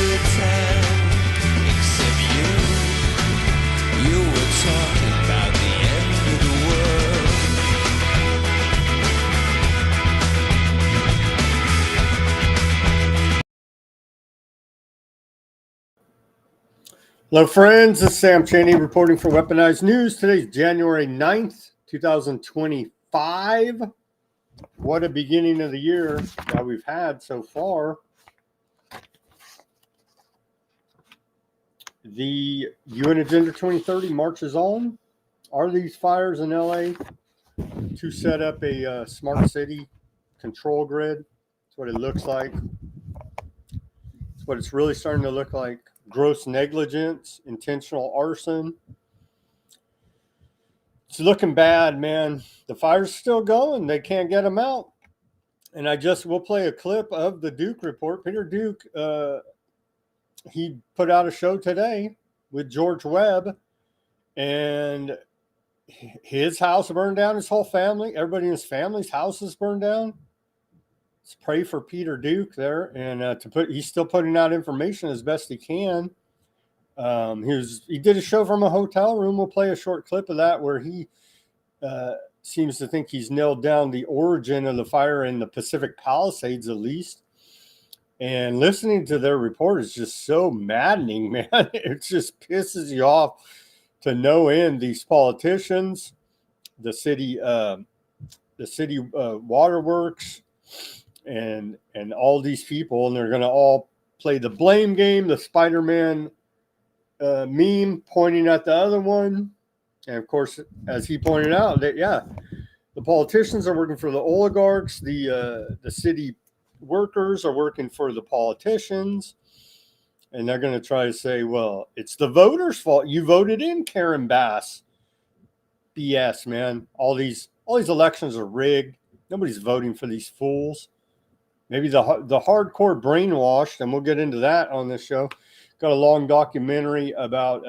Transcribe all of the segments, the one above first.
good time, except you were talking about the end of the world. Hello, friends. This is Sam Chaney reporting for Weaponized News. Today's January 9th, 2025. What a beginning of the year that we've had so far. The UN Agenda 2030 marches on. Are these fires in LA to set up a smart city control grid? That's what it looks like. It's what it's really starting to look like. Gross negligence, intentional arson. It's looking bad, man. The fire's still going. They can't get them out. And we'll play a clip of the Duke report. Peter Duke, he put out a show today with George Webb, and his house burned down, his whole family, everybody in his family's house is burned down. Let's pray for Peter Duke there, and he's still putting out information as best he can. He did a show from a hotel room. We'll play a short clip of that where he seems to think he's nailed down the origin of the fire in the Pacific Palisades, at least. And listening to their report is just so maddening, man. It just pisses you off to no end. These politicians, the city waterworks, and all these people, and they're going to all play the blame game, the Spider-Man meme pointing at the other one. And of course, as he pointed out, that the politicians are working for the oligarchs, the city workers are working for the politicians, and they're going to try to say, well, it's the voters' fault. You voted in Karen Bass. BS, man. All these elections are rigged. Nobody's voting for these fools. Maybe the hardcore brainwashed, and we'll get into that on this show. Got a long documentary about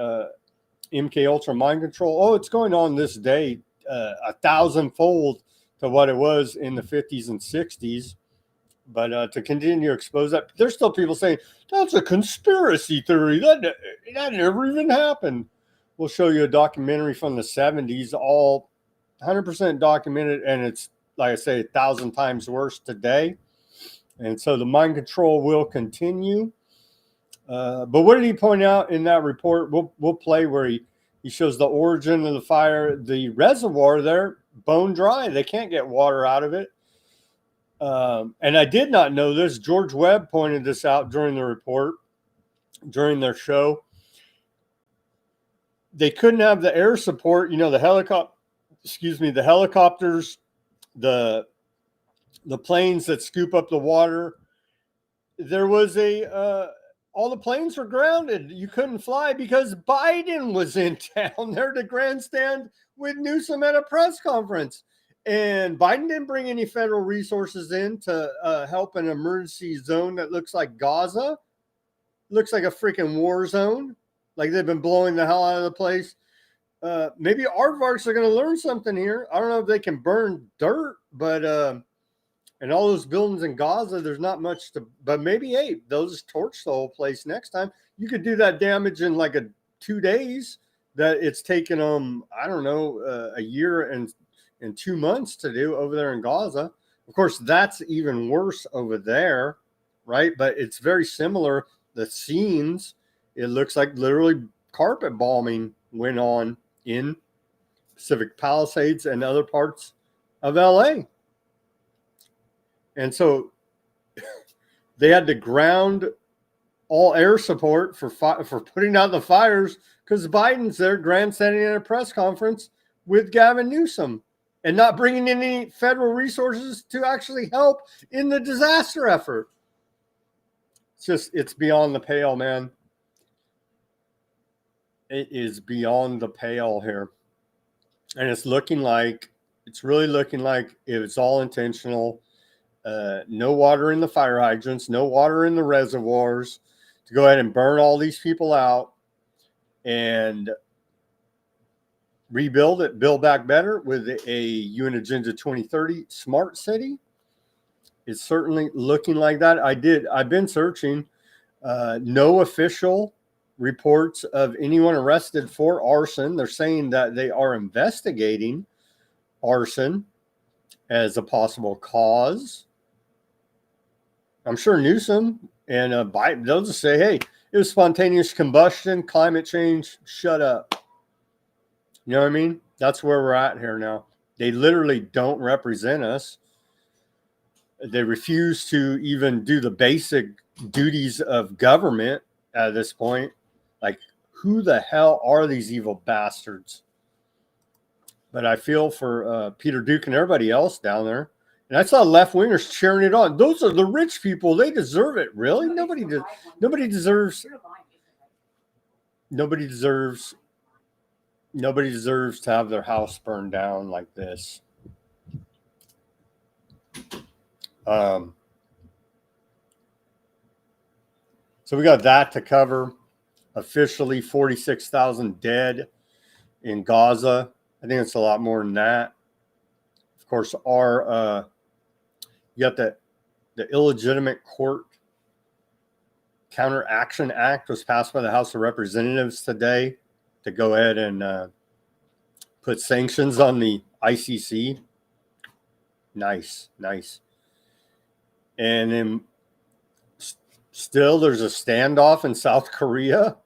MKUltra mind control. Oh, it's going on this day, 1,000-fold to what it was in the 50s and 60s. But to continue to expose that, there's still people saying that's a conspiracy theory. That never even happened. We'll show you a documentary from the 70s, all 100% documented, and it's, like I say, 1,000 times worse today. And so the mind control will continue. But what did he point out in that report? We'll play where he shows the origin of the fire. The reservoir there, bone dry. They can't get water out of it. And I did not know this. George Webb pointed this out during the report, during their show. They couldn't have the air support, the helicopters, the planes that scoop up the water. There was all the planes were grounded. You couldn't fly because Biden was in town there to grandstand with Newsom at a press conference. And Biden didn't bring any federal resources in to help an emergency zone that looks like Gaza. Looks like a freaking war zone. Like they've been blowing the hell out of the place. Maybe aardvarks are going to learn something here. I don't know if they can burn dirt, but and all those buildings in Gaza, there's not much to. But maybe, hey, they'll just torch the whole place next time. You could do that damage in like 2 days. That it's taken them, I don't know, a year and 2 months to do over there in Gaza. Of course, that's even worse over there, right? But it's very similar. The scenes, it looks like literally carpet bombing went on in Pacific Palisades and other parts of LA. And so they had to ground all air support for putting out the fires because Biden's there grandstanding at a press conference with Gavin Newsom and not bringing in any federal resources to actually help in the disaster effort. It's beyond the pale, man. It is beyond the pale here. And it's really looking like it was all intentional. No water in the fire hydrants, no water in the reservoirs to go ahead and burn all these people out and rebuild it, build back better with a UN Agenda 2030 smart city. It's certainly looking like that. I've been searching No official reports of anyone arrested for arson. They're saying that they are investigating arson as a possible cause. I'm sure Newsom and Biden, they'll just say, hey, it was spontaneous combustion, climate change, shut up. You know what I mean? That's where we're at here now. They literally don't represent us. They refuse to even do the basic duties of government at this point. Like, who the hell are these evil bastards? But I feel for Peter Duke and everybody else down there. And I saw left-wingers cheering it on. Those are the rich people. They deserve it. Really? Nobody deserves to have their house burned down like this. So we got that to cover. Officially 46,000 dead in Gaza. I think it's a lot more than that. Of course, our you got the illegitimate court Counteraction Act was passed by the House of Representatives today to go ahead and put sanctions on the ICC. Nice. And then still there's a standoff in South Korea.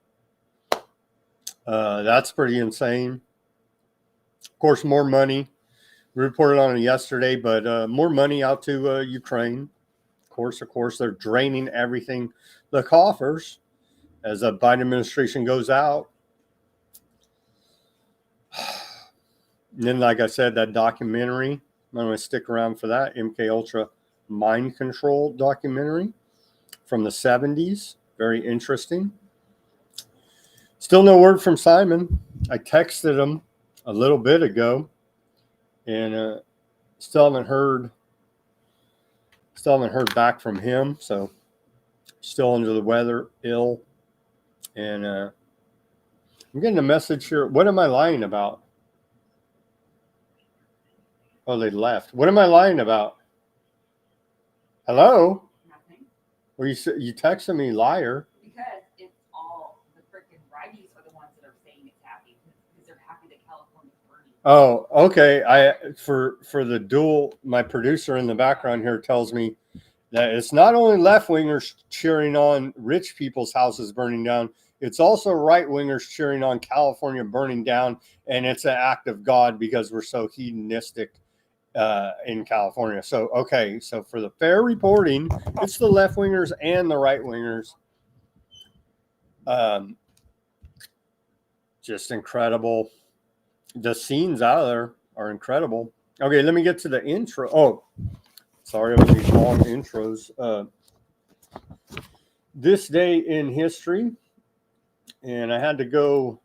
That's pretty insane. Of course, more money. We reported on it yesterday, but more money out to Ukraine. Of course, they're draining everything, the coffers, as the Biden administration goes out. And then, like I said, that documentary, I'm going to stick around for that. MKUltra mind control documentary from the 70s. Very interesting. Still no word from Simon. I texted him a little bit ago, and still haven't heard back from him. So still under the weather, ill, and I'm getting a message here. What am I lying about? Oh, they left. What am I lying about? Hello? Nothing. Well, you texted me, liar. Because it's all the freaking righties are the ones that are saying it's happy because they're happy that California's burning. Oh, okay. For the dual, my producer in the background here tells me that it's not only left wingers cheering on rich people's houses burning down, it's also right wingers cheering on California burning down, and it's an act of God because we're so hedonistic in California. So okay, so for the fair reporting, it's the left wingers and the right wingers. Just incredible. The scenes out of there are incredible. Okay, let me get to the intro. Oh, sorry about these long intros. This day in history, and we had to go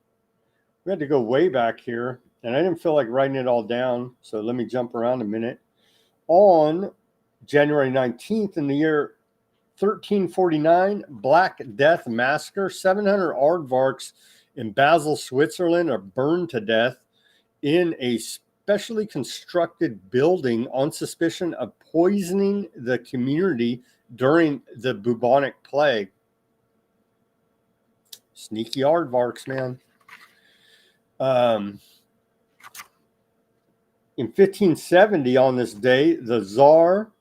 way back here, and I didn't feel like writing it all down, so let me jump around a minute. On January 19th in the year 1349, Black Death Massacre, 700 aardvarks in Basel, Switzerland are burned to death in a specially constructed building on suspicion of poisoning the community during the bubonic plague. Sneaky aardvarks, man. In 1570, on this day, the Tsar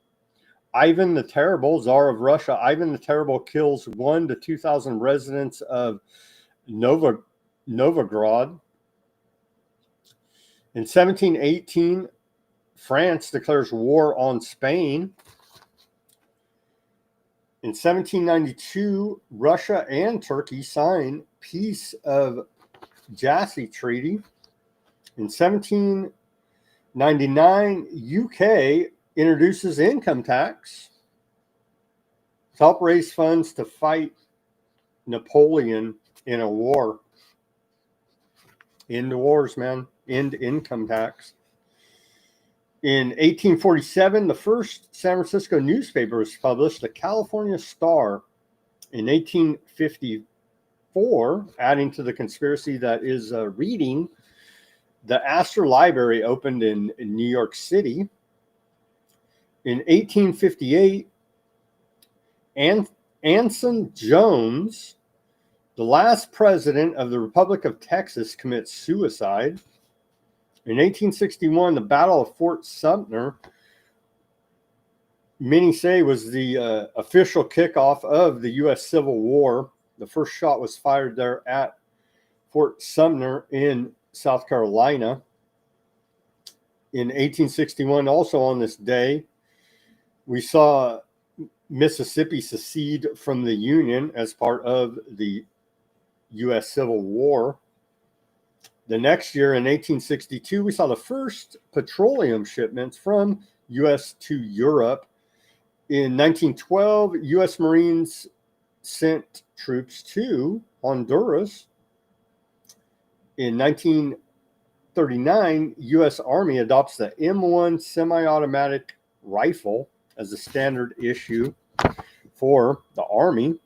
Ivan the Terrible, Tsar of Russia, Ivan the Terrible kills 1,000 to 2,000 residents of Novgorod. In 1718, France declares war on Spain. In 1792, Russia and Turkey sign Peace of Jassy Treaty. In 1799, UK introduces income tax to help raise funds to fight Napoleon in a war. End wars, man. End income tax. In 1847, the first San Francisco newspaper was published, the California Star. In 1854, adding to the conspiracy that is reading, the Astor Library opened in New York City. In 1858, Anson Jones, the last president of the Republic of Texas, commits suicide. In 1861, the Battle of Fort Sumter, many say, was the official kickoff of the U.S. Civil War. The first shot was fired there at Fort Sumter in South Carolina. In 1861, also on this day, we saw Mississippi secede from the Union as part of the U.S. Civil War. The next year, in 1862, we saw the first petroleum shipments from U.S. to Europe. In 1912, U.S. Marines sent troops to Honduras. In 1939, U.S. Army adopts the M1 semi-automatic rifle as a standard issue for the Army.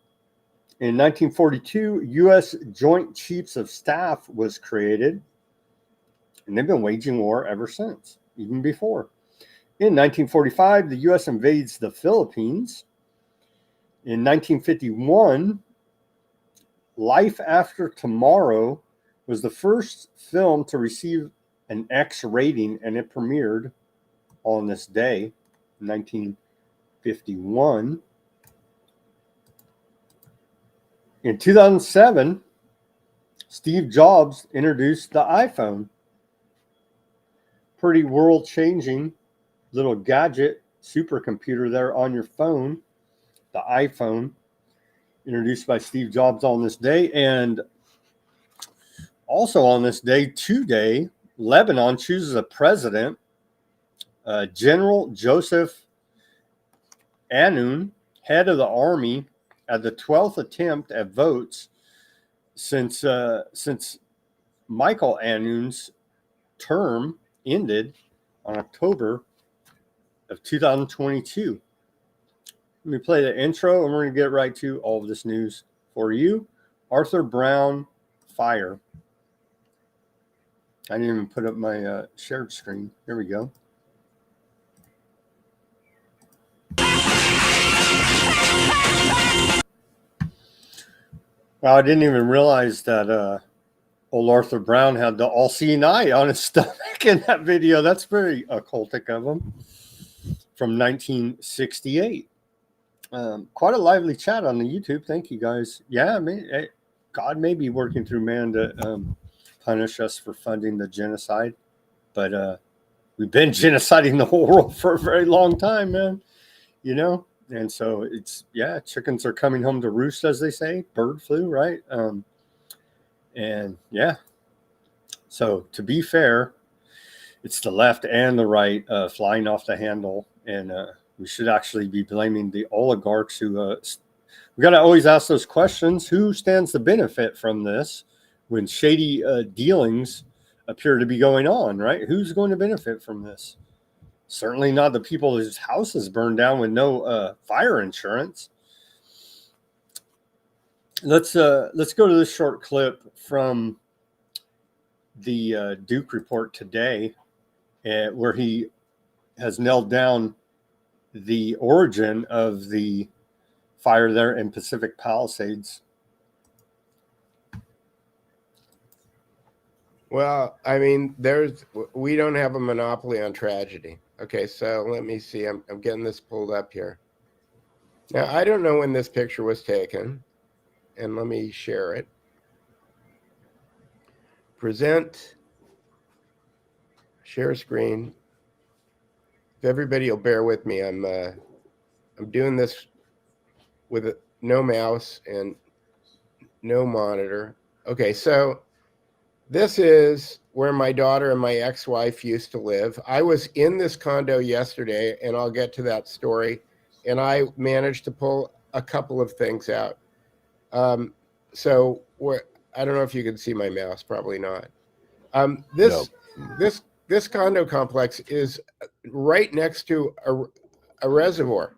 In 1942, U.S. Joint Chiefs of Staff was created, and they've been waging war ever since, even before. In 1945, the U.S. invades the Philippines. In 1951, Life After Tomorrow was the first film to receive an X rating, and it premiered on this day, 1951. In 2007, Steve Jobs introduced the iPhone. Pretty world-changing little gadget, supercomputer there on your phone, the iPhone, introduced by Steve Jobs on this day. And also on this day, today, Lebanon chooses a president, General Joseph Anoun, head of the army, at the 12th attempt at votes since Michael Anoun's term ended on October of 2022. Let me play the intro, and we're going to get right to all of this news for you. Arthur Brown fire. I didn't even put up my shared screen. Here we go. Well, I didn't even realize that old Arthur Brown had the all-seeing eye on his stomach in that video. That's very occultic of him. From 1968. Quite a lively chat on the YouTube. Thank you, guys. Yeah, God may be working through man to punish us for funding the genocide. But we've been genociding the whole world for a very long time, man. You know? And so it's, yeah, chickens are coming home to roost, as they say. Bird flu, right? And yeah. So to be fair, it's the left and the right flying off the handle. And we should actually be blaming the oligarchs who we got to always ask those questions. Who stands to benefit from this when shady dealings appear to be going on, right? Who's going to benefit from this? Certainly not the people whose houses burned down with no fire insurance. Let's go to this short clip from the Duke report today, where he has nailed down the origin of the fire there in Pacific Palisades. Well, I mean, we don't have a monopoly on tragedy. Okay, so let me see. I'm getting this pulled up here. Now, I don't know when this picture was taken, and let me share it. Present, share screen. If everybody will bear with me, I'm doing this with no mouse and no monitor. Okay, so this is where my daughter and my ex-wife used to live. I was in this condo yesterday, and I'll get to that story, and I managed to pull a couple of things out. So I don't know if you can see my mouse, probably not. This condo complex is right next to a reservoir,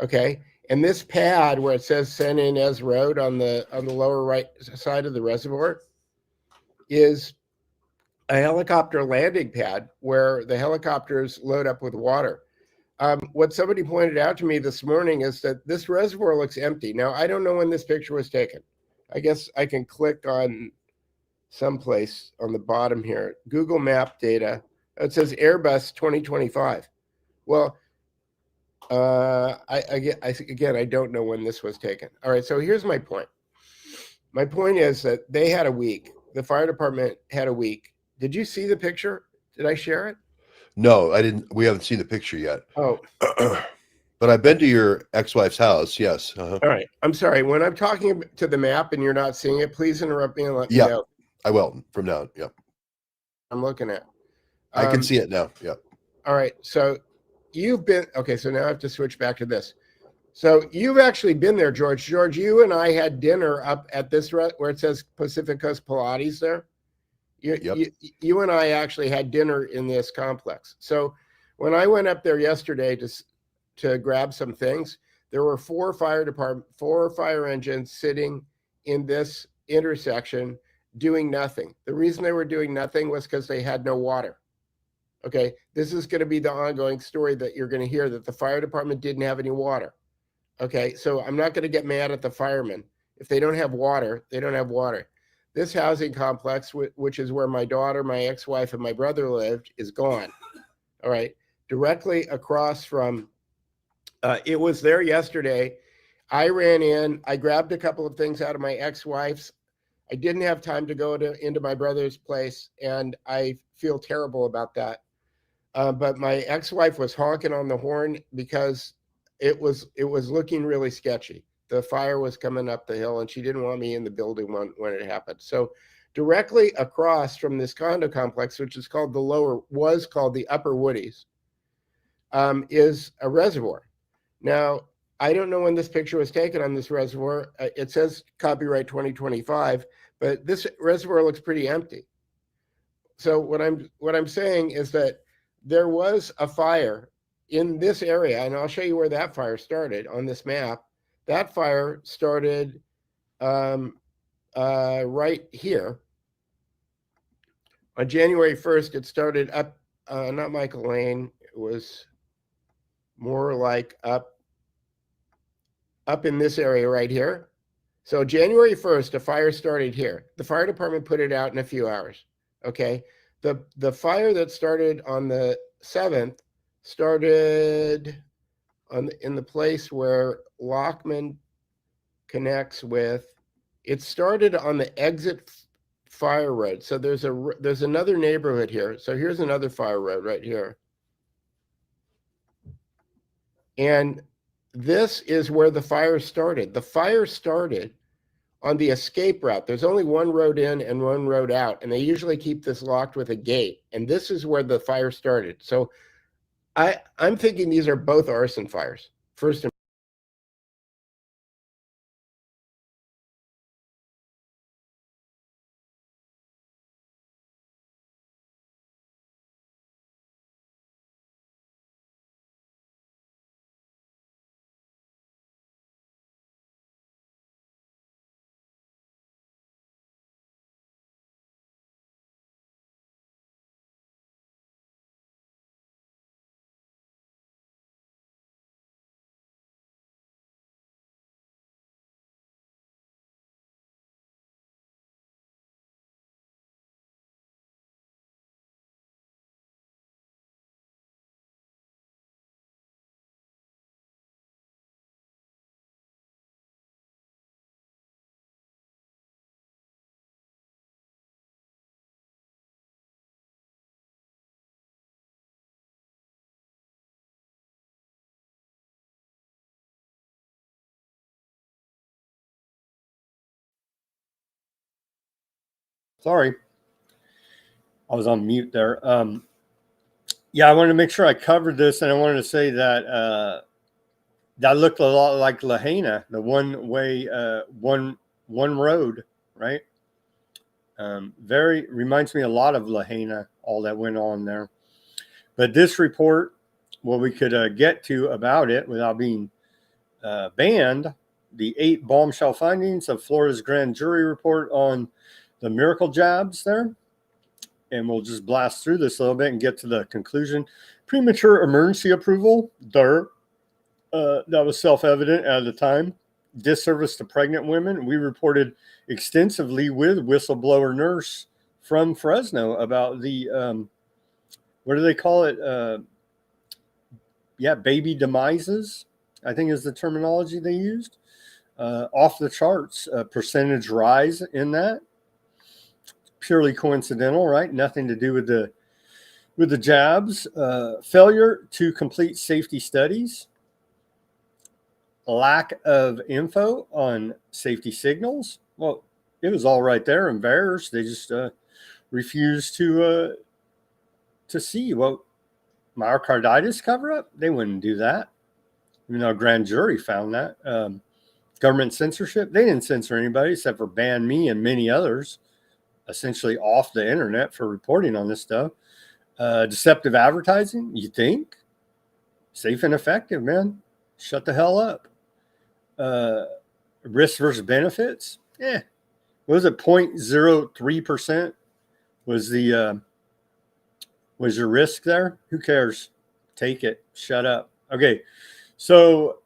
okay? And this pad where it says San Ynez Road on the lower right side of the reservoir is a helicopter landing pad where the helicopters load up with water. What somebody pointed out to me this morning is that this reservoir looks empty. Now, I don't know when this picture was taken. I guess I can click on someplace on the bottom here. Google Map data. It says Airbus 2025. Well, again, I don't know when this was taken. All right, so here's my point. My point is that they had a week. The fire department had a week. Did you see the picture? Did I share it? No, I didn't. We haven't seen the picture yet. Oh, But I've been to your ex-wife's house. Yes. all right. I'm sorry. When I'm talking to the map and you're not seeing it, please interrupt me and let me Yeah. know. I will from now. Yep. I'm looking at. I can see it now. Yep. All right. So you've been, okay. So now I have to switch back to this. So you've actually been there, George. George, you and I had dinner up at this where it says Pacific Coast Pilates there. You and I actually had dinner in this complex. So when I went up there yesterday to grab some things, there were 4 fire engines sitting in this intersection doing nothing. The reason they were doing nothing was because they had no water. Okay, this is going to be the ongoing story that you're going to hear, that the fire department didn't have any water. Okay, so I'm not going to get mad at the firemen. If they don't have water, they don't have water. This housing complex, which is where my daughter, my ex-wife, and my brother lived, is gone. All right, directly across from, it was there yesterday. I ran in, I grabbed a couple of things out of my ex-wife's. I didn't have time to go into my brother's place, and I feel terrible about that. But my ex-wife was honking on the horn because it was looking really sketchy. The fire was coming up the hill, and she didn't want me in the building when it happened. So directly across from this condo complex, which is called was called the Upper Woodies, is a reservoir. Now, I don't know when this picture was taken on this reservoir. It says copyright 2025, but this reservoir looks pretty empty. So what I'm saying is that there was a fire in this area, and I'll show you where that fire started on this map. That fire started right here. On January 1st, it started up, not Michael Lane, it was more like up in this area right here. So January 1st, a fire started here. The fire department put it out in a few hours, okay? The fire that started on the 7th started in the place where Lockman connects with, it started on the exit fire road. So there's another neighborhood here. So here's another fire road right here. And this is where the fire started. The fire started on the escape route. There's only one road in and one road out, and they usually keep this locked with a gate. And this is where the fire started. So I'm thinking these are both arson fires. First and Sorry, I was on mute there. Yeah, I wanted to make sure I covered this, and I wanted to say that that looked a lot like Lahaina, the one-way, one road, right? Very reminds me a lot of Lahaina, all that went on there. But this report, what we could get to about it without being banned, the 8 bombshell findings of Florida's grand jury report on the miracle jabs there. and we'll just blast through this a little bit and get to the conclusion. Premature emergency approval, that was self-evident at the time. Disservice to pregnant women. We reported extensively with whistleblower nurse from Fresno about the, what do they call it? Baby demises, I think is the terminology they used. Off the charts, percentage rise in that. Purely coincidental, right? Nothing to do with the jabs. Failure to complete safety studies. Lack of info on safety signals. Well, it was all right there in VAERS. They just refused to see. Well, myocarditis cover up. They wouldn't do that. Even though a grand jury found that. Government censorship. They didn't censor anybody except for ban me and many others, essentially off the internet for reporting on this stuff. Deceptive advertising. You think? Safe and effective, man. Shut the hell up. Risk versus benefits. What was it? 0.03% was your risk there? Who cares? Take it. Shut up. Okay. So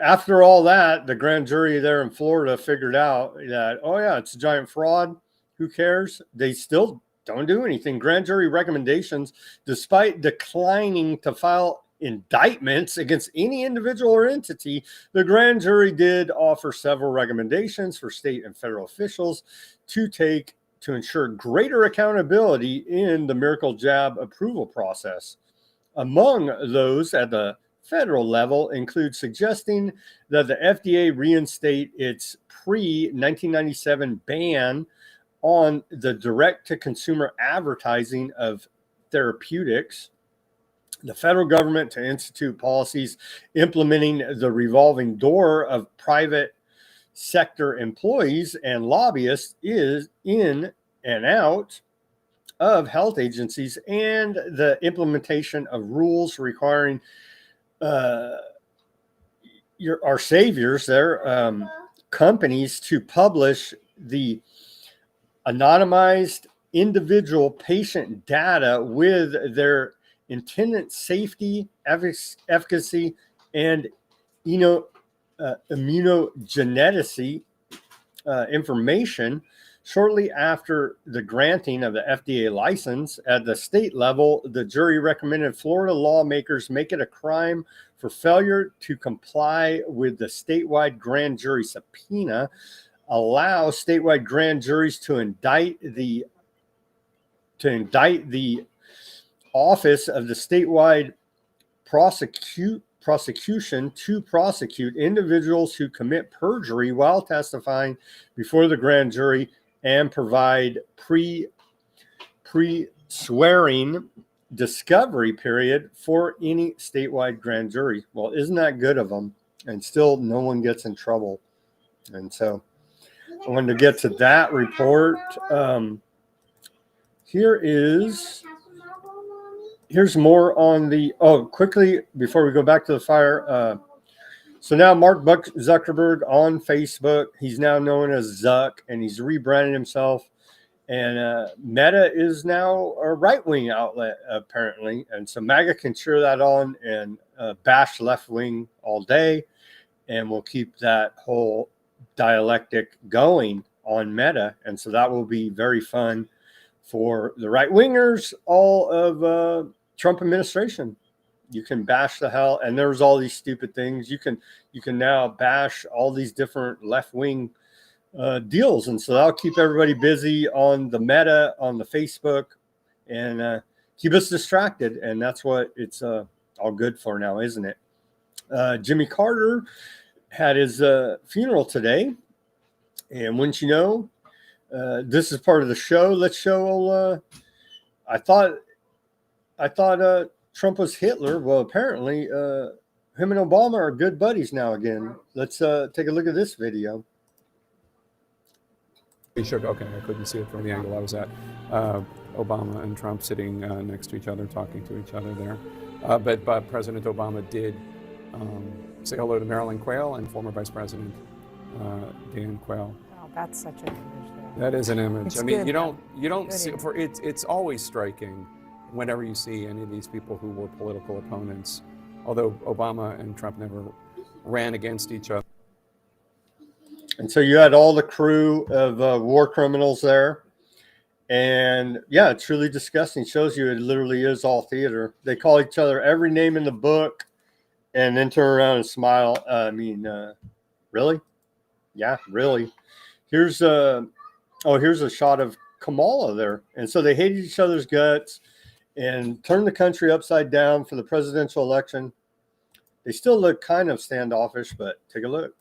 after all that, the grand jury there in Florida figured out that, oh yeah, it's a giant fraud. Who cares? They still don't do anything. Grand jury recommendations, despite declining to file indictments against any individual or entity, the grand jury did offer several recommendations for state and federal officials to take to ensure greater accountability in the miracle jab approval process. Among those at the federal level include suggesting that the FDA reinstate its pre-1997 ban on the direct-to-consumer advertising of therapeutics, the federal government to institute policies implementing the revolving door of private sector employees and lobbyists is in and out of health agencies, and the implementation of rules requiring our saviors, their companies, to publish the anonymized individual patient data with their intended safety, efficacy, and immunogenicity information shortly after the granting of the FDA license. At the state level, the jury recommended Florida lawmakers make it a crime for failure to comply with the statewide grand jury subpoena, allow statewide grand juries to indict the office of the statewide prosecution to prosecute individuals who commit perjury while testifying before the grand jury, and provide pre-swearing discovery period for any statewide grand jury. Well, isn't that good of them? And still no one gets in trouble. And so I wanted to get to that report. Here's more on the, quickly, before we go back to the fire. So now Mark Zuckerberg on Facebook, he's now known as Zuck, and he's rebranded himself. And Meta is now a right-wing outlet, apparently. And so MAGA can cheer that on and bash left-wing all day. And we'll keep that whole dialectic going on Meta. And so that will be very fun for the right-wingers, all of Trump administration. You can bash the hell, and there's all these stupid things. You can now bash all these different left-wing deals, and so that'll keep everybody busy on the Meta, on the Facebook, and keep us distracted. And that's what it's all good for now, isn't it? Jimmy Carter had his funeral today, and wouldn't you know, this is part of the show. Let's show. I thought Trump was Hitler. Well, apparently, him and Obama are good buddies now again. Let's take a look at this video. Okay, I couldn't see it from the angle I was at. Obama and Trump sitting next to each other, talking to each other there. But President Obama did say hello to Marilyn Quayle and former Vice President Dan Quayle. Wow, that's such an image there. That is an image. It's I mean, good, you though. don't Good see image. for it's always striking whenever you see any of these people who were political opponents. Although Obama and Trump never ran against each other. And so you had all the crew of war criminals there. And yeah, it's really disgusting. Shows you it literally is all theater. They call each other every name in the book and then turn around and smile. Really? Yeah, really. Here's here's a shot of Kamala there. And so they hated each other's guts and turned the country upside down for the presidential election. They still look kind of standoffish, but take a look.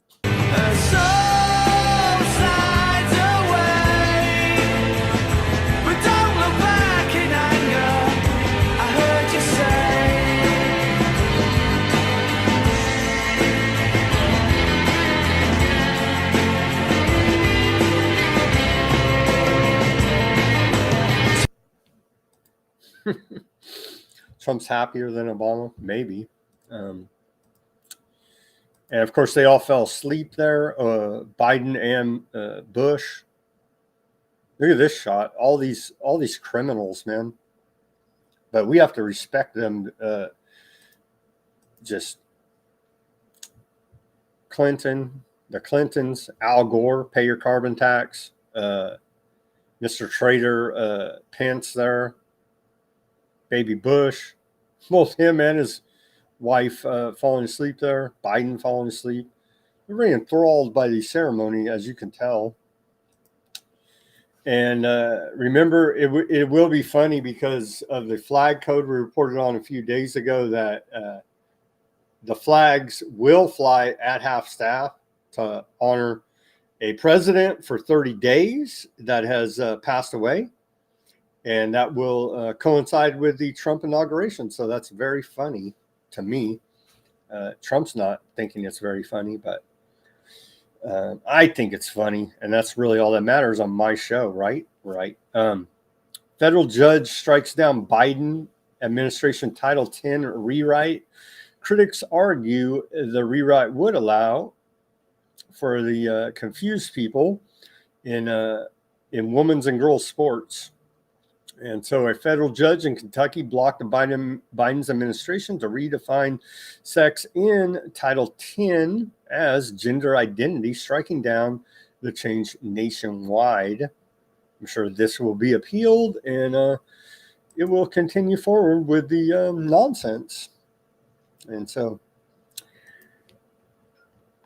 Trump's happier than Obama, maybe. And of course, they all fell asleep there. Biden and Bush. Look at this shot. All these criminals, man. But we have to respect them. Just Clinton, the Clintons, Al Gore, pay your carbon tax. Mr. Trader Pence there. Baby Bush, both him and his wife falling asleep there. Biden falling asleep. We're very enthralled by the ceremony, as you can tell. And remember, it will be funny because of the flag code we reported on a few days ago that the flags will fly at half staff to honor a president for 30 days that has passed away. And that will coincide with the Trump inauguration. So that's very funny to me. Trump's not thinking it's very funny, but I think it's funny. And that's really all that matters on my show, right? Right. Federal judge strikes down Biden administration Title X rewrite. Critics argue the rewrite would allow for the confused people in women's and girls sports. And so a federal judge in Kentucky blocked Biden's administration to redefine sex in Title X as gender identity, striking down the change nationwide. I'm sure this will be appealed and it will continue forward with the nonsense. And so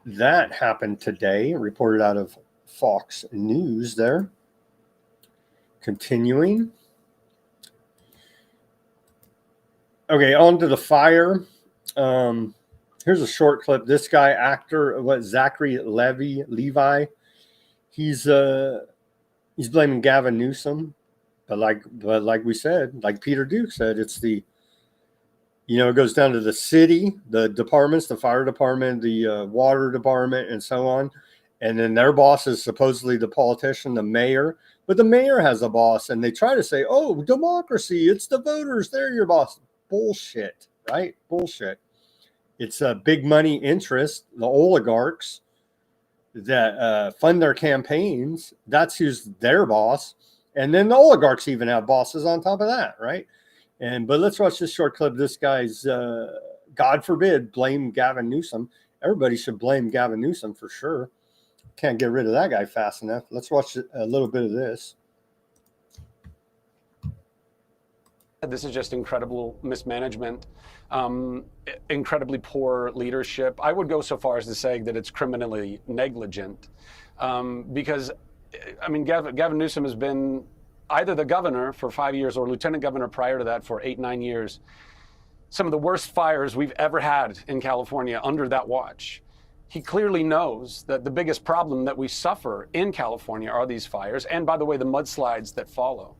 that happened today, reported out of Fox News there. Continuing. Okay, on to the fire. Here's a short clip. This guy, actor, Zachary Levi, he's blaming Gavin Newsom, but like we said, like Peter Duke said, it's it goes down to the city, the departments, the fire department, the water department, and so on, and then their boss is supposedly the politician, the mayor, but the mayor has a boss, and they try to say, "Oh, democracy, it's the voters, they're your boss." Bullshit, right? Bullshit. It's a big money interest, the oligarchs that fund their campaigns. That's who's their boss. And then the oligarchs even have bosses on top of that, right? But let's watch this short clip. This guy's, God forbid, blame Gavin Newsom. Everybody should blame Gavin Newsom for sure. Can't get rid of that guy fast enough. Let's watch a little bit of this. This is just incredible mismanagement, incredibly poor leadership. I would go so far as to say that it's criminally negligent because, I mean, Gavin Newsom has been either the governor for 5 years or lieutenant governor prior to that for 8-9 years. Some of the worst fires we've ever had in California under that watch. He clearly knows that the biggest problem that we suffer in California are these fires, and by the way, the mudslides that follow.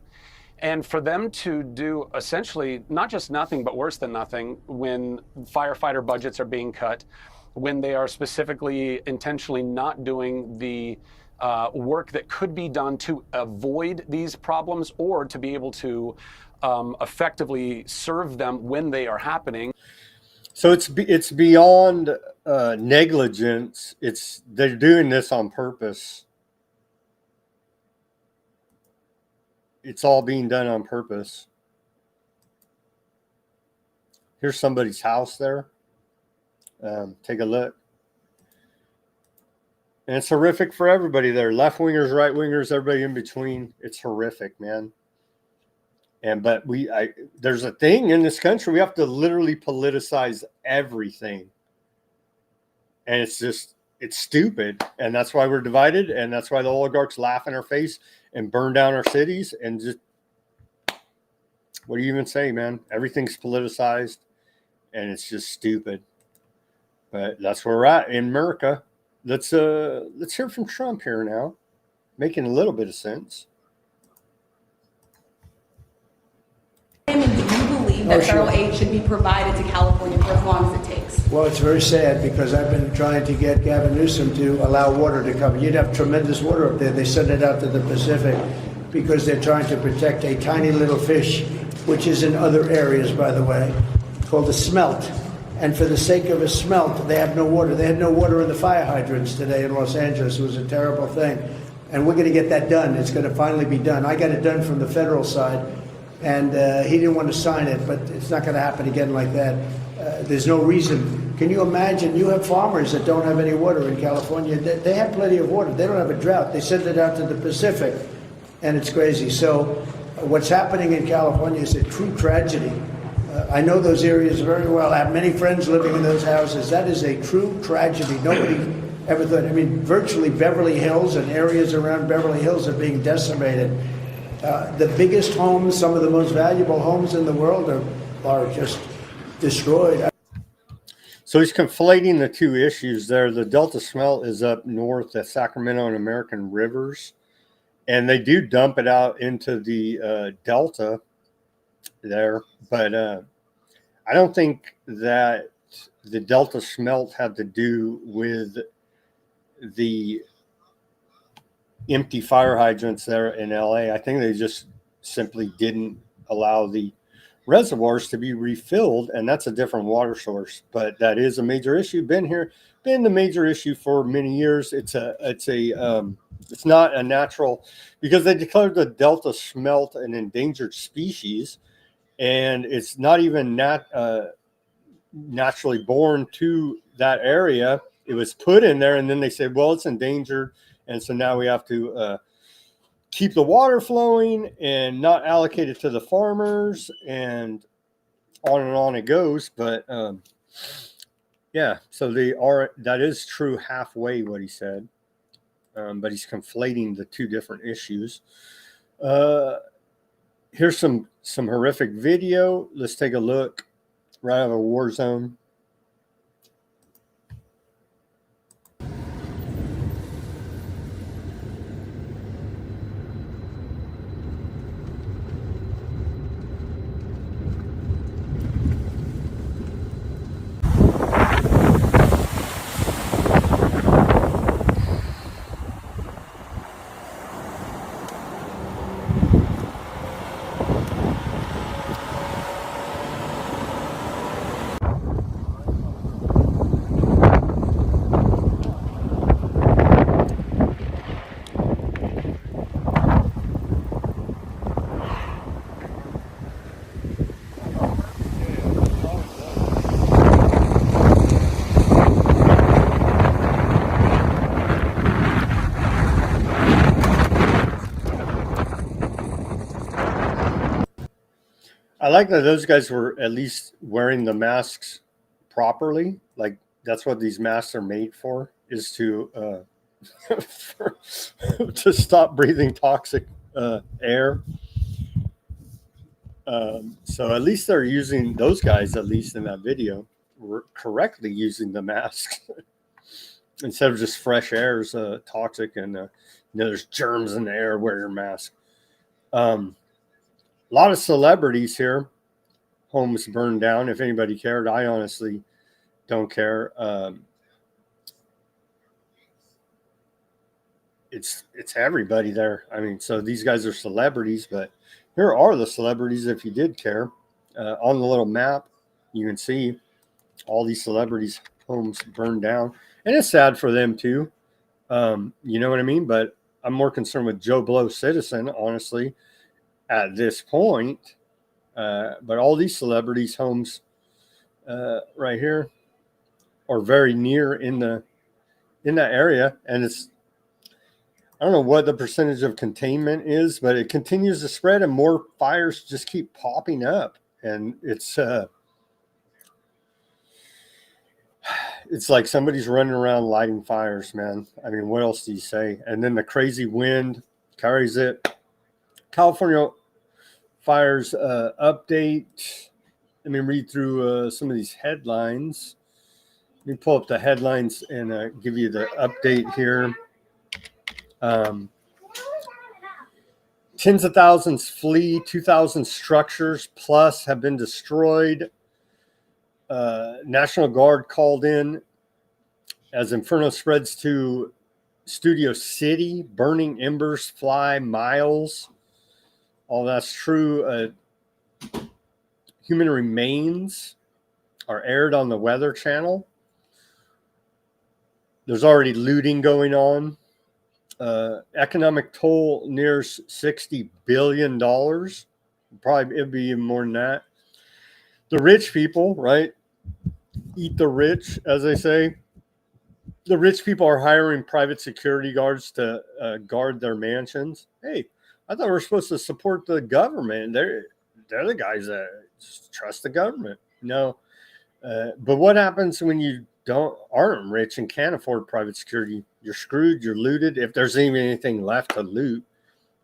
And for them to do essentially not just nothing, but worse than nothing when firefighter budgets are being cut, when they are specifically intentionally not doing the work that could be done to avoid these problems or to be able to effectively serve them when they are happening. So it's beyond negligence. They're doing this on purpose. it's all being done on purpose. Here's somebody's house there. Take a look. And it's horrific for everybody there. Left wingers, right wingers, everybody in between. It's horrific, man. But there's a thing in this country. We have to literally politicize everything. And it's stupid. And that's why we're divided. And that's why the oligarchs laugh in our face and burn down our cities. And just, what do you even say, man? Everything's politicized. And it's just stupid. But that's where we're at in America. Let's hear from Trump here now, making a little bit of sense. Do you believe that federal aid should be provided to California for as long as it takes? Well, it's very sad because I've been trying to get Gavin Newsom to allow water to come. You'd have tremendous water up there. They send it out to the Pacific because they're trying to protect a tiny little fish, which is in other areas, by the way, called a smelt. And for the sake of a smelt, they have no water. They had no water in the fire hydrants today in Los Angeles. It was a terrible thing. And we're going to get that done. It's going to finally be done. I got it done from the federal side, and he didn't want to sign it, but it's not going to happen again like that. There's no reason. Can you imagine? You have farmers that don't have any water in California. They have plenty of water. They don't have a drought. They send it out to the Pacific, and it's crazy. So what's happening in California is a true tragedy. I know those areas very well. I have many friends living in those houses. That is a true tragedy. Nobody ever thought. I mean, virtually Beverly Hills and areas around Beverly Hills are being decimated. The biggest homes, some of the most valuable homes in the world are just destroyed. So he's conflating the two issues there. The Delta Smelt is up north at Sacramento and American Rivers, and they do dump it out into the Delta there. But I don't think that the Delta Smelt had to do with the empty fire hydrants there in LA. I think they just simply didn't allow the reservoirs to be refilled, and that's a different water source. But that is a major issue. Been the major issue for many years. It's not a natural, because they declared the Delta Smelt an endangered species, and it's not even naturally born to that area. It was put in there, and then they said, well, it's endangered, and so now we have to keep the water flowing and not allocate it to the farmers, and on it goes. But yeah, so that is true halfway what he said, but he's conflating the two different issues. Here's some horrific video. Let's take a look. Right out of a war zone. I like that those guys were at least wearing the masks properly. Like, that's what these masks are made for, is to to stop breathing toxic air. So at least they're using, those guys, at least in that video, were correctly using the masks instead of just fresh air is toxic, and there's germs in the air. Wear your mask. A lot of celebrities here. Homes burned down. If anybody cared, I honestly don't care. It's everybody there. I mean, so these guys are celebrities, but here are the celebrities if you did care. On the little map, you can see all these celebrities' homes burned down. And it's sad for them too. You know what I mean? But I'm more concerned with Joe Blow citizen, honestly. at this point. But all these celebrities' homes right here are very near in that area, and it's, I don't know what the percentage of containment is, but it continues to spread, and more fires just keep popping up, and it's like somebody's running around lighting fires, man. I mean, what else do you say? And then the crazy wind carries it. California fires update. Let me read through some of these headlines. Let me pull up the headlines and give you the update here. Tens of thousands flee, 2,000 structures plus have been destroyed. National Guard called in as inferno spreads to Studio City. Burning embers fly miles. All that's true. Human remains are aired on the Weather Channel. There's already looting going on. Economic toll nears $60 billion. Probably it'd be even more than that. The rich people, right? Eat the rich, as they say. The rich people are hiring private security guards to guard their mansions. Hey, I thought we were supposed to support the government. They're the guys that just trust the government. No. But what happens when you aren't rich and can't afford private security? You're screwed. You're looted. If there's even anything left to loot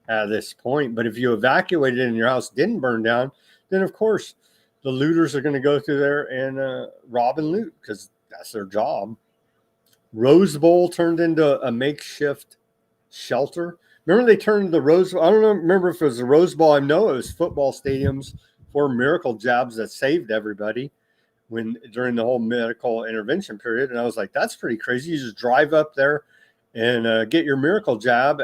at this point. But if you evacuated and your house didn't burn down, then of course the looters are going to go through there and rob and loot because that's their job. Rose Bowl turned into a makeshift shelter. Remember they turned the Rose Bowl? I don't know, remember if it was the Rose Bowl. I know it was football stadiums for miracle jabs that saved everybody during the whole medical intervention period. And I was like, that's pretty crazy. You just drive up there and get your miracle jab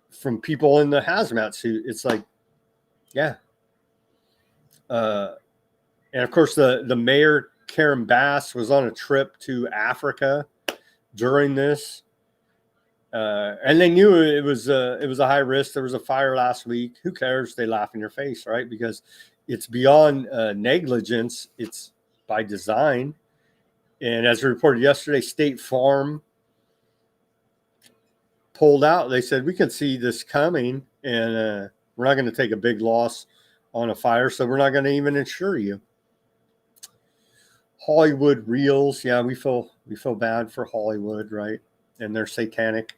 from people in the hazmat suit. It's like, yeah. And of course, the mayor, Karen Bass, was on a trip to Africa during this. And they knew it was a high risk. There was a fire last week. Who cares? They laugh in your face, right? Because it's beyond negligence. It's by design. And as reported yesterday, State Farm pulled out. They said, we can see this coming, and we're not going to take a big loss on a fire, so we're not going to even insure you. Hollywood Reels. Yeah, we feel bad for Hollywood, right? And their satanic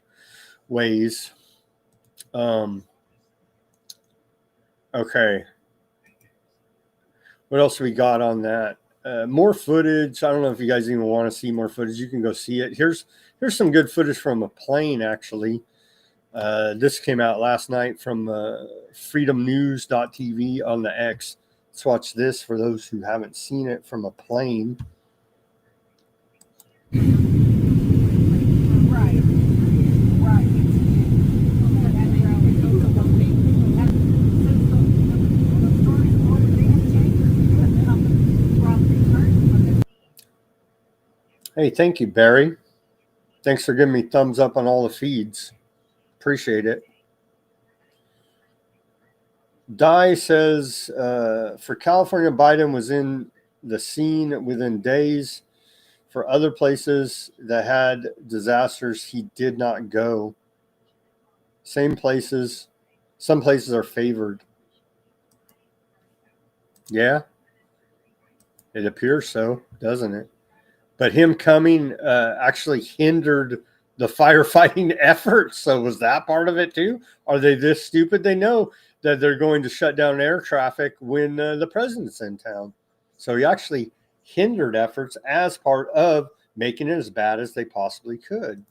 ways. Okay. What else we got on that? More footage. I don't know if you guys even want to see more footage. You can go see it. Here's some good footage from a plane, actually. This came out last night from freedomnews.tv on the X. Let's watch this for those who haven't seen it from a plane. Hey, thank you, Barry. Thanks for giving me thumbs up on all the feeds. Appreciate it. Di says, for California, Biden was in the scene within days. For other places that had disasters, he did not go. Same places. Some places are favored. Yeah. It appears so, doesn't it? But him coming actually hindered the firefighting effort. So was that part of it too? Are they this stupid? They know that they're going to shut down air traffic when the president's in town. So he actually hindered efforts as part of making it as bad as they possibly could.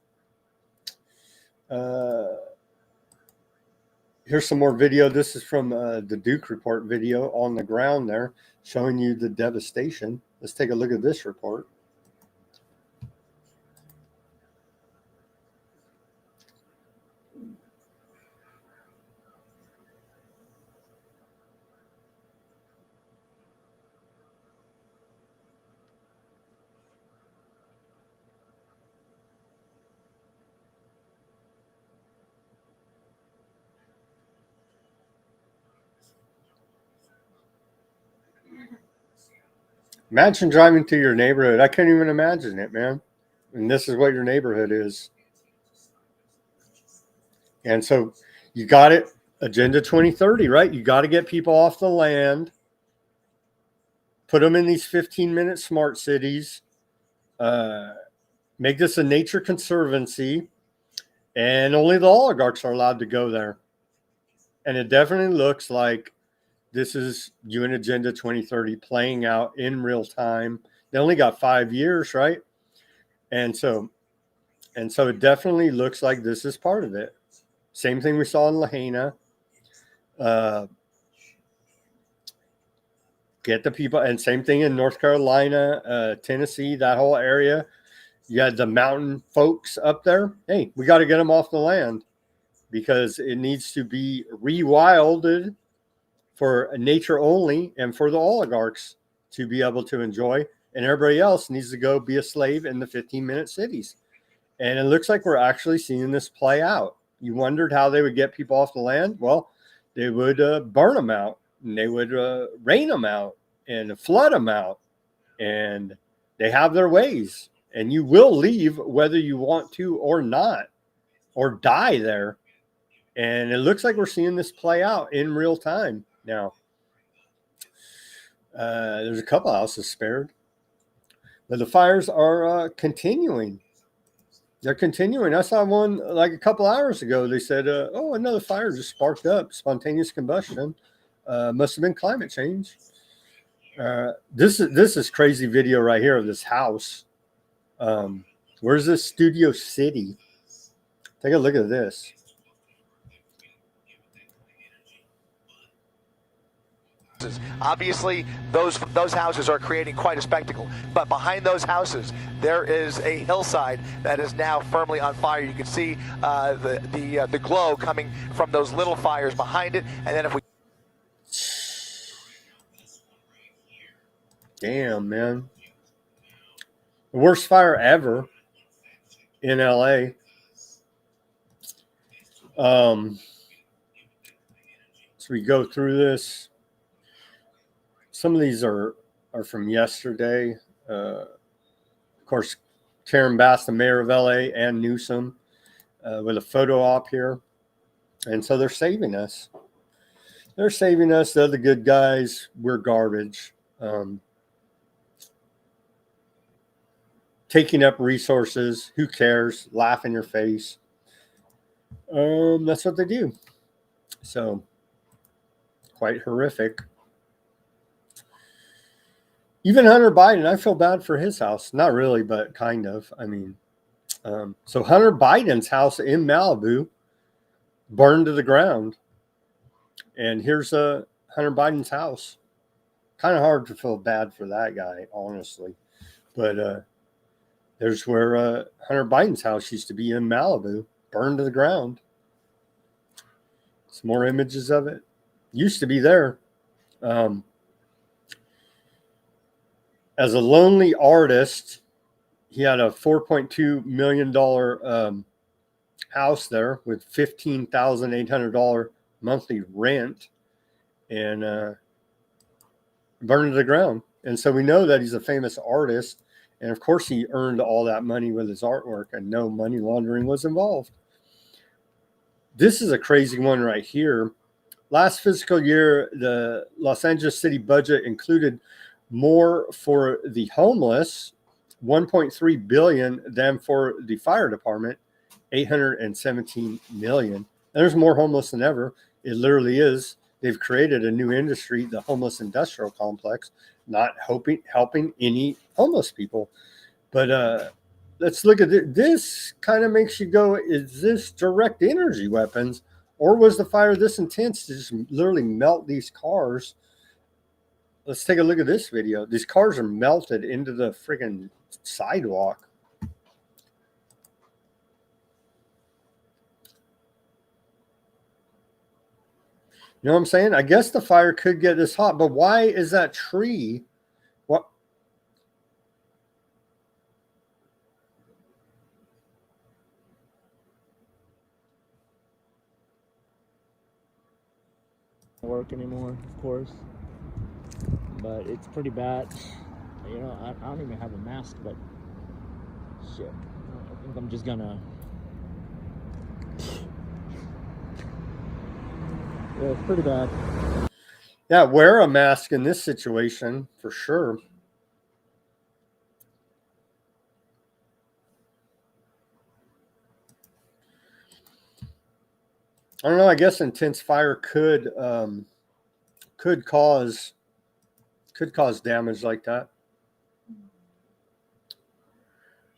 Here's some more video. This is from the Duke Report video on the ground there, showing you the devastation. Let's take a look at this report. Imagine driving through your neighborhood. I can't even imagine it, man. And this is what your neighborhood is. And so you got it, Agenda 2030, right? You got to get people off the land, put them in these 15-minute smart cities, make this a nature conservancy, and only the oligarchs are allowed to go there. And it definitely looks like this is UN Agenda 2030 playing out in real time. They only got 5 years, right? And so it definitely looks like this is part of it. Same thing we saw in Lahaina. Get the people, and same thing in North Carolina, Tennessee, that whole area. You had the mountain folks up there. Hey, we got to get them off the land because it needs to be rewilded for nature only and for the oligarchs to be able to enjoy. And everybody else needs to go be a slave in the 15-minute cities. And it looks like we're actually seeing this play out. You wondered how they would get people off the land? Well, they would burn them out, and they would rain them out and flood them out. And they have their ways. And you will leave whether you want to or not, or die there. And it looks like we're seeing this play out in real time now. There's a couple houses spared. But the fires are continuing. They're continuing. I saw one like a couple hours ago. They said, oh, another fire just sparked up. Spontaneous combustion. Must have been climate change. This is crazy video right here of this house. Where's this Studio City? Take a look at this. Obviously, those houses are creating quite a spectacle. But behind those houses, there is a hillside that is now firmly on fire. You can see the glow coming from those little fires behind it. And then if we... Damn, man. The worst fire ever in LA. So we go through this. Some of these are from yesterday. Of course, Karen Bass, the mayor of LA, and Newsom with a photo op here. And so they're saving us. They're saving us. They're the good guys. We're garbage. Taking up resources. Who cares? Laugh in your face. That's what they do. So, quite horrific. Even Hunter Biden, I feel bad for his house. Not really, but kind of. I mean, so Hunter Biden's house in Malibu burned to the ground. And here's Hunter Biden's house. Kind of hard to feel bad for that guy, honestly. But there's where Hunter Biden's house used to be in Malibu, burned to the ground. Some more images of it. Used to be there. As a lonely artist, he had a $4.2 million house there with $15,800 monthly rent, and burned to the ground. And so we know that he's a famous artist. And of course, he earned all that money with his artwork, and no money laundering was involved. This is a crazy one right here. Last fiscal year, the Los Angeles city budget included more for the homeless, $1.3 billion, than for the fire department, $817 million. There's more homeless than ever. It literally is. They've created a new industry, the homeless industrial complex, not helping any homeless people. But let's look at it. This kind of makes you go, is this direct energy weapons, or was the fire this intense to just literally melt these cars? Let's take a look at this video. These cars are melted into the freaking sidewalk. You know what I'm saying? I guess the fire could get this hot, but why is that tree? What? Work anymore, of course, but it's pretty bad. You know, I don't even have a mask, but shit, I think I'm just gonna. Yeah, it's pretty bad. Yeah, wear a mask in this situation for sure. I don't know. I guess intense fire could cause damage like that.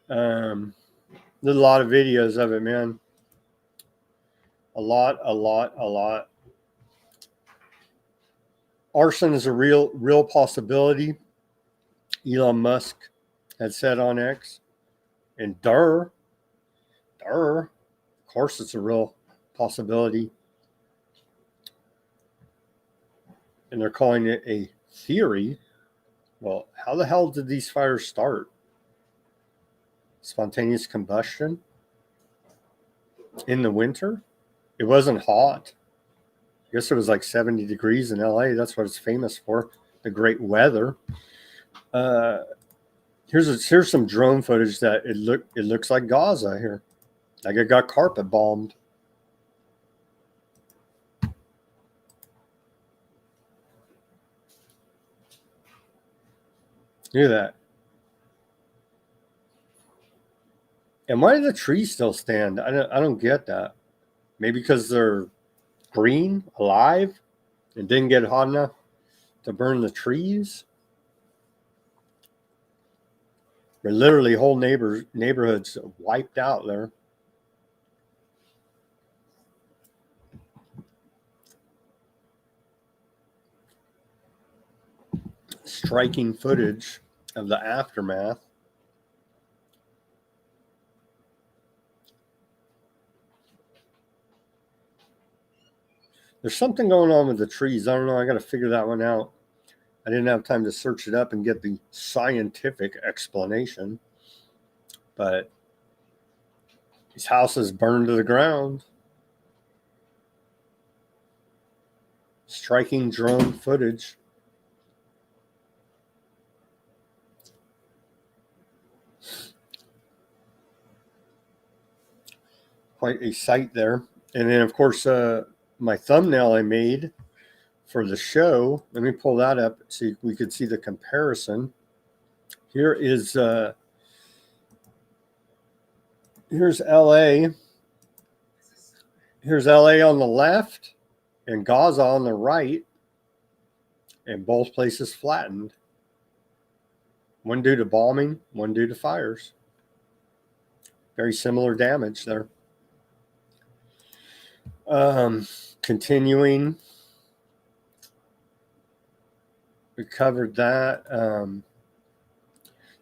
There's a lot of videos of it, man. A lot. Arson is a real possibility. Elon Musk had said on X, and of course, it's a real possibility. And they're calling it a theory. Well, how the hell did these fires start? Spontaneous combustion in the winter? It wasn't hot. I guess it was like 70 degrees in LA. That's what it's famous for, the great weather. Here's some drone footage that it looks like Gaza here. Like it got carpet bombed. Look at that. And why do the trees still stand? I don't get that. Maybe because they're green, alive, and didn't get hot enough to burn the trees. But literally whole neighborhoods wiped out there. Striking footage of the aftermath. There's something going on with the trees. I don't know. I got to figure that one out. I didn't have time to search it up and get the scientific explanation. But these houses burned to the ground. Striking drone footage. Quite a sight there. And then, of course, my thumbnail I made for the show. Let me pull that up so we could see the comparison. Here is here's LA. Here's LA on the left and Gaza on the right, and both places flattened. One due to bombing, one due to fires. Very similar damage there. Continuing, we covered that.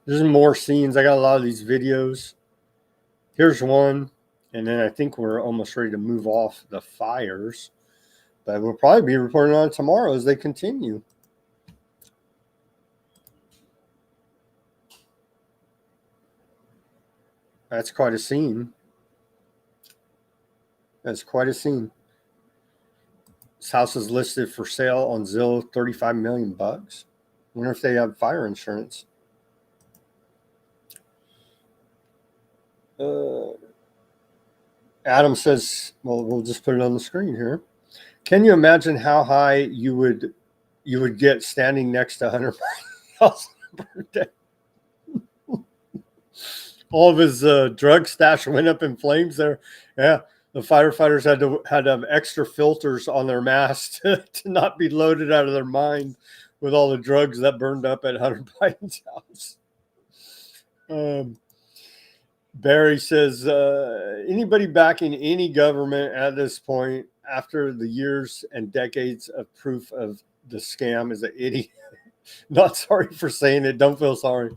There's more scenes. I got a lot of these videos. Here's one, and then I think we're almost ready to move off the fires, but we'll probably be reporting on it tomorrow as they continue. That's quite a scene. That's quite a scene. This house is listed for sale on Zillow, $35 million. Wonder if they have fire insurance. Adam says, well, we'll just put it on the screen here. Can you imagine how high you would get standing next to Hunter Biden's birthday? All of his drug stash went up in flames there. Yeah. The firefighters had to have extra filters on their masks to not be loaded out of their mind with all the drugs that burned up at Hunter Biden's house. Barry says, anybody backing any government at this point after the years and decades of proof of the scam is an idiot. Not sorry for saying it. Don't feel sorry.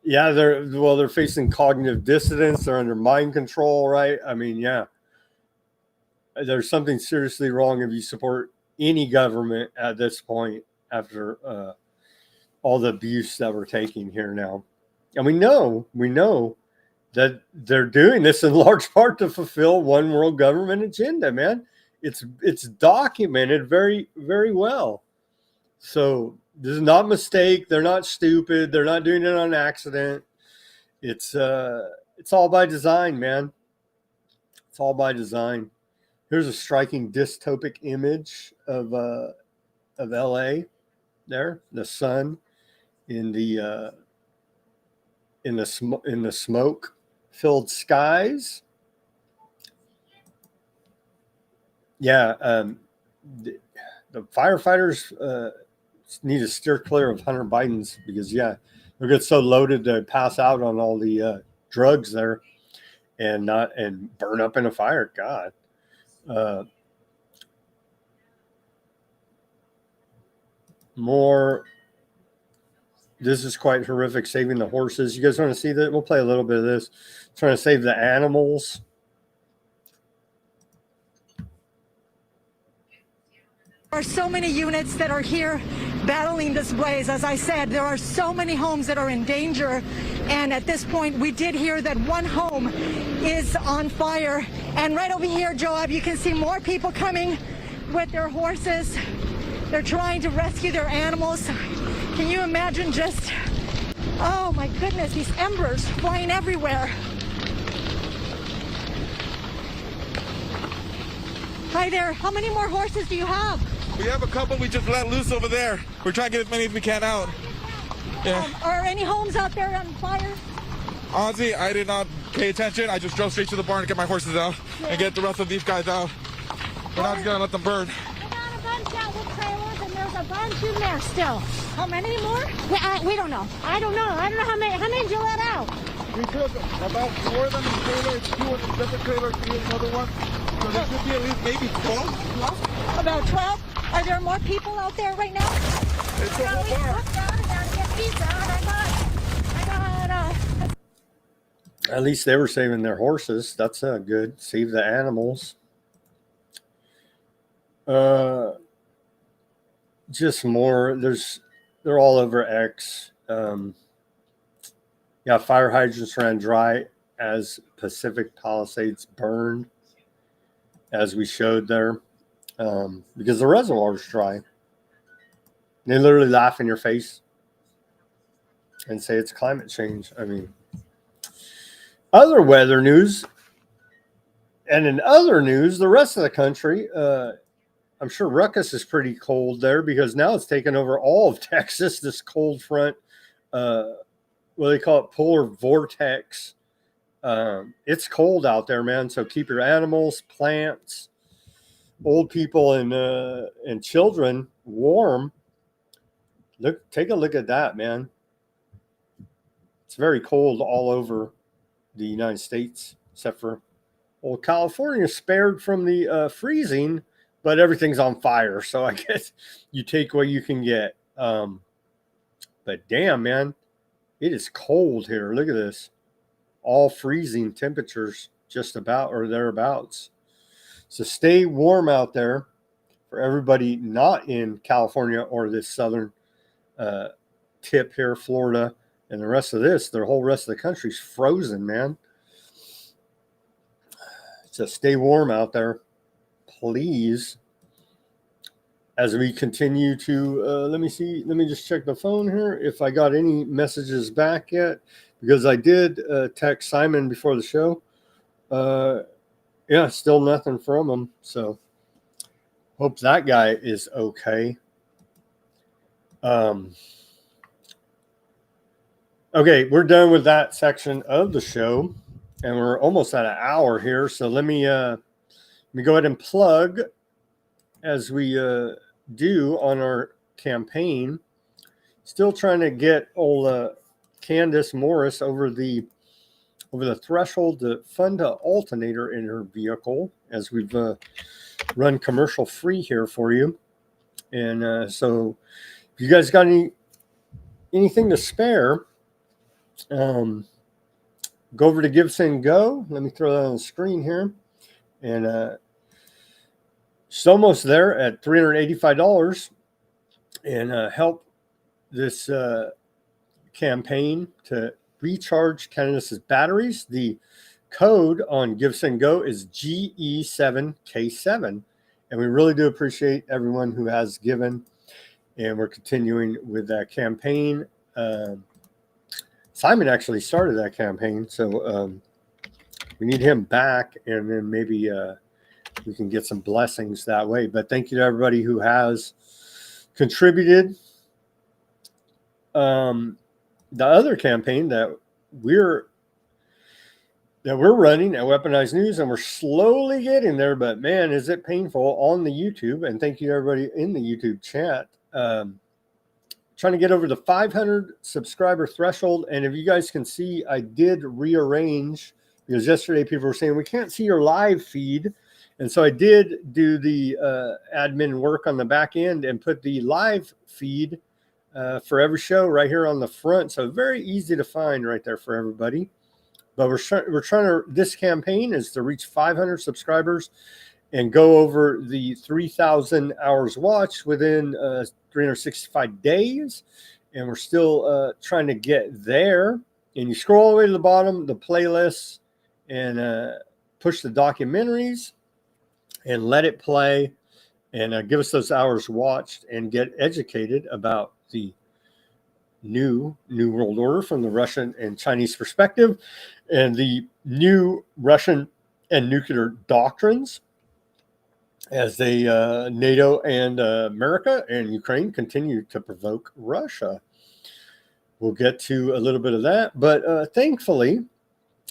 Yeah, they're facing cognitive dissonance. They're under mind control, right? I mean, yeah. There's something seriously wrong if you support any government at this point after all the abuse that we're taking here now. And we know that they're doing this in large part to fulfill one world government agenda, man. It's documented very, very well. So This is not a mistake. They're not stupid. They're not doing it on accident. It's all by design, man. It's all by design. Here's a striking dystopic image of LA. There, the sun in the smoke-filled skies. Yeah, the firefighters need to steer clear of Hunter Biden's because they'll get so loaded to pass out on all the drugs there and burn up in a fire. God. More. This is quite horrific. Saving the horses. You guys want to see that? We'll play a little bit of this. Trying to save the animals. There are so many units that are here battling this blaze. As I said, there are so many homes that are in danger. And at this point, we did hear that one home is on fire. And right over here, Joab, you can see more people coming with their horses. They're trying to rescue their animals. Can you imagine just, oh my goodness, these embers flying everywhere. Hi there, how many more horses do you have? We have a couple we just let loose over there. We're trying to get as many as we can out. Yeah. Are any homes out there on fire? Honestly, I did not pay attention. I just drove straight to the barn to get my horses out and get the rest of these guys out. We're not just gonna let them burn. I got a bunch out with trailers and there's a bunch in there still. How many more? We don't know. I don't know how many. How many did you let out? We took about 4 of them in trailers, 2 in a different trailer, 3 in another one. So there should be at least maybe 12. About 12? Are there more people out there right now? It's a whole bar. At least they were saving their horses. That's good. Save the animals. Just more. They're all over X. Fire hydrants ran dry as Pacific Palisades burned, as we showed there, because the reservoir's dry. They literally laugh in your face and say it's climate change. I mean, other weather news, and in other news, the rest of the country, I'm sure Ruckus is pretty cold there because now it's taken over all of Texas, this cold front, what they call it, polar vortex. It's cold out there, man. So keep your animals, plants, old people, and children warm. Take a look at that, man. It's very cold all over the United States, except for California, spared from the freezing, but everything's on fire. So I guess you take what you can get. But damn, man, it is cold here. Look at this. All freezing temperatures just about or thereabouts. So stay warm out there for everybody not in California or this southern tip here, Florida, and the rest of the whole rest of the country's frozen, man. So stay warm out there, please. As we continue to, let me just check the phone here if I got any messages back yet, because I did text Simon before the show. Still nothing from him. So hope that guy is okay. Okay, we're done with that section of the show, and we're almost at an hour here. So let me go ahead and plug, as we do on our campaign. Still trying to get old Candace Morris over the threshold to fund an alternator in her vehicle, as we've run commercial free here for you. And so if you guys got anything to spare, go over to Give Send Go. Let me throw that on the screen here. And she's almost there at $385, and help this campaign to recharge Candace's batteries. The code on Give Send Go is GE7K7, and we really do appreciate everyone who has given. and we're continuing with that campaign. Simon actually started that campaign, so we need him back, and then maybe we can get some blessings that way. But thank you to everybody who has contributed. The other campaign that we're running at Weaponized News, and we're slowly getting there, but man, is it painful on the YouTube. And thank you to everybody in the YouTube chat. Trying to get over the 500 subscriber threshold. And if you guys can see, I did rearrange, because yesterday people were saying we can't see your live feed. And so I did do the admin work on the back end and put the live feed for every show right here on the front. So very easy to find right there for everybody. But we're trying to, this campaign is to reach 500 subscribers and go over the 3,000 hours watched within 365 days. And we're still trying to get there. And you scroll all the way to the bottom, the playlists, and push the documentaries and let it play, and give us those hours watched and get educated about the new world order from the Russian and Chinese perspective, and the new Russian and nuclear doctrines as they NATO and America and Ukraine continue to provoke Russia. We'll get to a little bit of that, but thankfully,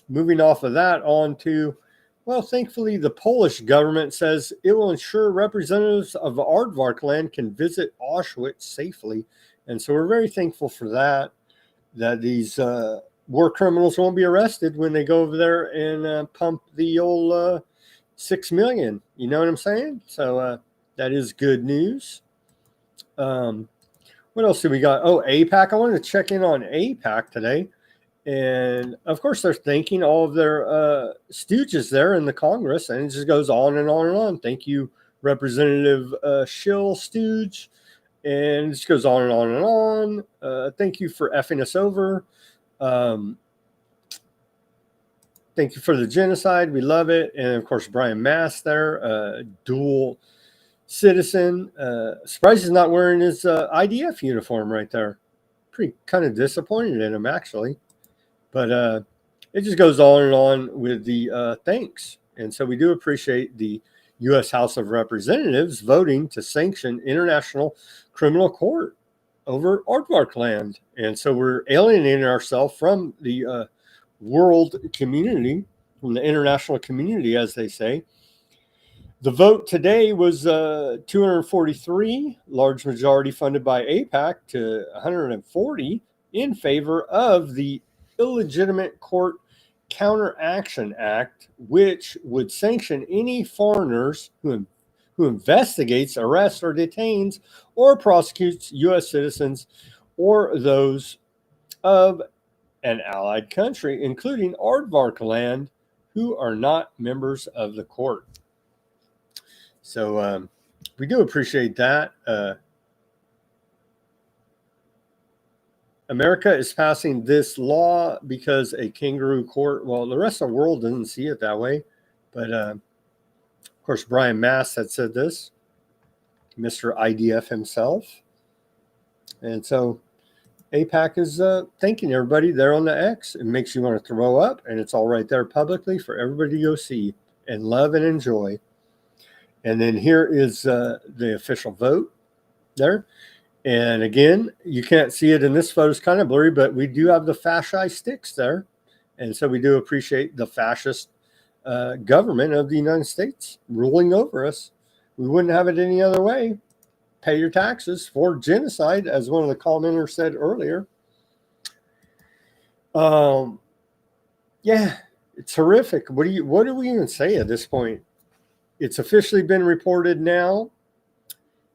moving off of that on to, well, thankfully, the Polish government says it will ensure representatives of Aardvark land can visit Auschwitz safely. And so we're very thankful for that these war criminals won't be arrested when they go over there and pump the old 6 million. You know what I'm saying? So that is good news. What else do we got? Oh, AIPAC. I wanted to check in on AIPAC today. And of course, they're thanking all of their stooges there in the Congress, and it just goes on and on and on. Thank you, Representative Schill Stooge, and it just goes on and on and on. Thank you for effing us over. Thank you for the genocide. We love it. And of course, Brian Mast there, dual citizen. Surprised he's not wearing his IDF uniform right there. Pretty kind of disappointed in him, actually. But it just goes on and on with the thanks. And so we do appreciate the U.S. House of Representatives voting to sanction International Criminal Court over Aardvark land. And so we're alienating ourselves from the world community, from the international community, as they say. The vote today was 243, large majority funded by AIPAC, to 140 in favor of the Illegitimate Court Counteraction Act, which would sanction any foreigners who investigates, arrests, or detains or prosecutes U.S. citizens or those of an allied country, including Aardvark land, who are not members of the court. So we do appreciate that. America is passing this law because a kangaroo court, well, the rest of the world doesn't see it that way. But, of course, Brian Mast had said this, Mr. IDF himself. And so AIPAC is thanking everybody there on the X. It makes you want to throw up, and it's all right there publicly for everybody to go see and love and enjoy. And then here is the official vote there. And again, you can't see it in this photo. It's kind of blurry, but we do have the fascist sticks there. And so we do appreciate the fascist government of the United States ruling over us. We wouldn't have it any other way. Pay your taxes for genocide, as one of the commenters said earlier. Yeah, it's horrific. What do we even say at this point? It's officially been reported now.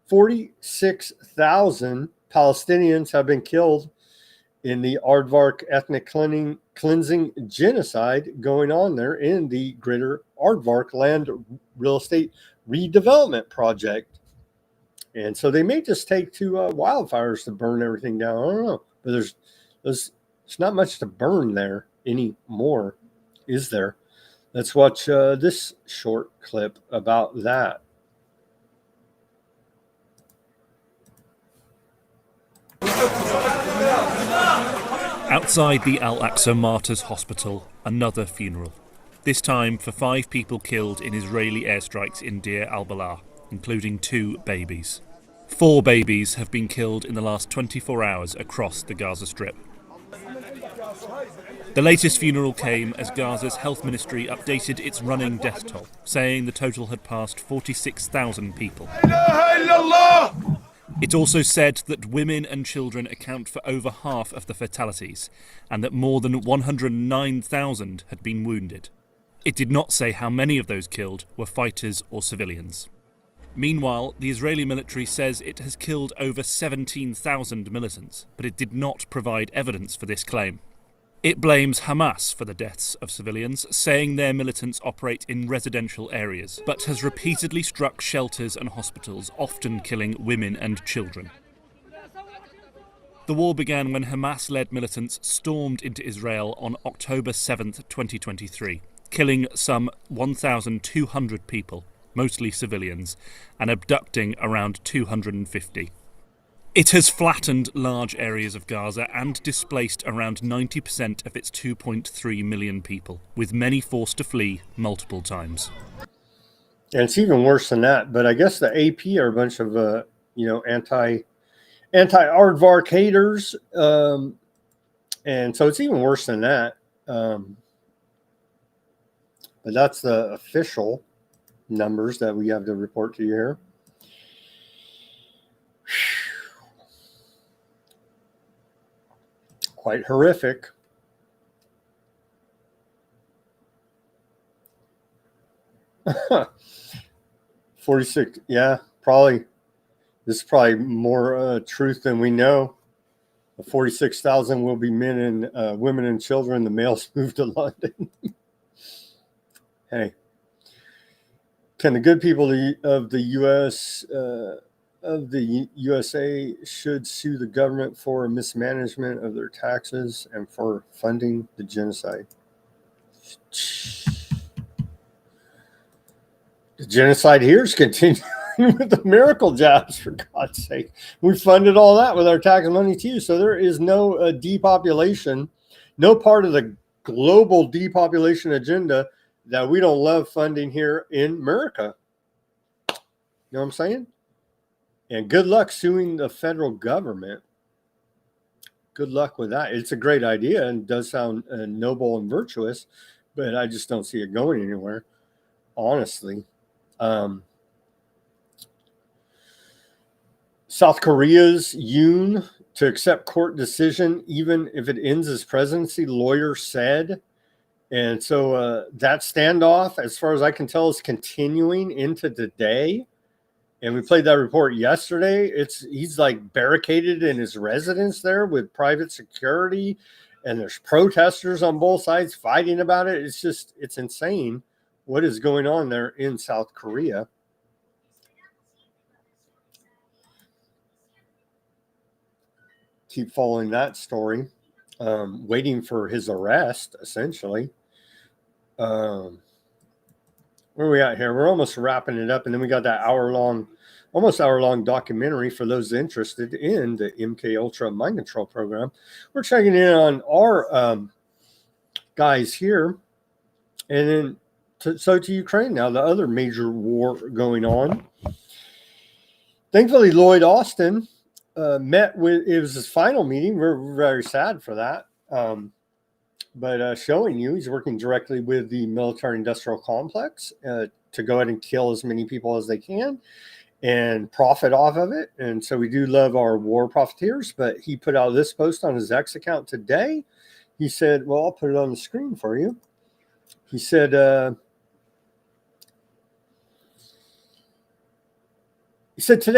46,000 Palestinians have been killed in the Aardvark ethnic cleansing genocide going on there in the Greater Aardvark Land Real Estate Redevelopment Project. And so they may just take to wildfires to burn everything down. I don't know. But there's not much to burn there anymore, is there? Let's watch this short clip about that. Outside the Al-Aqsa Martyrs Hospital, another funeral. This time for 5 people killed in Israeli airstrikes in Deir al-Balah, including 2 babies. 4 babies have been killed in the last 24 hours across the Gaza Strip. The latest funeral came as Gaza's health ministry updated its running death toll, saying the total had passed 46,000 people. It also said that women and children account for over half of the fatalities, and that more than 109,000 had been wounded. It did not say how many of those killed were fighters or civilians. Meanwhile, the Israeli military says it has killed over 17,000 militants, but it did not provide evidence for this claim. It blames Hamas for the deaths of civilians, saying their militants operate in residential areas, but has repeatedly struck shelters and hospitals, often killing women and children. The war began when Hamas-led militants stormed into Israel on October 7th, 2023, killing some 1,200 people, mostly civilians, and abducting around 250. It has flattened large areas of Gaza and displaced around 90% of its 2.3 million people, with many forced to flee multiple times. And it's even worse than that. But I guess the AP are a bunch of anti-aardvark haters, and so it's even worse than that. But that's the official numbers that we have to report to you here. Quite horrific. $46, yeah, probably. This is probably more truth than we know. 46,000 will be men and women and children. The males moved to London. Hey, can the good people of the U.S. Of the USA should sue the government for mismanagement of their taxes and for funding the genocide? The genocide here is continuing with the miracle jobs, for God's sake. We funded all that with our tax money too. So there is no depopulation, no part of the global depopulation agenda that we don't love funding here in America. You know what I'm saying? And good luck suing the federal government. Good luck with that. It's a great idea and does sound noble and virtuous, but I just don't see it going anywhere, honestly. South Korea's Yoon to accept court decision, even if it ends his presidency, lawyer said. And so that standoff, as far as I can tell, is continuing into today. And we played that report yesterday. He's like barricaded in his residence there with private security, and there's protesters on both sides fighting about it. It's insane what is going on there in South Korea. Keep following that story, waiting for his arrest, essentially. Where are we at here? We're almost wrapping it up, and then we got that almost hour-long documentary for those interested in the MKUltra mind control program. We're checking in on our guys here, and then to Ukraine now, the other major war going on. Thankfully, Lloyd Austin met with, it was his final meeting. We're very sad for that. But showing you he's working directly with the military-industrial complex to go ahead and kill as many people as they can and profit off of it. And so we do love our war profiteers, but he put out this post on his X account today. He said, well, I'll put it on the screen for you. He said, today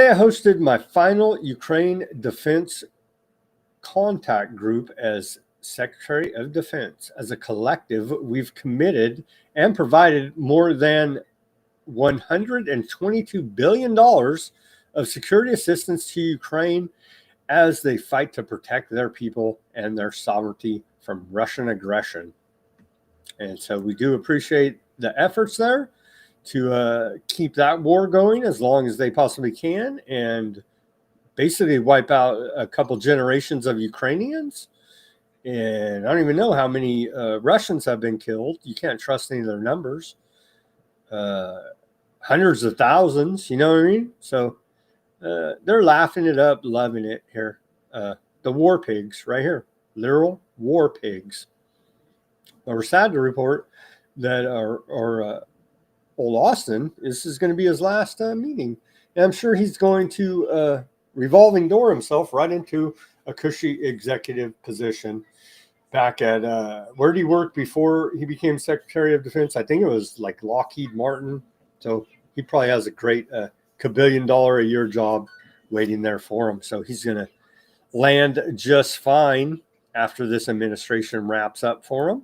I hosted my final Ukraine Defense Contact Group as Secretary of Defense. As a collective, we've committed and provided more than $122 billion of security assistance to Ukraine as they fight to protect their people and their sovereignty from Russian aggression. And so we do appreciate the efforts there to keep that war going as long as they possibly can and basically wipe out a couple generations of Ukrainians And I don't even know how many Russians have been killed. You can't trust any of their numbers. Hundreds of thousands, you know what I mean? So they're laughing it up, loving it here. The war pigs right here, literal war pigs. But we're sad to report that our old Austin, this is going to be his last meeting. And I'm sure he's going to revolving door himself right into a cushy executive position back at, where did he work before he became Secretary of Defense? I think it was like Lockheed Martin. So he probably has a great $1 billion a year job waiting there for him. So he's going to land just fine after this administration wraps up for him.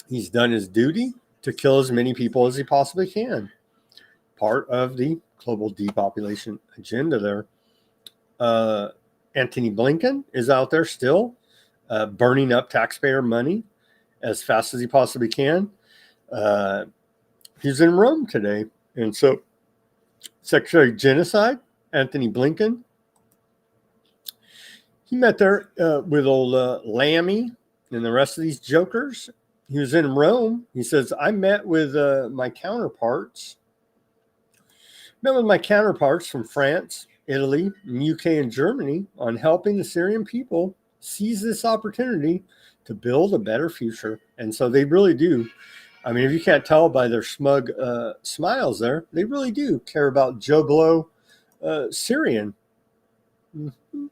He's done his duty to kill as many people as he possibly can. Part of the global depopulation agenda there. Anthony Blinken is out there still burning up taxpayer money as fast as he possibly can. He's in Rome today. And so Secretary of Genocide, Anthony Blinken, he met there with old Lammy and the rest of these jokers. He was in Rome. He says, I met with my counterparts. Met with my counterparts from France, Italy, UK, and Germany on helping the Syrian people seize this opportunity to build a better future. And so they really do. I mean, if you can't tell by their smug smiles there, they really do care about Joe Blow, Syrian. Mm-hmm.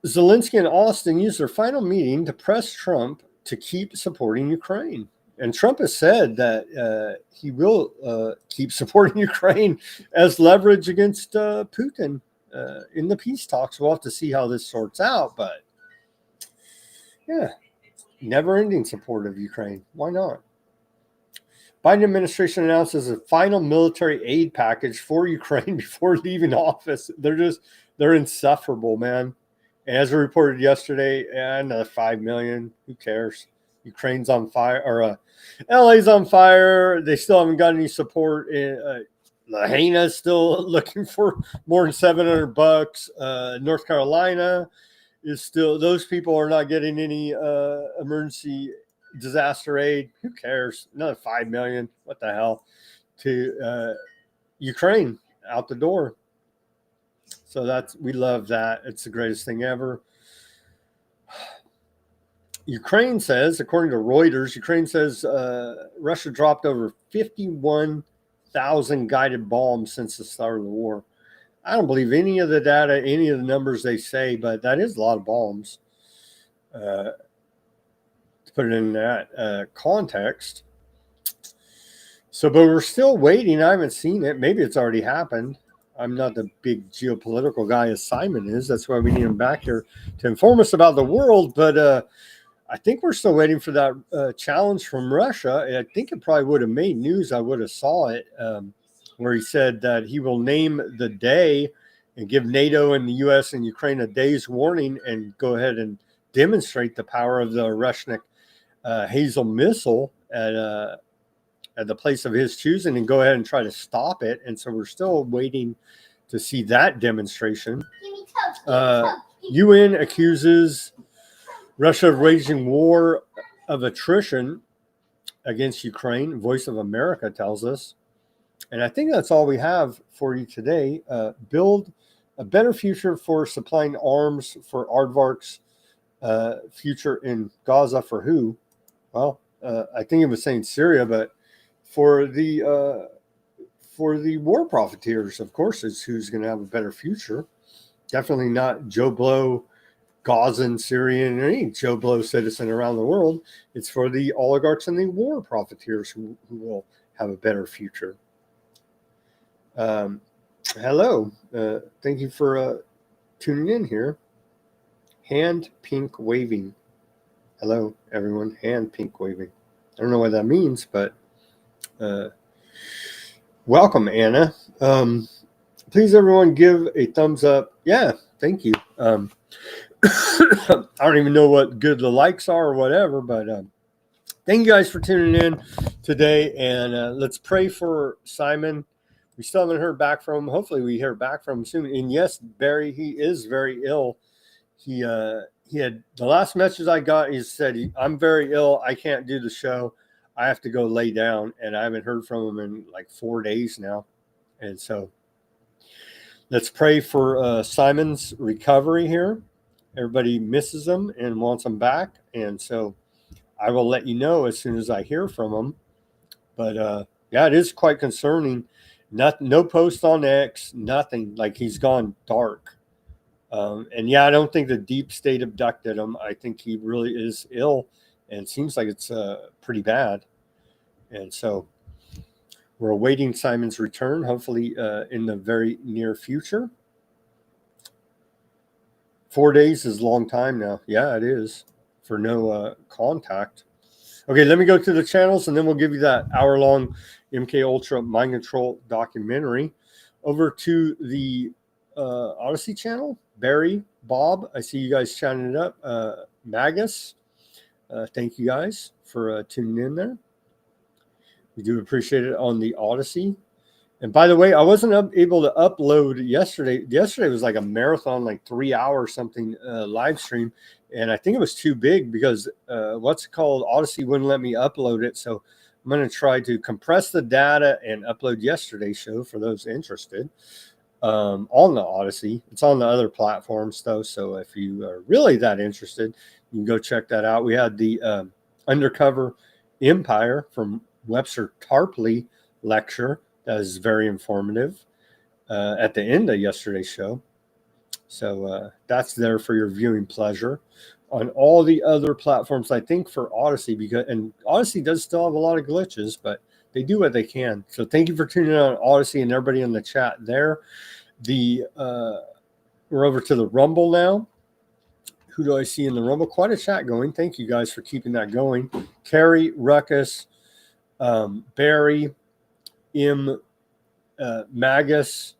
Zelensky and Austin used their final meeting to press Trump to keep supporting Ukraine. And Trump has said that he will keep supporting Ukraine as leverage against Putin in the peace talks. We'll have to see how this sorts out. But, yeah, never-ending support of Ukraine. Why not? Biden administration announces a final military aid package for Ukraine before leaving office. They're insufferable, man. As we reported yesterday, another 5 million. Who cares? Ukraine's on fire, or LA's on fire. They still haven't got any support. Lahaina's still looking for more than $700. North Carolina is still. Those people are not getting any emergency disaster aid. Who cares? Another 5 million. What the hell? To Ukraine out the door. So we love that. It's the greatest thing ever. Ukraine says, according to Reuters, Russia dropped over 51,000 guided bombs since the start of the war. I don't believe any of the data, any of the numbers they say, but that is a lot of bombs. To put it in that context. So, but we're still waiting. I haven't seen it. Maybe it's already happened. I'm not the big geopolitical guy as Simon is. That's why we need him back here to inform us about the world. But I think we're still waiting for that challenge from Russia. I think it probably would have made news. I would have saw it where he said that he will name the day and give NATO and the U.S. and Ukraine a day's warning and go ahead and demonstrate the power of the Russian Hazel missile at the place of his choosing and go ahead and try to stop it. And so we're still waiting to see that demonstration. UN accuses Russia of waging war of attrition against Ukraine. Voice of America tells us. And I think that's all we have for you today. Build a better future for supplying arms for Aardvark's future in Gaza for who? Well, I think it was saying Syria, but for the war profiteers, of course, is who's going to have a better future. Definitely not Joe Blow, Gazan, Syrian, or any Joe Blow citizen around the world. It's for the oligarchs and the war profiteers who will have a better future. Hello. Thank you for tuning in here. Hand pink waving. Hello, everyone. Hand pink waving. I don't know what that means, but welcome, Anna. Please, everyone, give a thumbs up. Yeah, thank you. I don't even know what good the likes are or whatever, but thank you guys for tuning in today. And let's pray for Simon. We still haven't heard back from him. Hopefully we hear back from him soon. And yes, Barry, he is very ill. He he had the last message I got. He said, "I'm very ill. I can't do the show. I have to go lay down." And I haven't heard from him in like 4 days now. And so let's pray for Simon's recovery here. Everybody misses him and wants him back. And so I will let you know as soon as I hear from him. But yeah, it is quite concerning. No post on X, nothing. Like he's gone dark. And yeah, I don't think the deep state abducted him. I think he really is ill, and seems like it's pretty bad. And so we're awaiting Simon's return, hopefully in the very near future. 4 days is a long time now. Yeah, it is, for no contact. Okay, let me go to the channels, and then we'll give you that hour-long MKUltra mind control documentary. Over to the Odyssey channel. Barry, Bob, I see you guys chatting it up. Magus, thank you guys for tuning in there. We do appreciate it on the Odyssey. And by the way, I wasn't able to upload yesterday. Yesterday was like a marathon, like 3 hours something live stream. And I think it was too big because what's it called? Odyssey wouldn't let me upload it. So I'm going to try to compress the data and upload yesterday's show for those interested. On the Odyssey. It's on the other platforms though, so if you are really that interested, you can go check that out. We had the Undercover Empire from Webster Tarpley lecture that is very informative at the end of yesterday's show. So that's there for your viewing pleasure. On all the other platforms, I think for Odyssey, and Odyssey does still have a lot of glitches, but they do what they can. So thank you for tuning in on Odyssey and everybody in the chat there. We're over to the Rumble now. Who do I see in the Rumble? Quite a chat going. Thank you guys for keeping that going. Carrie, Ruckus, Barry, Magus,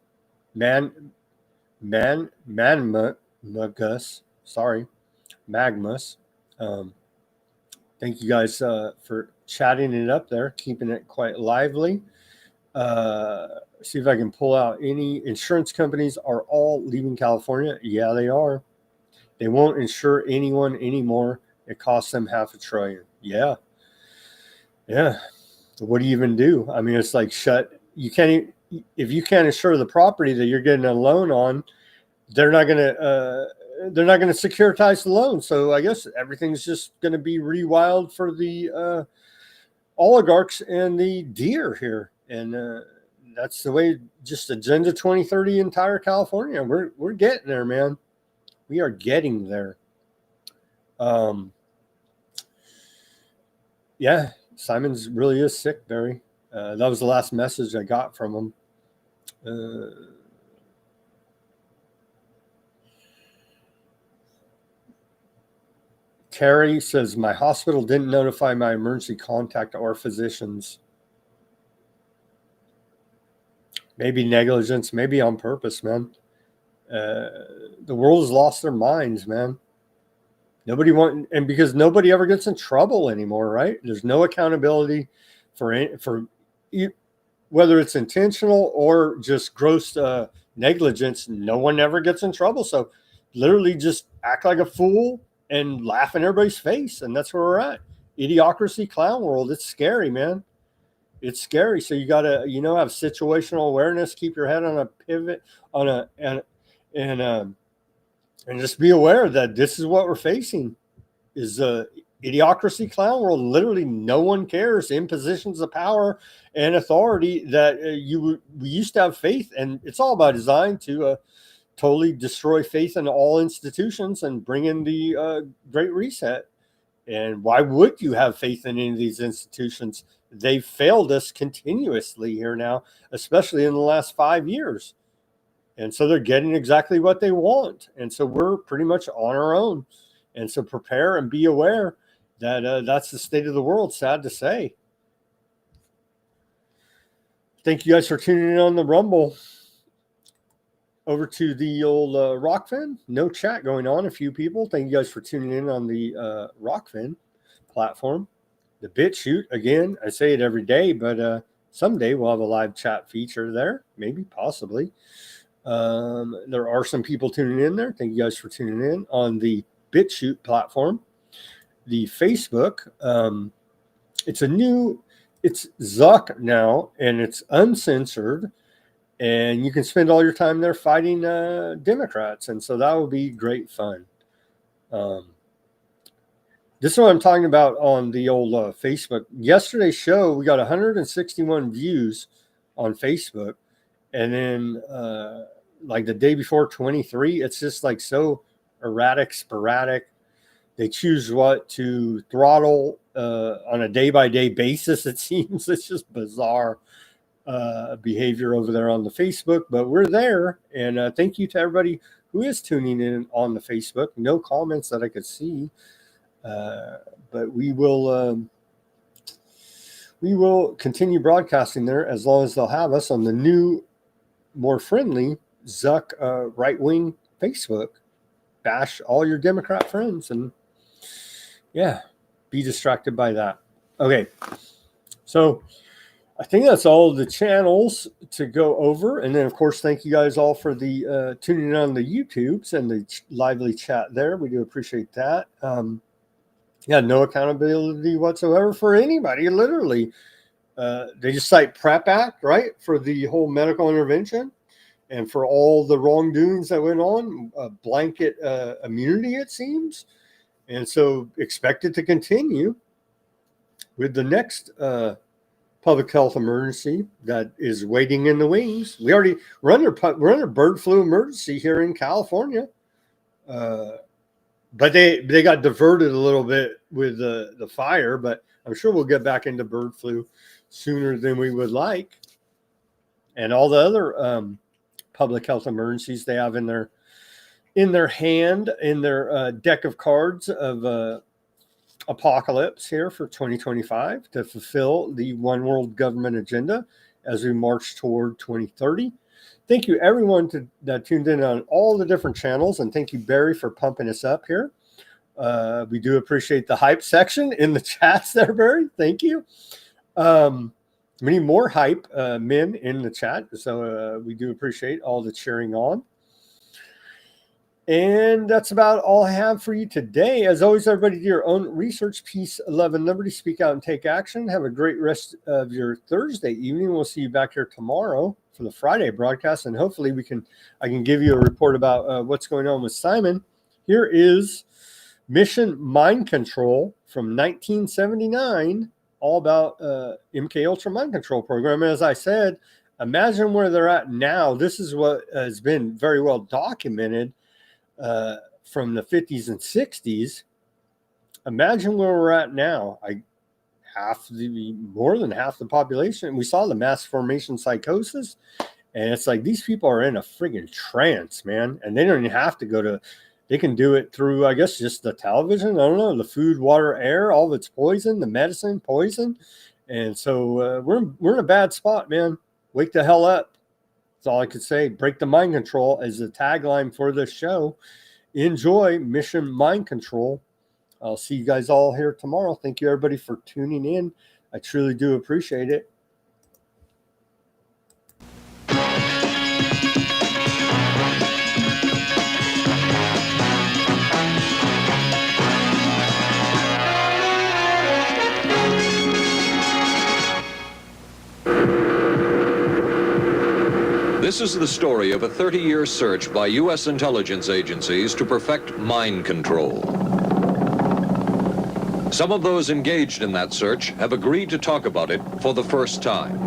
Magmus. Thank you guys for chatting it up there, keeping it quite lively. See if I can pull out any insurance companies are all leaving California. Yeah, they are. They won't insure anyone anymore. It costs them $500 billion. Yeah. So what do you even do? I mean, it's like you can't, if you can't insure the property that you're getting a loan on, they're not going to securitize the loan. So I guess everything's just going to be rewild for the oligarchs and the deer here. And that's the way, just Agenda 2030 entire California. We're getting there, man. We are getting there. Yeah, Simon's really is sick, Barry. That was the last message I got from him. Terry says, my hospital didn't notify my emergency contact or physicians. Maybe negligence, maybe on purpose, man. The world has lost their minds, man. And because nobody ever gets in trouble anymore, right? There's no accountability for whether it's intentional or just gross negligence. No one ever gets in trouble. So literally just act like a fool and laugh in everybody's face. And that's where we're at. Idiocracy, clown world. It's scary, man. It's scary. So you got to, have situational awareness, keep your head on a pivot, and just be aware that this is what we're facing is idiocracy, clown world. Literally no one cares in positions of power and authority that we used to have faith. And it's all by design to totally destroy faith in all institutions and bring in the Great Reset. And why would you have faith in any of these institutions? They've failed us continuously here now, especially in the last 5 years. And so they're getting exactly what they want. And so we're pretty much on our own. And so prepare and be aware that that's the state of the world, sad to say. Thank you guys for tuning in on the Rumble. Over to the old Rockfin. No chat going on. A few people. Thank you guys for tuning in on the Rockfin platform. The BitChute, again, I say it every day, but someday we'll have a live chat feature there. Maybe, possibly. There are some people tuning in there. Thank you guys for tuning in on the BitChute platform. The Facebook, it's Zuck now, and it's uncensored, and you can spend all your time there fighting Democrats, and so that will be great fun. This is what I'm talking about on the old Facebook. Yesterday's show, we got 161 views on Facebook, and then like the day before, 23. It's just like so erratic, sporadic. They choose what to throttle on a day-by-day basis, it seems. It's just bizarre behavior over there on the Facebook, but we're there. And thank you to everybody who is tuning in on the Facebook. No comments that I could see. But we will continue broadcasting there as long as they'll have us on the new, more friendly Zuck right-wing Facebook. Bash all your Democrat friends and be distracted by that. Okay, so I think that's all the channels to go over. And then, of course, thank you guys all for the tuning in on the YouTubes and the lively chat there. We do appreciate that. No accountability whatsoever for anybody, literally. They just cite PrEP Act, right, for the whole medical intervention and for all the wrongdoings that went on, a blanket immunity, it seems. And so expect it to continue with the next public health emergency that is waiting in the wings. We're under bird flu emergency here in California. But they got diverted a little bit with the fire, but I'm sure we'll get back into bird flu sooner than we would like. And all the other public health emergencies they have in their deck of cards of apocalypse here for 2025 to fulfill the one world government agenda as we march toward 2030. Thank you, everyone that tuned in on all the different channels, and thank you, Barry, for pumping us up here. We do appreciate the hype section in the chats there, Barry. Thank you. We need more hype men in the chat, so we do appreciate all the cheering on. And that's about all I have for you today. As always, everybody, do your own research, peace, love, and liberty. Speak out and take action. Have a great rest of your Thursday evening. We'll see you back here tomorrow for the Friday broadcast, and hopefully I can give you a report about what's going on with Simon. Here is Mission Mind Control from 1979, all about MKUltra mind control program. As I said, imagine where they're at now. This is what has been very well documented from the 50s and 60s. Imagine where we're at now. More than half the population. We saw the mass formation psychosis, and it's like these people are in a friggin' trance, man. And they don't even have to they can do it through, I guess, just the television. I don't know, the food, water, air, all of it's poison, the medicine, poison. And so we're in a bad spot, man. Wake the hell up. That's all I could say. Break the mind control as the tagline for this show. Enjoy Mission Mind Control. I'll see you guys all here tomorrow. Thank you, everybody, for tuning in. I truly do appreciate it. This is the story of a 30-year search by U.S. intelligence agencies to perfect mind control. Some of those engaged in that search have agreed to talk about it for the first time.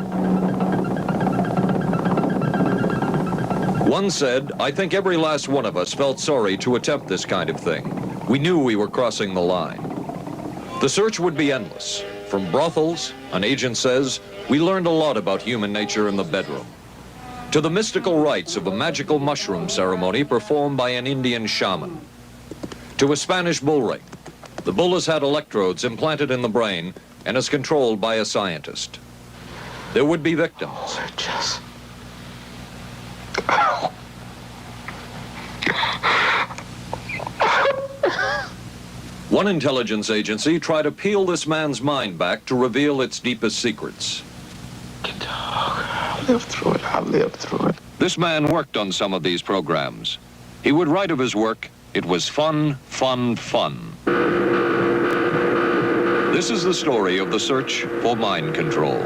One said, "I think every last one of us felt sorry to attempt this kind of thing. We knew we were crossing the line." The search would be endless. From brothels, an agent says, we learned a lot about human nature in the bedroom, to the mystical rites of a magical mushroom ceremony performed by an Indian shaman, to a Spanish bull ring. The bull has had electrodes implanted in the brain and is controlled by a scientist. There would be victims. One intelligence agency tried to peel this man's mind back to reveal its deepest secrets. I've lived through it. This man worked on some of these programs. He would write of his work It was fun, fun, fun. This is the story of the search for mind control.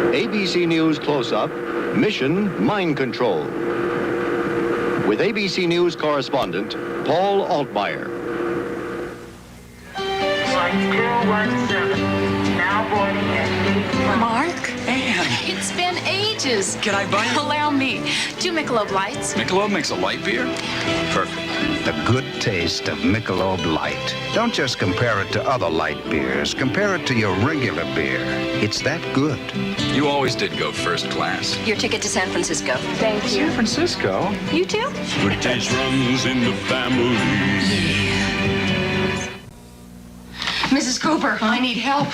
ABC News Close-Up, Mission Mind Control. With ABC News correspondent, Paul Altmaier. Flight 217, now boarding at Mark? Anne. It's been ages. Can I buy you? Allow me. 2 Michelob Lights. Michelob makes a light beer? Perfect. The good taste of Michelob Light. Don't just compare it to other light beers. Compare it to your regular beer. It's that good. You always did go first class. Your ticket to San Francisco. Thank you. San Francisco? You too? Good taste runs in the family. Mrs. Cooper, I need help.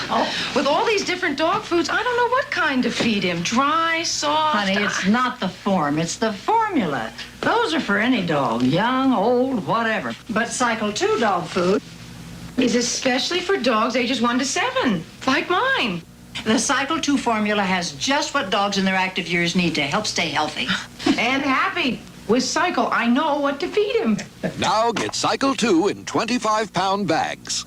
With all these different dog foods, I don't know what kind to feed him. Dry, soft. Honey, it's not the form, it's the formula. Those are for any dog, young, old, whatever. But Cycle 2 dog food is especially for dogs ages 1 to 7, like mine. The Cycle 2 formula has just what dogs in their active years need to help stay healthy. And happy. With Cycle, I know what to feed him. Now get Cycle 2 in 25-pound bags.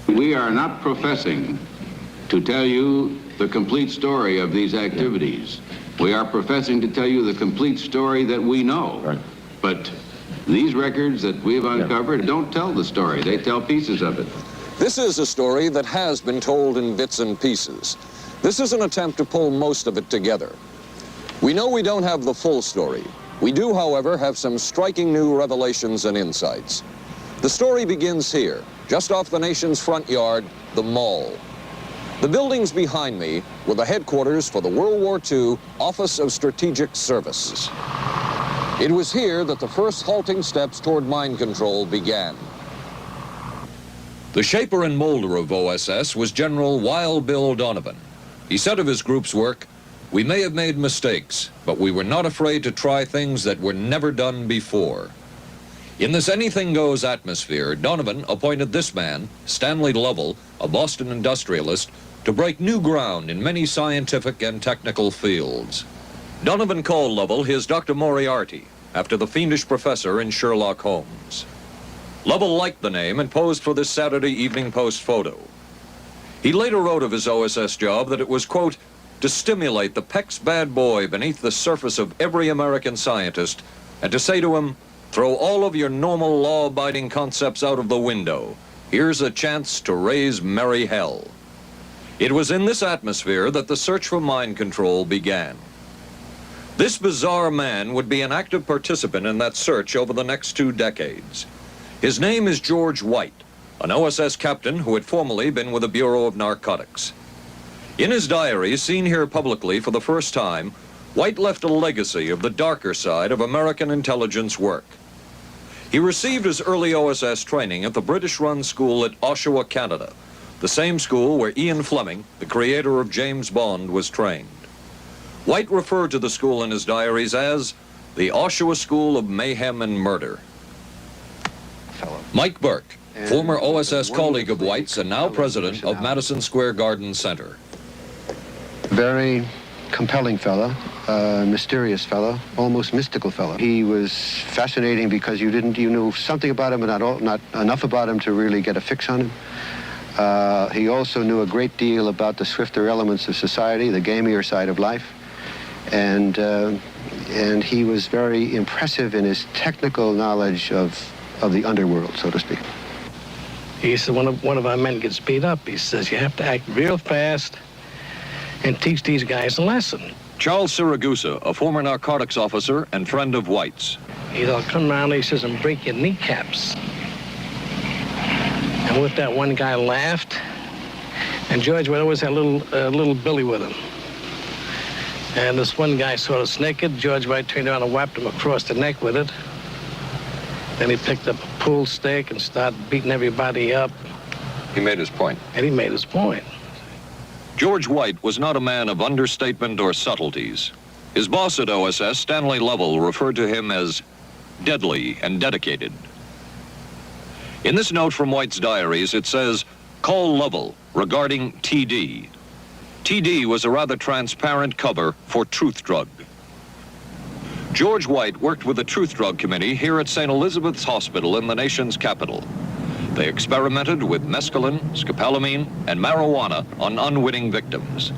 We are not professing to tell you the complete story of these activities. We are professing to tell you the complete story that we know. Right. But these records that we've uncovered don't tell the story. They tell pieces of it. This is a story that has been told in bits and pieces. This is an attempt to pull most of it together. We know we don't have the full story. We do, however, have some striking new revelations and insights. The story begins here, just off the nation's front yard, the Mall. The buildings behind me were the headquarters for the World War II Office of Strategic Services. It was here that the first halting steps toward mind control began. The shaper and molder of OSS was General Wild Bill Donovan. He said of his group's work, "We may have made mistakes, but we were not afraid to try things that were never done before." In this anything-goes atmosphere, Donovan appointed this man, Stanley Lovell, a Boston industrialist, to break new ground in many scientific and technical fields. Donovan called Lovell his Dr. Moriarty, after the fiendish professor in Sherlock Holmes. Lovell liked the name and posed for this Saturday Evening Post photo. He later wrote of his OSS job that it was, quote, to stimulate the PEC's bad boy beneath the surface of every American scientist and to say to him, throw all of your normal law-abiding concepts out of the window. Here's a chance to raise merry hell. It was in this atmosphere that the search for mind control began. This bizarre man would be an active participant in that search over the next 2 decades. His name is George White, an OSS captain who had formerly been with the Bureau of Narcotics. In his diary, seen here publicly for the first time, White left a legacy of the darker side of American intelligence work. He received his early OSS training at the British-run school at Oshawa, Canada, the same school where Ian Fleming, the creator of James Bond, was trained. White referred to the school in his diaries as the Oshawa School of Mayhem and Murder. Mike Burke, former OSS colleague of White's and now president of Madison Square Garden Center. Very compelling fellow, mysterious fellow, almost mystical fellow. He was fascinating because you knew something about him, but not enough about him to really get a fix on him. He also knew a great deal about the swifter elements of society, the gamier side of life, and he was very impressive in his technical knowledge of the underworld, so to speak. He said one of our men gets beat up. He says you have to act real fast and teach these guys a lesson. Charles Siragusa, a former narcotics officer and friend of White's. He'll come around, he says, and break your kneecaps. And with that, one guy laughed, and George would always have a little Billy with him. And this one guy saw us naked. George White turned around and whapped him across the neck with it. Then he picked up a pool stick and started beating everybody up. He made his point. And he made his point. George White was not a man of understatement or subtleties. His boss at OSS, Stanley Lovell, referred to him as deadly and dedicated. In this note from White's diaries, it says, call Lovell regarding TD. TD was a rather transparent cover for Truth Drug. George White worked with the Truth Drug Committee here at St. Elizabeth's Hospital in the nation's capital. They experimented with mescaline, scopolamine, and marijuana on unwitting victims.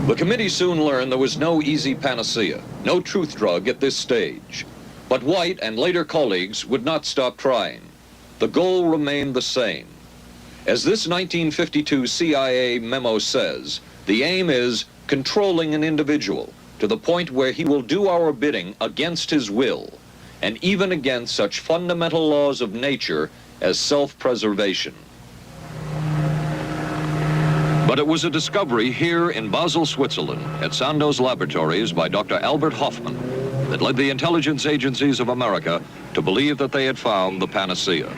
The committee soon learned there was no easy panacea, no truth drug at this stage. But White and later colleagues would not stop trying. The goal remained the same. As this 1952 CIA memo says, the aim is controlling an individual to the point where he will do our bidding against his will, and even against such fundamental laws of nature as self-preservation. But it was a discovery here in Basel, Switzerland, at Sandoz Laboratories by Dr. Albert Hoffman that led the intelligence agencies of America to believe that they had found the panacea.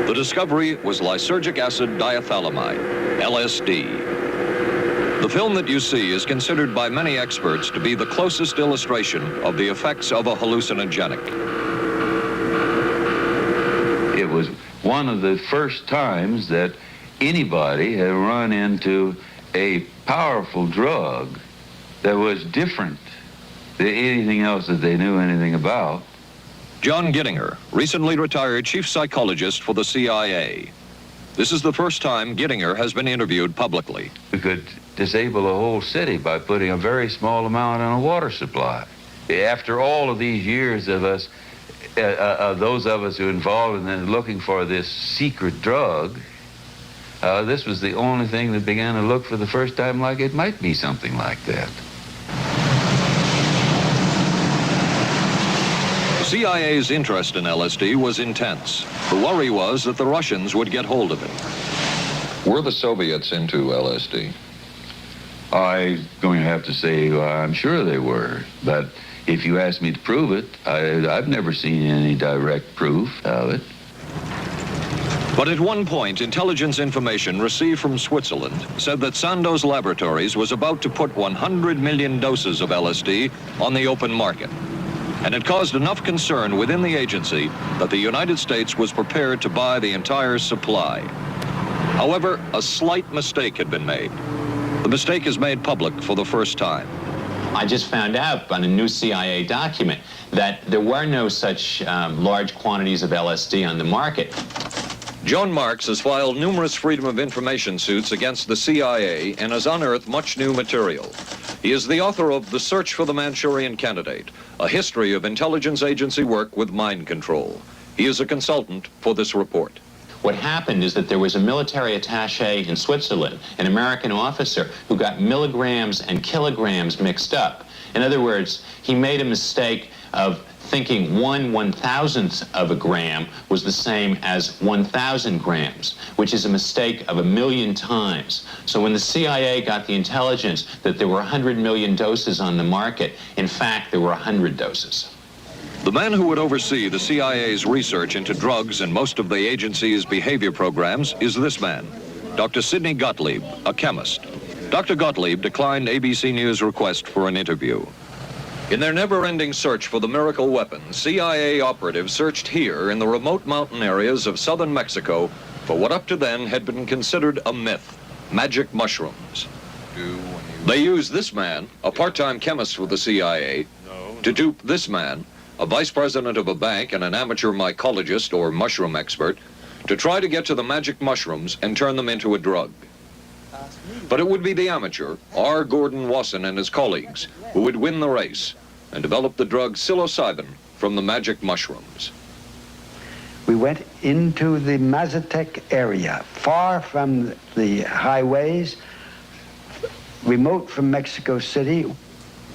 The discovery was lysergic acid diethylamide, LSD. The film that you see is considered by many experts to be the closest illustration of the effects of a hallucinogenic. It was one of the first times that anybody had run into a powerful drug that was different than anything else that they knew anything about. John Gittinger, recently retired chief psychologist for the CIA. This is the first time Gittinger has been interviewed publicly. We could disable a whole city by putting a very small amount in a water supply. After all of these years of us, those of us who are involved in looking for this secret drug, this was the only thing that began to look for the first time like it might be something like that. The CIA's interest in LSD was intense. The worry was that the Russians would get hold of it. Were the Soviets into LSD? I'm going to have to say I'm sure they were, but if you ask me to prove it, I've never seen any direct proof of it. But at one point, intelligence information received from Switzerland said that Sandoz Laboratories was about to put 100 million doses of LSD on the open market. And it caused enough concern within the agency that the United States was prepared to buy the entire supply. However, a slight mistake had been made. The mistake is made public for the first time. I just found out on a new CIA document that there were no such large quantities of LSD on the market. Joan Marks has filed numerous Freedom of Information suits against the CIA and has unearthed much new material. He is the author of The Search for the Manchurian Candidate, a history of intelligence agency work with mind control. He is a consultant for this report. What happened is that there was a military attaché in Switzerland, an American officer, who got milligrams and kilograms mixed up. In other words, he made a mistake of thinking 1/1000th of a gram was the same as 1,000 grams, which is a mistake of 1,000,000 times. So when the CIA got the intelligence that there were 100 million doses on the market, in fact, there were 100 doses. The man who would oversee the CIA's research into drugs and most of the agency's behavior programs is this man, Dr. Sidney Gottlieb, a chemist. Dr. Gottlieb declined ABC News' request for an interview. In their never-ending search for the miracle weapon, CIA operatives searched here in the remote mountain areas of southern Mexico for what up to then had been considered a myth, magic mushrooms. They used this man, a part-time chemist for the CIA, to dupe this man, a vice president of a bank and an amateur mycologist or mushroom expert, to try to get to the magic mushrooms and turn them into a drug. But it would be the amateur, R. Gordon Wasson and his colleagues, who would win the race and develop the drug psilocybin from the magic mushrooms. We went into the Mazatec area, far from the highways, remote from Mexico City.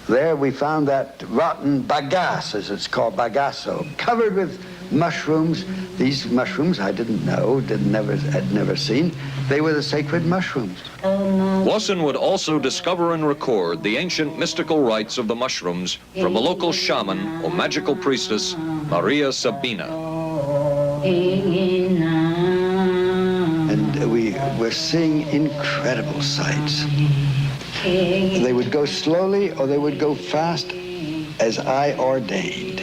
There we found that rotten bagasse, as it's called, bagasso, covered with mushrooms. These mushrooms I didn't know, had never seen. They were the sacred mushrooms. Wasson would also discover and record the ancient mystical rites of the mushrooms from a local shaman or magical priestess, Maria Sabina. And we were seeing incredible sights. They would go slowly or they would go fast as I ordained.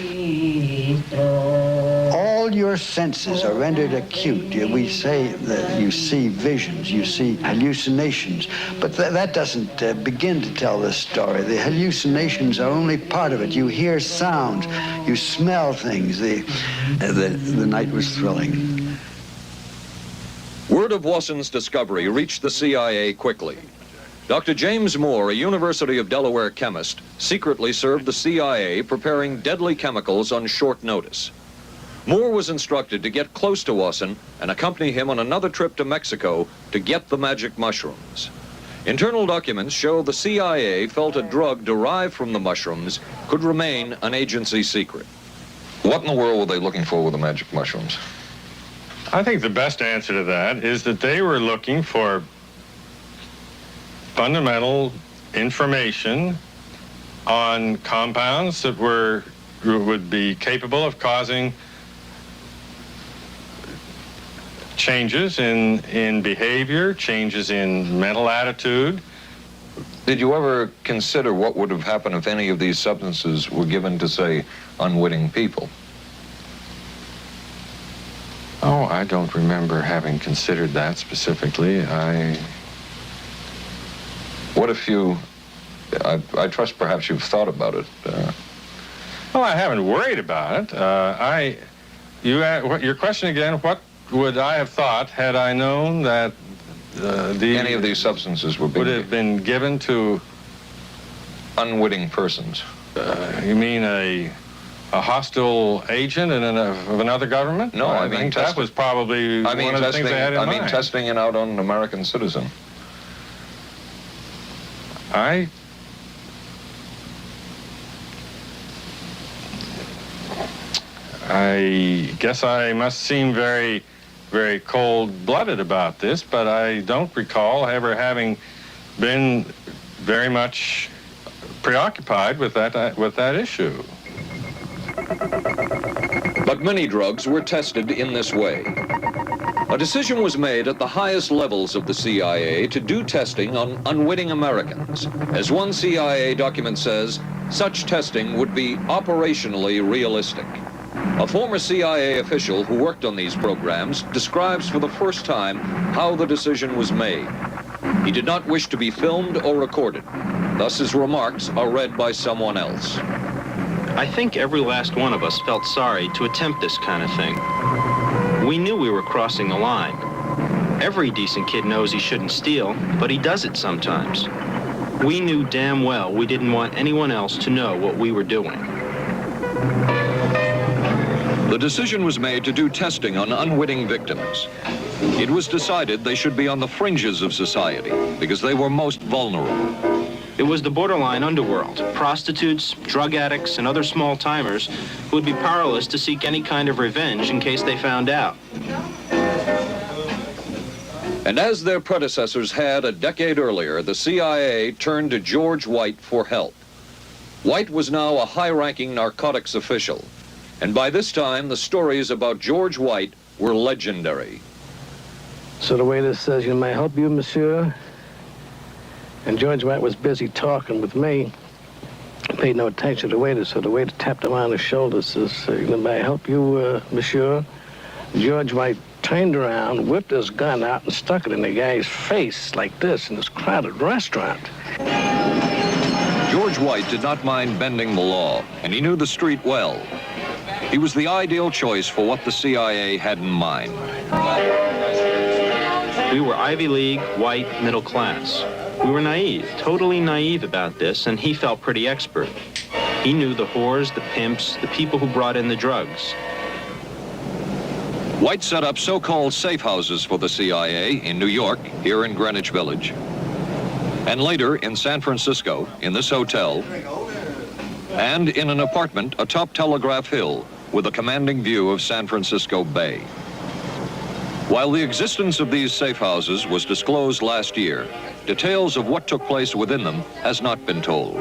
All your senses are rendered acute. We say that you see visions, you see hallucinations, but that doesn't begin to tell this story. The hallucinations are only part of it. You hear sounds, you smell things. The night was thrilling. Word of Wasson's discovery reached the CIA quickly. Dr. James Moore, a University of Delaware chemist, secretly served the CIA preparing deadly chemicals on short notice. Moore was instructed to get close to Wasson and accompany him on another trip to Mexico to get the magic mushrooms. Internal documents show the CIA felt a drug derived from the mushrooms could remain an agency secret. What in the world were they looking for with the magic mushrooms? I think the best answer to that is that they were looking for fundamental information on compounds that would be capable of causing changes in behavior, changes in mental attitude. Did you ever consider what would have happened if any of these substances were given to, say, unwitting people? Oh, I don't remember having considered that specifically. What if you, I trust perhaps you've thought about it. Well, I haven't worried about it. Your question again, what would I have thought had I known that any of these substances would have been given to unwitting persons? You mean a hostile agent of another government? No, I mean think that was probably one of the things they had in mind. I mean testing it out on an American citizen. I guess I must seem very, very cold-blooded about this, but I don't recall ever having been very much preoccupied with that issue. But many drugs were tested in this way. A decision was made at the highest levels of the CIA to do testing on unwitting Americans. As one CIA document says, such testing would be operationally realistic. A former CIA official who worked on these programs describes for the first time how the decision was made. He did not wish to be filmed or recorded. Thus his remarks are read by someone else. I think every last one of us felt sorry to attempt this kind of thing. We knew we were crossing the line. Every decent kid knows he shouldn't steal, but he does it sometimes. We knew damn well we didn't want anyone else to know what we were doing. The decision was made to do testing on unwitting victims. It was decided they should be on the fringes of society because they were most vulnerable. It was the borderline underworld, prostitutes, drug addicts, and other small-timers who would be powerless to seek any kind of revenge in case they found out. And as their predecessors had a decade earlier, the CIA turned to George White for help. White was now a high-ranking narcotics official, and by this time the stories about George White were legendary. So the waiter says, "You may I help you, monsieur?" And George White was busy talking with me. He paid no attention to the waiter, so the waiter tapped him on the shoulder, says, "May I help you, monsieur?" George White turned around, whipped his gun out, and stuck it in the guy's face like this in this crowded restaurant. George White did not mind bending the law, and he knew the street well. He was the ideal choice for what the CIA had in mind. We were Ivy League, white, middle class. We were naive, totally naive about this, and he felt pretty expert. He knew the whores, the pimps, the people who brought in the drugs. White set up so-called safe houses for the CIA in New York, here in Greenwich Village, and later in San Francisco, in this hotel, and in an apartment atop Telegraph Hill with a commanding view of San Francisco Bay. While the existence of these safe houses was disclosed last year, details of what took place within them has not been told.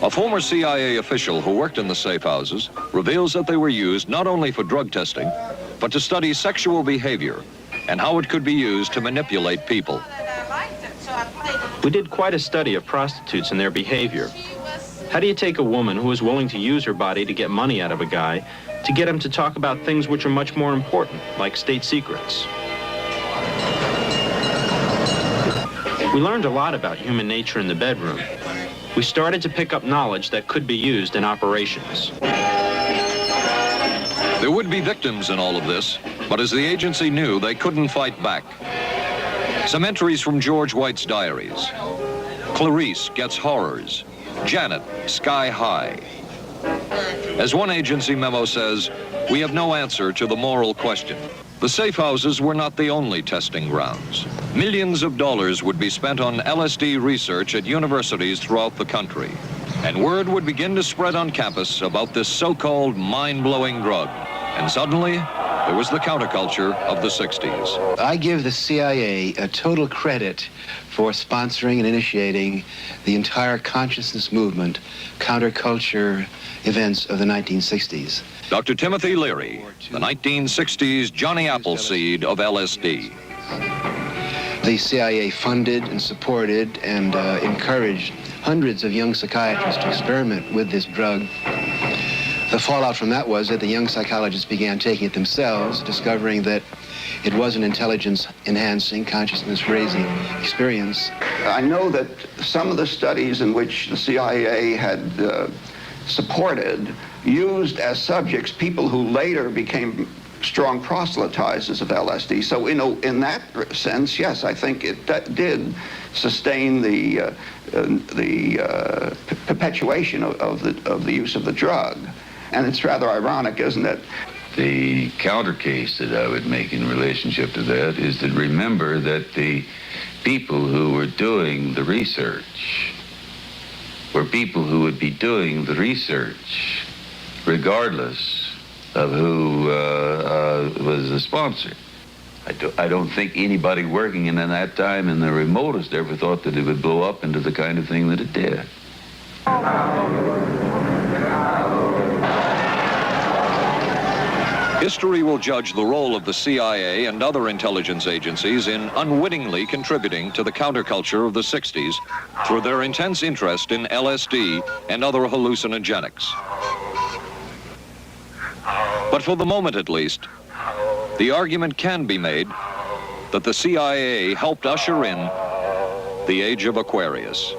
A former CIA official who worked in the safe houses reveals that they were used not only for drug testing, but to study sexual behavior and how it could be used to manipulate people. We did quite a study of prostitutes and their behavior. How do you take a woman who is willing to use her body to get money out of a guy to get him to talk about things which are much more important, like state secrets? We learned a lot about human nature in the bedroom. We started to pick up knowledge that could be used in operations. There would be victims in all of this, but as the agency knew, they couldn't fight back. Some entries from George White's diaries. Clarice gets horrors. Janet, sky high. As one agency memo says, we have no answer to the moral question. The safe houses were not the only testing grounds. Millions of dollars would be spent on LSD research at universities throughout the country. And word would begin to spread on campus about this so-called mind-blowing drug. And suddenly, there was the counterculture of the 60s. I give the CIA a total credit for sponsoring and initiating the entire consciousness movement, counterculture events of the 1960s. Dr. Timothy Leary, the 1960s Johnny Appleseed of LSD. The CIA funded and supported and encouraged hundreds of young psychiatrists to experiment with this drug. The fallout from that was that the young psychologists began taking it themselves, discovering that it was an intelligence-enhancing, consciousness-raising experience. I know that some of the studies in which the CIA had supported used as subjects people who later became strong proselytizers of LSD. So, in that sense, yes, I think it did sustain the perpetuation of the use of the drug. And it's rather ironic, isn't it? The counter case that I would make in relationship to that is to remember that the people who were doing the research were people who would be doing the research regardless of who was the sponsor. I don't think anybody working in that time in the remotest ever thought that it would blow up into the kind of thing that it did. History will judge the role of the CIA and other intelligence agencies in unwittingly contributing to the counterculture of the 60s through their intense interest in LSD and other hallucinogenics. But for the moment at least, the argument can be made that the CIA helped usher in the age of Aquarius.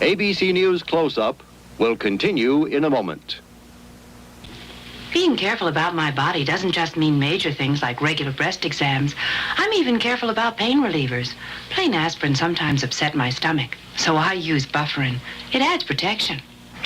ABC News Close-Up will continue in a moment. Being careful about my body doesn't just mean major things like regular breast exams. I'm even careful about pain relievers. Plain aspirin sometimes upset my stomach, so I use Bufferin. It adds protection.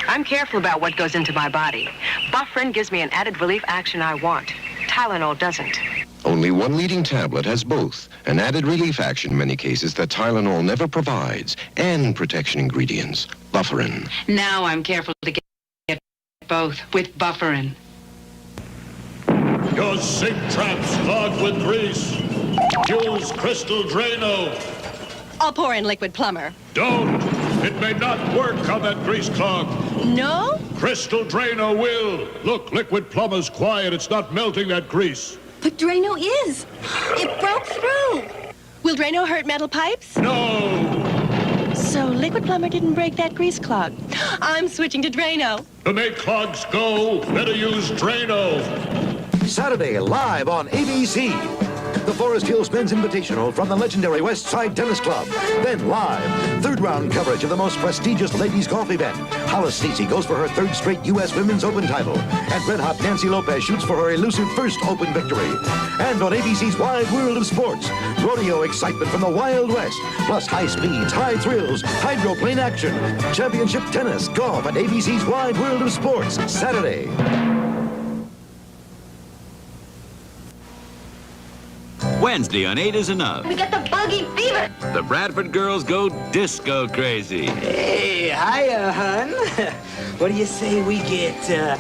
I'm careful about what goes into my body. Bufferin gives me an added relief action I want. Tylenol doesn't. Only one leading tablet has both an added relief action in many cases that Tylenol never provides, and protection ingredients, Bufferin. Now I'm careful to get both with Bufferin. Your sink trap's clogged with grease. Use Crystal Drano. I'll pour in liquid plumber. Don't. It may not work on that grease clog. No? Crystal Drano will. Look, liquid plumber's quiet. It's not melting that grease. But Drano is. It broke through. Will Drano hurt metal pipes? No. So liquid plumber didn't break that grease clog. I'm switching to Drano. To make clogs go, better use Drano. Saturday, live on ABC. The Forest Hills Men's Invitational from the legendary West Side Tennis Club. Then live, third round coverage of the most prestigious ladies golf event. Hollis Stacey goes for her third straight U.S. Women's Open title. And red-hot Nancy Lopez shoots for her elusive first Open victory. And on ABC's Wide World of Sports, rodeo excitement from the Wild West, plus high speeds, high thrills, hydroplane action, championship tennis, golf at ABC's Wide World of Sports, Saturday. Wednesday on 8 is Enough. We get the buggy fever. The Bradford girls go disco crazy. Hey, hiya, hun. What do you say we get down?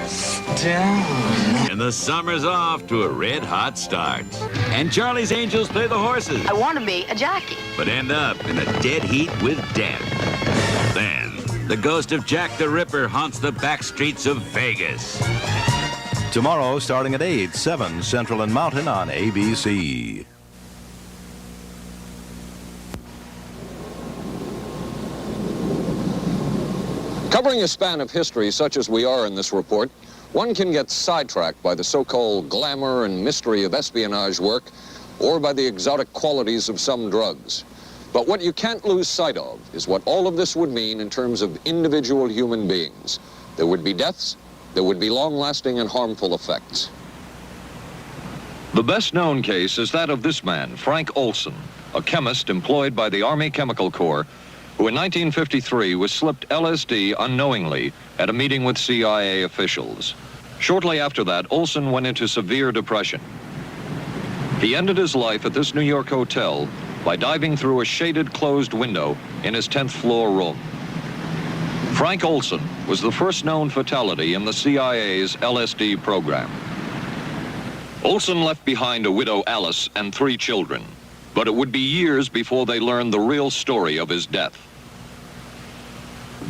And the summer's off to a red-hot start. And Charlie's Angels play the horses. I want to be a jockey. But end up in a dead heat with death. Then, the ghost of Jack the Ripper haunts the back streets of Vegas. Tomorrow, starting at 8, 7 Central and Mountain on ABC. Covering a span of history such as we are in this report, one can get sidetracked by the so-called glamour and mystery of espionage work or by the exotic qualities of some drugs. But what you can't lose sight of is what all of this would mean in terms of individual human beings. There would be deaths, there would be long-lasting and harmful effects. The best-known case is that of this man, Frank Olson, a chemist employed by the Army Chemical Corps, who in 1953 was slipped LSD unknowingly at a meeting with CIA officials. Shortly after that, Olson went into severe depression. He ended his life at this New York hotel by diving through a shaded closed window in his 10th floor room. Frank Olson was the first known fatality in the CIA's LSD program. Olson left behind a widow, Alice, and 3 children, but it would be years before they learned the real story of his death.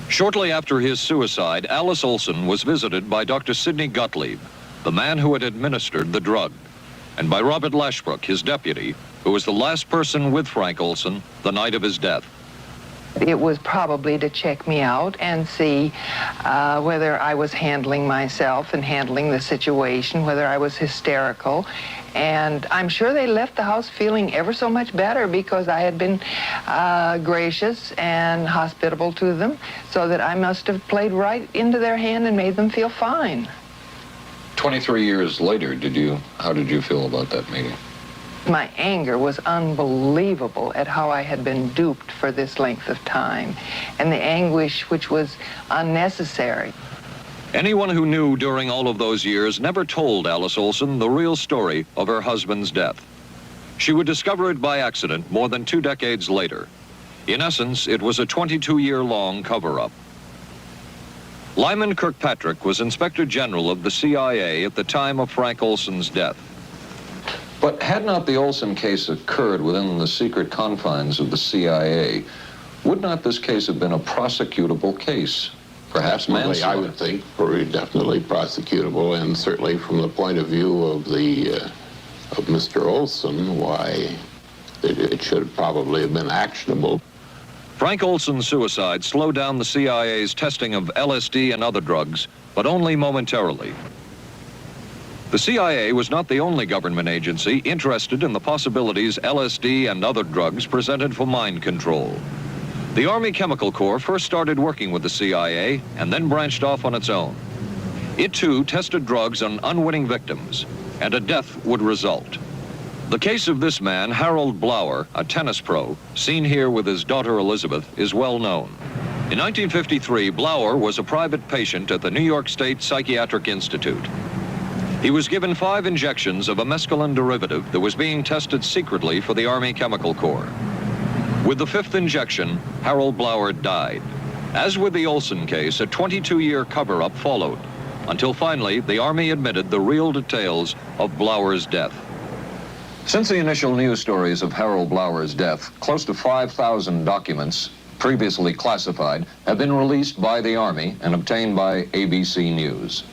Shortly after his suicide, Alice Olson was visited by Dr. Sidney Gottlieb, the man who had administered the drug, and by Robert Lashbrook, his deputy, who was the last person with Frank Olson the night of his death. It was probably to check me out and see whether I was handling myself and handling the situation, whether I was hysterical. And I'm sure they left the house feeling ever so much better because I had been gracious and hospitable to them, so that I must have played right into their hand and made them feel fine. 23 years later, how did you feel about that meeting? My anger was unbelievable at how I had been duped for this length of time, and the anguish which was unnecessary. Anyone who knew during all of those years never told Alice Olson the real story of her husband's death. She would discover it by accident more than 2 decades later. In essence, it was a 22-year-long cover-up. Lyman Kirkpatrick was Inspector General of the CIA at the time of Frank Olson's death. But had not the Olson case occurred within the secret confines of the CIA, would not this case have been a prosecutable case? Perhaps manslaughter? I would think very definitely prosecutable, and certainly from the point of view of of Mr. Olson, why it should probably have been actionable. Frank Olson's suicide slowed down the CIA's testing of LSD and other drugs, but only momentarily. The CIA was not the only government agency interested in the possibilities LSD and other drugs presented for mind control. The Army Chemical Corps first started working with the CIA and then branched off on its own. It too tested drugs on unwitting victims, and a death would result. The case of this man, Harold Blower, a tennis pro, seen here with his daughter Elizabeth, is well known. In 1953, Blower was a private patient at the New York State Psychiatric Institute. He was given 5 injections of a mescaline derivative that was being tested secretly for the Army Chemical Corps. With the 5th injection, Harold Blower died. As with the Olson case, a 22-year cover-up followed, until finally the Army admitted the real details of Blower's death. Since the initial news stories of Harold Blower's death, close to 5,000 documents, previously classified, have been released by the Army and obtained by ABC News.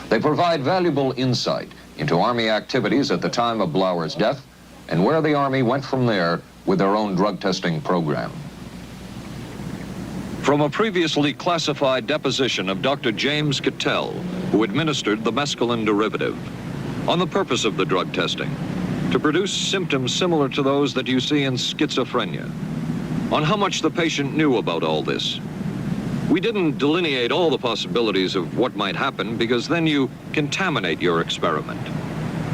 They provide valuable insight into Army activities at the time of Blower's death and where the Army went from there with their own drug testing program. From a previously classified deposition of Dr. James Cattell, who administered the mescaline derivative, on the purpose of the drug testing, to produce symptoms similar to those that you see in schizophrenia, on how much the patient knew about all this. We didn't delineate all the possibilities of what might happen because then you contaminate your experiment.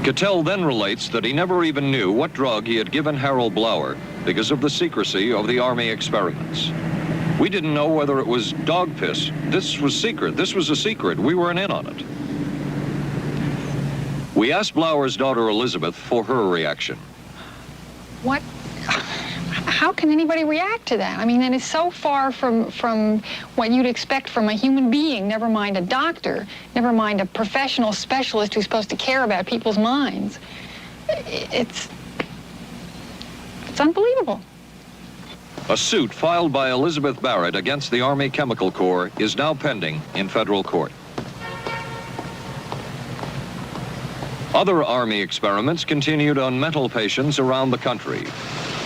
Cattell then relates that he never even knew what drug he had given Harold Blower because of the secrecy of the Army experiments. We didn't know whether it was dog piss. This was secret. This was a secret. We weren't in on it. We asked Blower's daughter Elizabeth for her reaction. What? How can anybody react to that? I mean, that is so far from what you'd expect from a human being, never mind a doctor, never mind a professional specialist who's supposed to care about people's minds. It's unbelievable. A suit filed by Elizabeth Barrett against the Army Chemical Corps is now pending in federal court. Other Army experiments continued on mental patients around the country.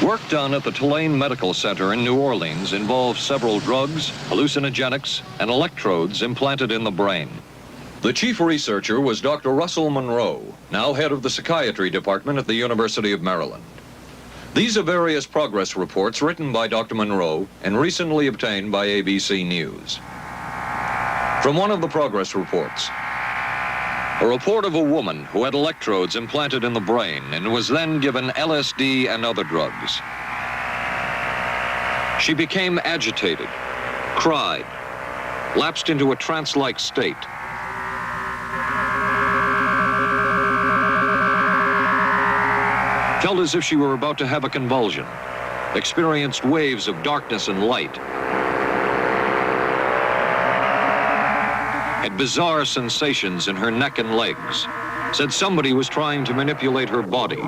Work done at the Tulane Medical Center in New Orleans involved several drugs, hallucinogenics, and electrodes implanted in the brain. The chief researcher was Dr. Russell Monroe, now head of the psychiatry department at the University of Maryland. These are various progress reports written by Dr. Monroe and recently obtained by ABC News. From one of the progress reports, a report of a woman who had electrodes implanted in the brain and was then given LSD and other drugs. She became agitated, cried, lapsed into a trance-like state. Felt as if she were about to have a convulsion, experienced waves of darkness and light, had bizarre sensations in her neck and legs, said somebody was trying to manipulate her body.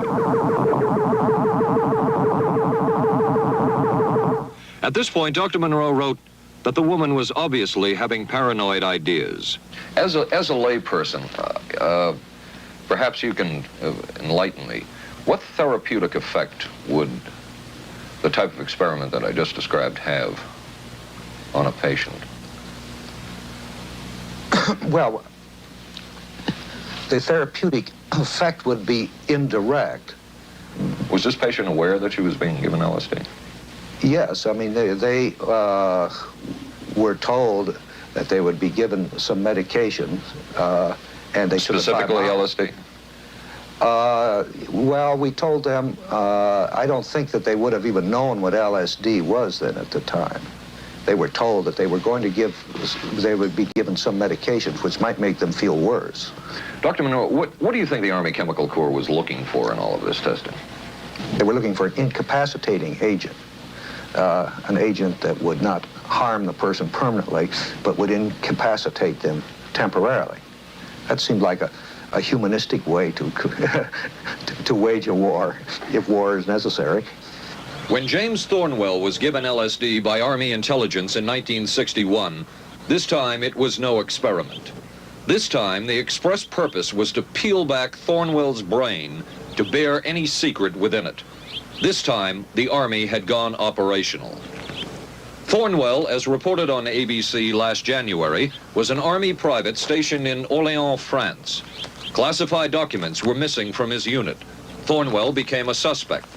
At this point, Dr. Monroe wrote that the woman was obviously having paranoid ideas. As a layperson, perhaps you can enlighten me. What therapeutic effect would the type of experiment that I just described have on a patient? Well, the therapeutic effect would be indirect. Was this patient aware that she was being given LSD? Yes, I mean, they were told that they would be given some medication, and they should have... Specifically LSD? Well, we told them, I don't think that they would have even known what LSD was then at the time. They were told that they were going to they would be given some medications which might make them feel worse. Dr. Monroe, what do you think the Army Chemical Corps was looking for in all of this testing? They were looking for an incapacitating agent, an agent that would not harm the person permanently, but would incapacitate them temporarily. That seemed like a humanistic way to wage a war, if war is necessary. When James Thornwell was given LSD by Army intelligence in 1961, this time it was no experiment. This time the express purpose was to peel back Thornwell's brain to bear any secret within it. This time the Army had gone operational. Thornwell, as reported on ABC last January, was an Army private stationed in Orléans, France. Classified documents were missing from his unit. Thornwell became a suspect.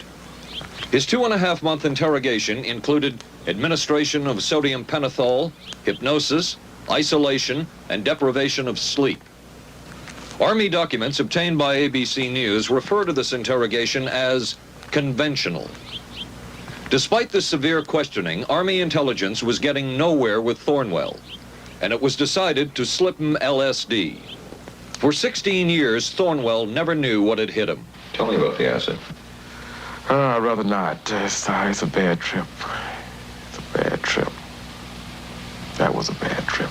His 2.5-month interrogation included administration of sodium pentothal, hypnosis, isolation, and deprivation of sleep. Army documents obtained by ABC News refer to this interrogation as conventional. Despite the severe questioning, Army intelligence was getting nowhere with Thornwell, and it was decided to slip him LSD. For 16 years, Thornwell never knew what had hit him. Tell me about the acid. I'd rather not. It's a bad trip. It's a bad trip. That was a bad trip.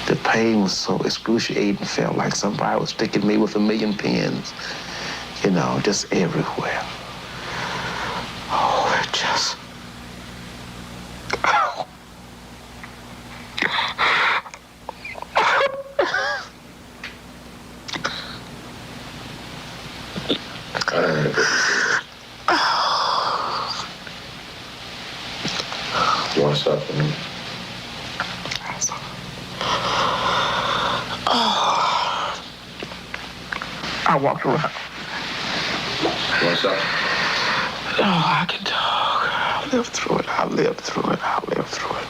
The pain was so excruciating, felt like somebody was sticking me with 1,000,000 pins, you know, just everywhere. Oh, it just... Oh. Do you want to stop for a minute? I walked around. You want to stop? Oh, I can talk. I lived through it. I lived through it. I lived through it.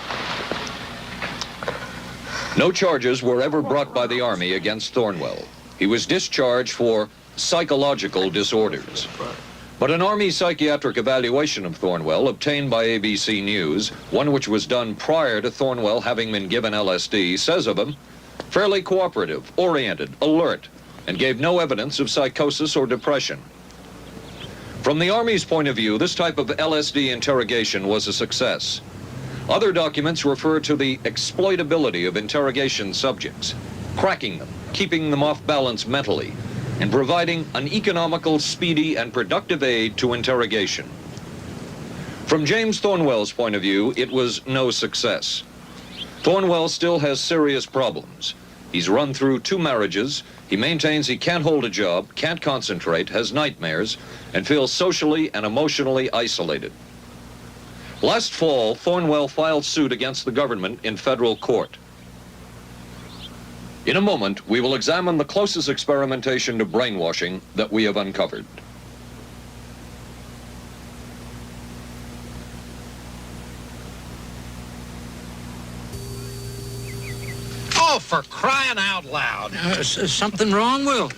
No charges were ever brought by the Army against Thornwell. He was discharged for psychological disorders. But an Army psychiatric evaluation of Thornwell obtained by ABC News, one which was done prior to Thornwell having been given LSD, says of him, fairly cooperative, oriented, alert, and gave no evidence of psychosis or depression. From the Army's point of view, this type of LSD interrogation was a success. Other documents refer to the exploitability of interrogation subjects, cracking them, keeping them off balance mentally, and providing an economical, speedy, and productive aid to interrogation. From James Thornwell's point of view, it was no success. Thornwell still has serious problems. He's run through 2 marriages. He maintains he can't hold a job, can't concentrate, has nightmares, and feels socially and emotionally isolated. Last fall, Thornwell filed suit against the government in federal court. In a moment, we will examine the closest experimentation to brainwashing that we have uncovered. Oh, for crying out loud. Something wrong, Will?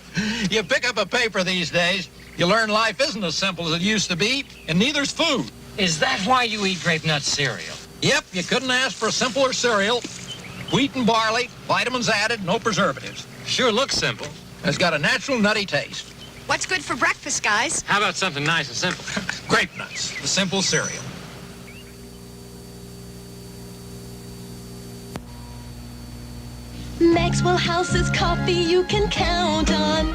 You pick up a paper these days, you learn life isn't as simple as it used to be, and neither's food. Is that why you eat grape nut cereal? Yep, you couldn't ask for a simpler cereal. Wheat and barley, vitamins added, no preservatives. Sure looks simple. It's got a natural nutty taste. What's good for breakfast, guys? How about something nice and simple? Grape nuts, the simple cereal. Maxwell House's coffee you can count on.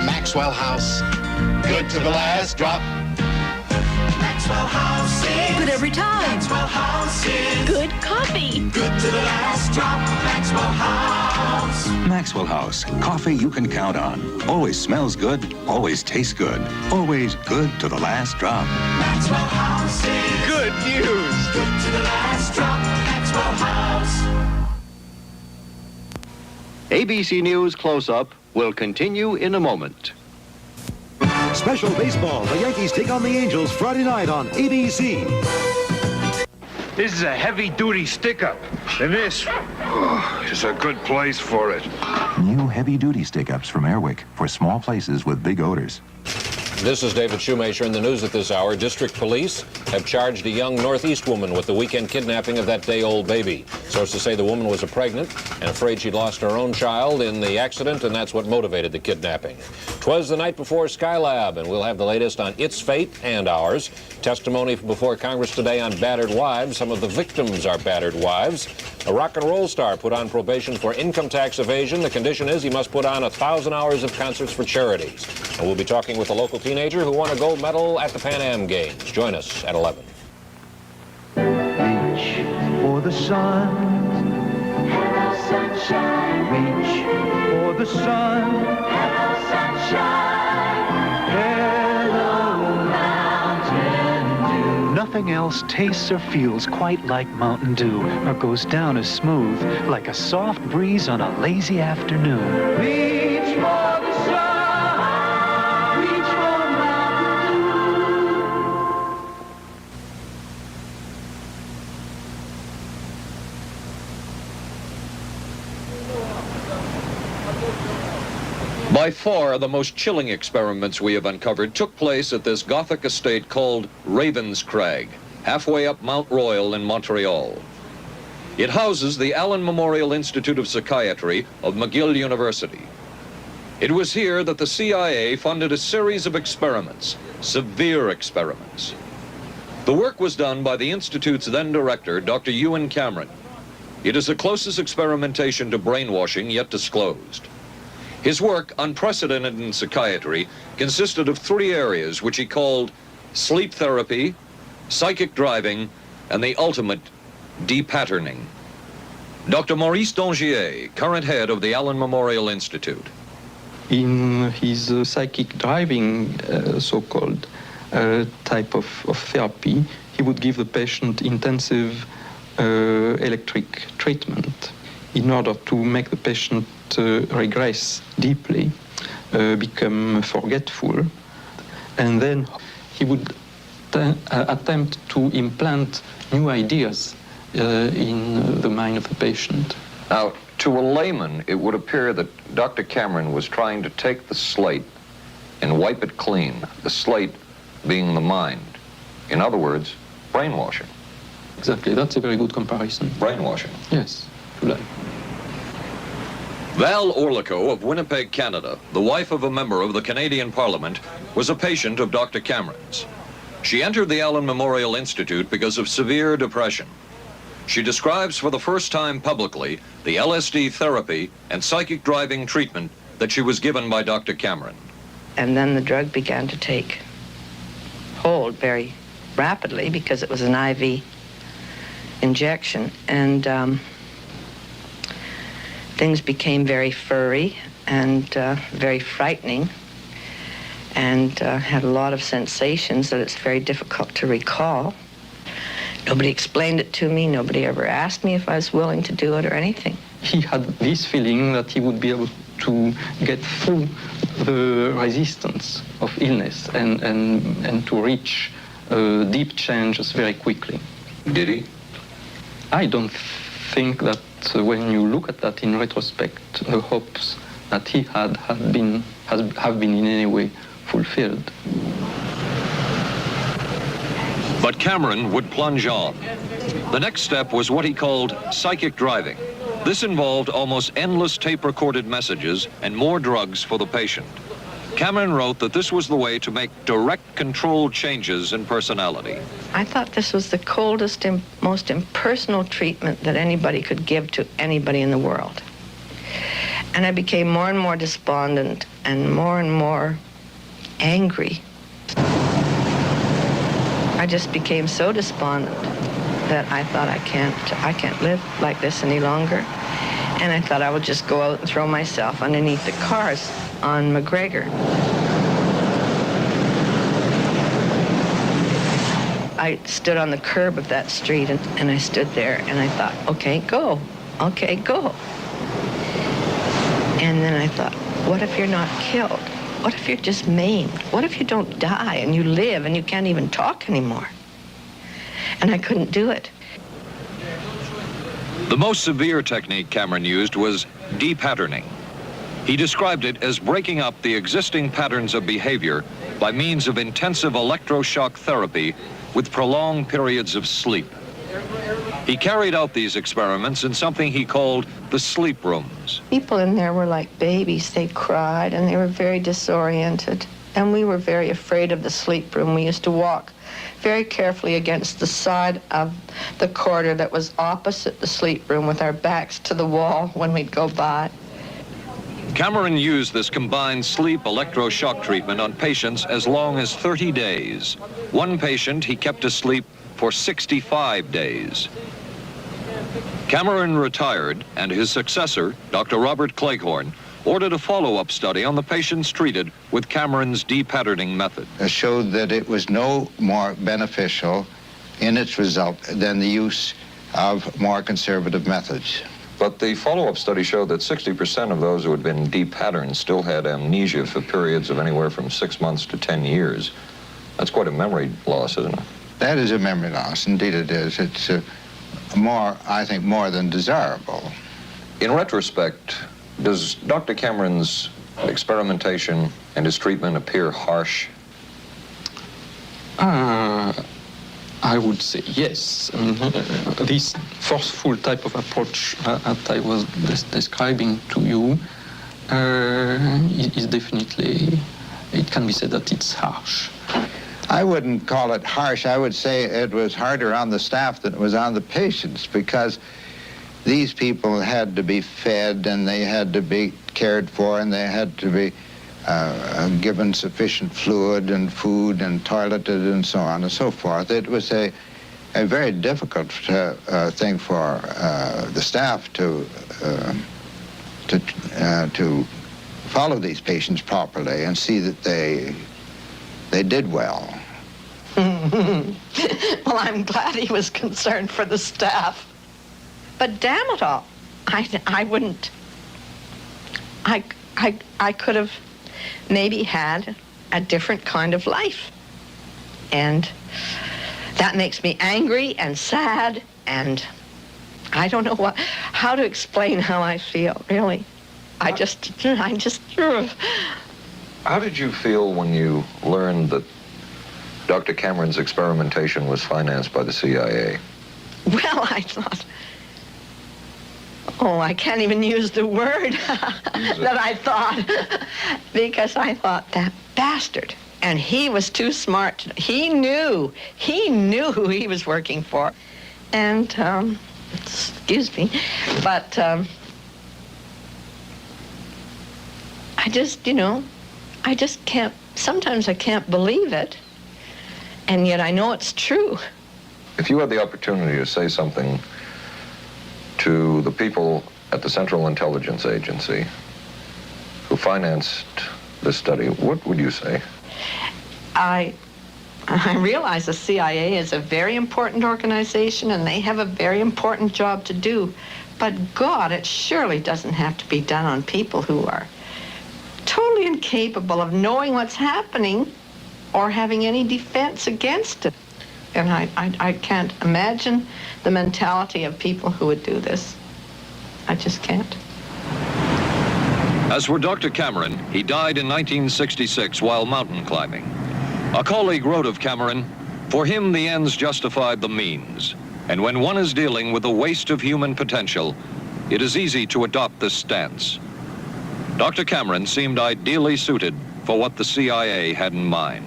Maxwell House, good to the last drop. Maxwell House is good every time. Maxwell House is good coffee. Good to the last drop. Maxwell House. Maxwell House, coffee you can count on. Always smells good, always tastes good, always good to the last drop. Maxwell House is good news. Good to the last drop. Maxwell House. ABC News Close-Up will continue in a moment. Special baseball. The Yankees take on the Angels Friday night on ABC. This is a heavy-duty stick-up, and this is a good place for it. New heavy-duty stick-ups from Airwick for small places with big odors. This is David Shoemaker in the news at this hour. District police have charged a young Northeast woman with the weekend kidnapping of that day-old baby. Sources say the woman was pregnant and afraid she'd lost her own child in the accident, and that's what motivated the kidnapping. 'Twas the night before Skylab, and we'll have the latest on its fate and ours. Testimony before Congress today on battered wives. Some of the victims are battered wives. A rock and roll star put on probation for income tax evasion. The condition is he must put on 1,000 hours of concerts for charities. And we'll be talking with a local teenager who won a gold medal at the Pan Am Games. Join us at 11. Reach for the sun. Hello, sunshine. Reach for the sun. Hello, sunshine. Hello, Mountain Dew. Nothing else tastes or feels quite like Mountain Dew, or goes down as smooth like a soft breeze on a lazy afternoon. Reach for the sun. By far, the most chilling experiments we have uncovered took place at this Gothic estate called Ravenscrag, halfway up Mount Royal in Montreal. It houses the Allen Memorial Institute of Psychiatry of McGill University. It was here that the CIA funded a series of experiments, severe experiments. The work was done by the Institute's then director, Dr. Ewan Cameron. It is the closest experimentation to brainwashing yet disclosed. His work, unprecedented in psychiatry, consisted of 3 areas which he called sleep therapy, psychic driving, and the ultimate depatterning. Dr. Maurice Dongier, current head of the Allen Memorial Institute. In his psychic driving, so-called type of therapy, he would give the patient intensive electric treatment in order to make the patient regress deeply, become forgetful, and then he would attempt to implant new ideas in the mind of the patient. Now, to a layman, it would appear that Dr. Cameron was trying to take the slate and wipe it clean, the slate being the mind. In other words, brainwashing. Exactly, that's a very good comparison. Brainwashing. Yes, should I? Val Orlico of Winnipeg, Canada, the wife of a member of the Canadian Parliament, was a patient of Dr. Cameron's. She entered the Allen Memorial Institute because of severe depression. She describes for the first time publicly the LSD therapy and psychic driving treatment that she was given by Dr. Cameron. And then the drug began to take hold very rapidly because it was an IV injection. And things became very furry and very frightening, and had a lot of sensations that it's very difficult to recall. Nobody explained it to me. Nobody ever asked me if I was willing to do it or anything. He had this feeling that he would be able to get through the resistance of illness and to reach deep changes very quickly. Did he? I don't think that when you look at that in retrospect, the hopes that he have been in any way fulfilled. But Cameron would plunge on. The next step was what he called psychic driving. This involved almost endless tape-recorded messages and more drugs for the patient. Cameron wrote that this was the way to make direct controlled changes in personality. I thought this was the coldest and most impersonal treatment that anybody could give to anybody in the world. And I became more and more despondent and more angry. I just became so despondent that I thought I can't live like this any longer. And I thought I would just go out and throw myself underneath the cars on McGregor. I stood on the curb of that street and I stood there and I thought, okay, go. Okay, go. And then I thought, what if you're not killed? What if you're just maimed? What if you don't die and you live and you can't even talk anymore? And I couldn't do it. The most severe technique Cameron used was depatterning. He described it as breaking up the existing patterns of behavior by means of intensive electroshock therapy with prolonged periods of sleep. He carried out these experiments in something he called the sleep rooms. People in there were like babies. They cried and they were very disoriented. And we were very afraid of the sleep room. We used to walk very carefully against the side of the corridor that was opposite the sleep room with our backs to the wall when we'd go by. Cameron used this combined sleep electroshock treatment on patients as long as 30 days. One patient he kept asleep for 65 days. Cameron retired, and his successor, Dr. Robert Cleghorn, ordered a follow-up study on the patients treated with Cameron's depatterning method. It showed that it was no more beneficial in its result than the use of more conservative methods. But the follow-up study showed that 60% of those who had been depatterned still had amnesia for periods of anywhere from 6 months to 10 years. That's quite a memory loss, isn't it? That is a memory loss, indeed it is. It's I think, more than desirable. In retrospect, does Dr. Cameron's experimentation and his treatment appear harsh? I would say yes. I mean, this forceful type of approach that I was describing to you is definitely, it can be said that it's harsh. I wouldn't call it harsh. I would say it was harder on the staff than it was on the patients, because these people had to be fed and they had to be cared for and they had to be given sufficient fluid and food and toileted and so on and so forth. It was a very difficult thing for the staff to follow these patients properly and see that they did well. Well, I'm glad he was concerned for the staff. But damn it all, I wouldn't. I could have maybe had a different kind of life. And that makes me angry and sad, and I don't know how to explain how I feel, really. I just. How did you feel when you learned that Dr. Cameron's experimentation was financed by the CIA? Well, I thought, I can't even use the word that I thought, because I thought, that bastard. And he was too smart. He knew who he was working for. And, excuse me, but I just can't, sometimes I can't believe it, and yet I know it's true. If you had the opportunity to say something to the people at the Central Intelligence Agency who financed this study, what would you say? I realize the CIA is a very important organization and they have a very important job to do. But God, it surely doesn't have to be done on people who are totally incapable of knowing what's happening or having any defense against it. And I can't imagine the mentality of people who would do this. I just can't. As for Dr. Cameron, he died in 1966 while mountain climbing. A colleague wrote of Cameron, "For him, the ends justified the means. And when one is dealing with the waste of human potential, it is easy to adopt this stance." Dr. Cameron seemed ideally suited for what the CIA had in mind.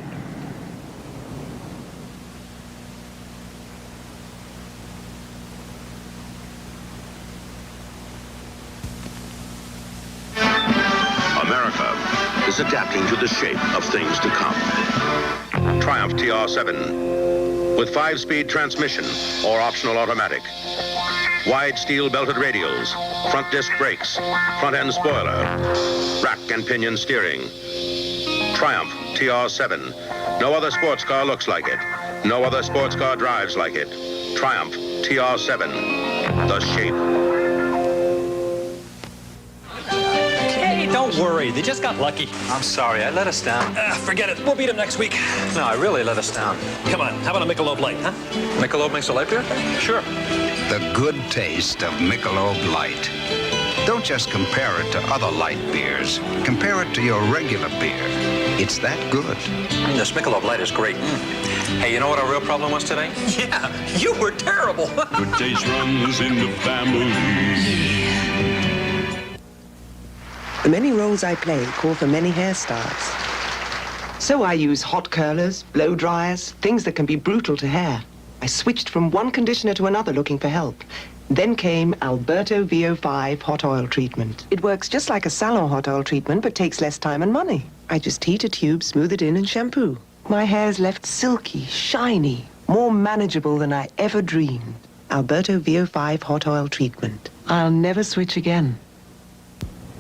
America is adapting to the shape of things to come. Triumph TR7 with 5-speed transmission or optional automatic. Wide steel belted radials, front disc brakes, front end spoiler, rack and pinion steering. Triumph TR7. No other sports car looks like it. No other sports car drives like it. Triumph TR7. The shape. Don't worry, they just got lucky. I'm sorry, I let us down. Forget it, we'll beat them next week. No, I really let us down. Come on, how about a Michelob Light, huh? Michelob makes a light beer? Sure. The good taste of Michelob Light. Don't just compare it to other light beers. Compare it to your regular beer. It's that good. This Michelob Light is great. Hey, you know what our real problem was today? Yeah, you were terrible. Good taste runs in the family. The many roles I play call for many hairstyles. So I use hot curlers, blow dryers, things that can be brutal to hair. I switched from one conditioner to another looking for help. Then came Alberto VO5 hot oil treatment. It works just like a salon hot oil treatment, but takes less time and money. I just heat a tube, smooth it in, and shampoo. My hair's left silky, shiny, more manageable than I ever dreamed. Alberto VO5 hot oil treatment. I'll never switch again.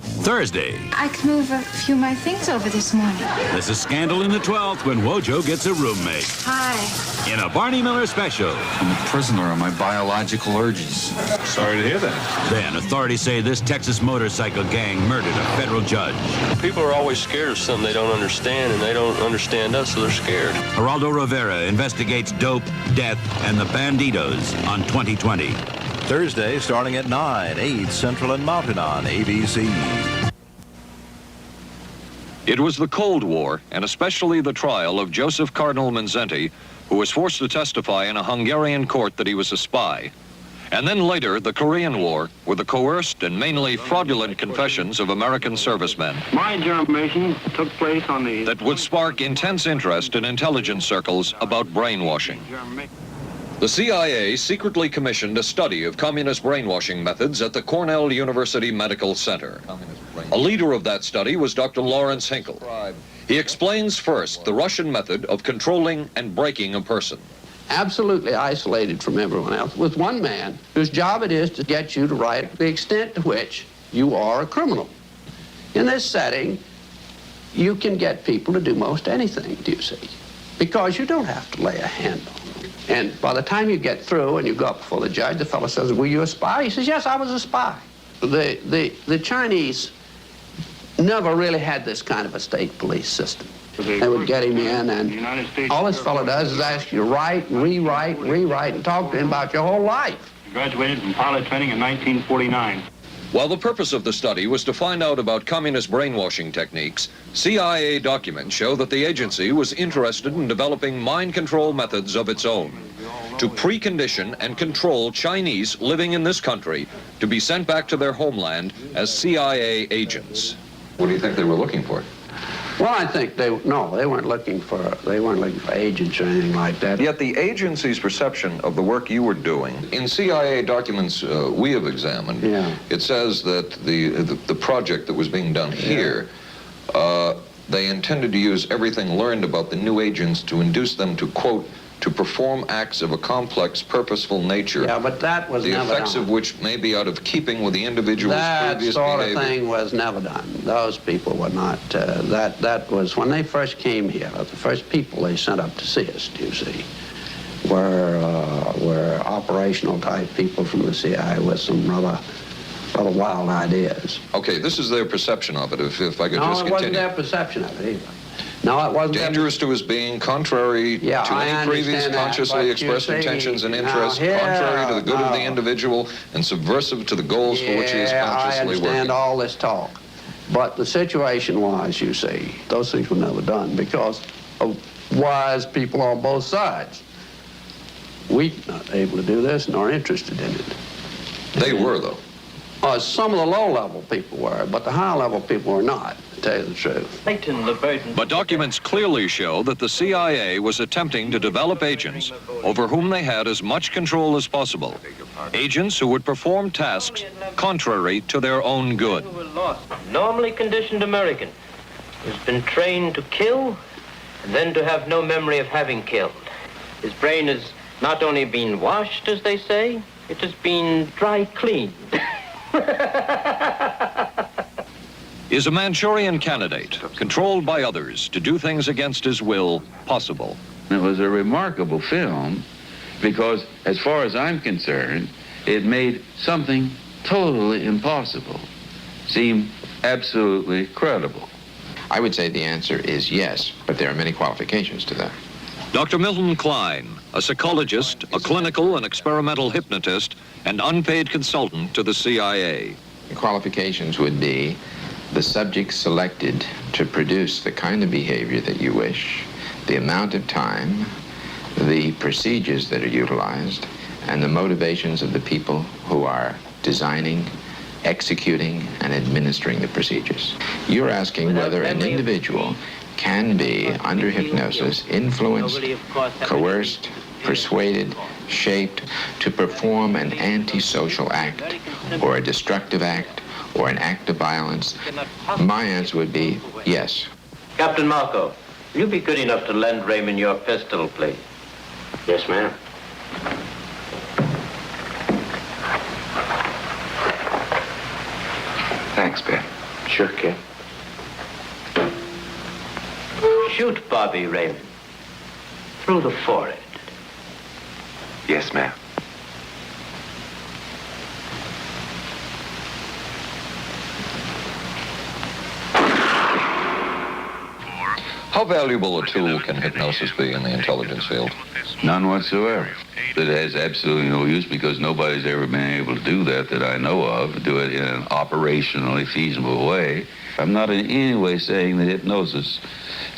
Thursday. I can move a few of my things over this morning. There's a scandal in the 12th when Wojo gets a roommate. Hi. In a Barney Miller special. I'm a prisoner of my biological urges. Sorry to hear that. Then authorities say this Texas motorcycle gang murdered a federal judge. People are always scared of something they don't understand, and they don't understand us, so they're scared. Geraldo Rivera investigates dope, death, and the banditos on 2020. Thursday, starting at 9, 8 Central and Mountain on ABC. It was the Cold War, and especially the trial of Joseph Cardinal Mindszenty, who was forced to testify in a Hungarian court that he was a spy. And then later, the Korean War, with the coerced and mainly fraudulent confessions of American servicemen. My information took place on the... that would spark intense interest in intelligence circles about brainwashing. The CIA secretly commissioned a study of communist brainwashing methods at the Cornell University Medical Center. A leader of that study was Dr. Lawrence Hinkle. He explains first the Russian method of controlling and breaking a person. Absolutely isolated from everyone else, with one man whose job it is to get you to write the extent to which you are a criminal. In this setting, you can get people to do most anything, do you see? Because you don't have to lay a hand on them. And by the time you get through and you go up before the judge, the fellow says, "Were you a spy?" He says, "Yes, I was a spy." The Chinese never really had this kind of a state police system. They would get him in, and all this fellow does is ask you to write, rewrite, and talk to him about your whole life. Graduated from pilot training in 1949. While the purpose of the study was to find out about communist brainwashing techniques, CIA documents show that the agency was interested in developing mind control methods of its own to precondition and control Chinese living in this country to be sent back to their homeland as CIA agents. What do you think they were looking for? Well, I think they weren't looking for agents or anything like that. Yet the agency's perception of the work you were doing, in CIA documents we have examined, it says that the project that was being done here, they intended to use everything learned about the new agents to induce them to, quote, to perform acts of a complex, purposeful nature. Yeah, but that was the never effects done. of which may be out of keeping with the individual's That previous sort behavior. of thing was never done. Those people were not, that was when they first came here, the first people they sent up to see us, you see, were operational type people from the CIA with some rather wild ideas. Okay, this is their perception of it, if I could just continue. No, it wasn't their perception of it either. No, it wasn't. Dangerous to his being, contrary to any previous consciously expressed intentions and interests, contrary to the good of the individual, and subversive to the goals for which he is consciously working. I understand all this talk. But the situation was, you see, those things were never done because of wise people on both sides. We were not able to do this nor interested in it. They were, though. Some of the low-level people were, but the high-level people were not, to tell you the truth. But documents clearly show that the CIA was attempting to develop agents over whom they had as much control as possible. Agents who would perform tasks contrary to their own good. Normally conditioned American who's been trained to kill and then to have no memory of having killed. His brain has not only been washed, as they say, it has been dry cleaned. Is a Manchurian candidate, controlled by others to do things against his will, possible? It was a remarkable film because, as far as I'm concerned, it made something totally impossible seem absolutely credible. I would say the answer is yes, but there are many qualifications to that. Dr. Milton Klein, a psychologist, a clinical and experimental hypnotist, and unpaid consultant to the CIA. The qualifications would be the subject selected to produce the kind of behavior that you wish, the amount of time, the procedures that are utilized, and the motivations of the people who are designing, executing, and administering the procedures. You're asking whether an individual can be, under hypnosis, influenced, coerced, persuaded, shaped to perform an antisocial act, or a destructive act, or an act of violence. My answer would be yes. Captain Marco, will you be good enough to lend Raymond your pistol, please? Yes, ma'am. Thanks, Ben. Sure, kid. Shoot Bobby Raymond. Through the forehead. Yes, ma'am. How valuable a tool can hypnosis be in the intelligence field? None whatsoever. It has absolutely no use because nobody's ever been able to do that I know of, do it in an operationally feasible way. I'm not in any way saying that hypnosis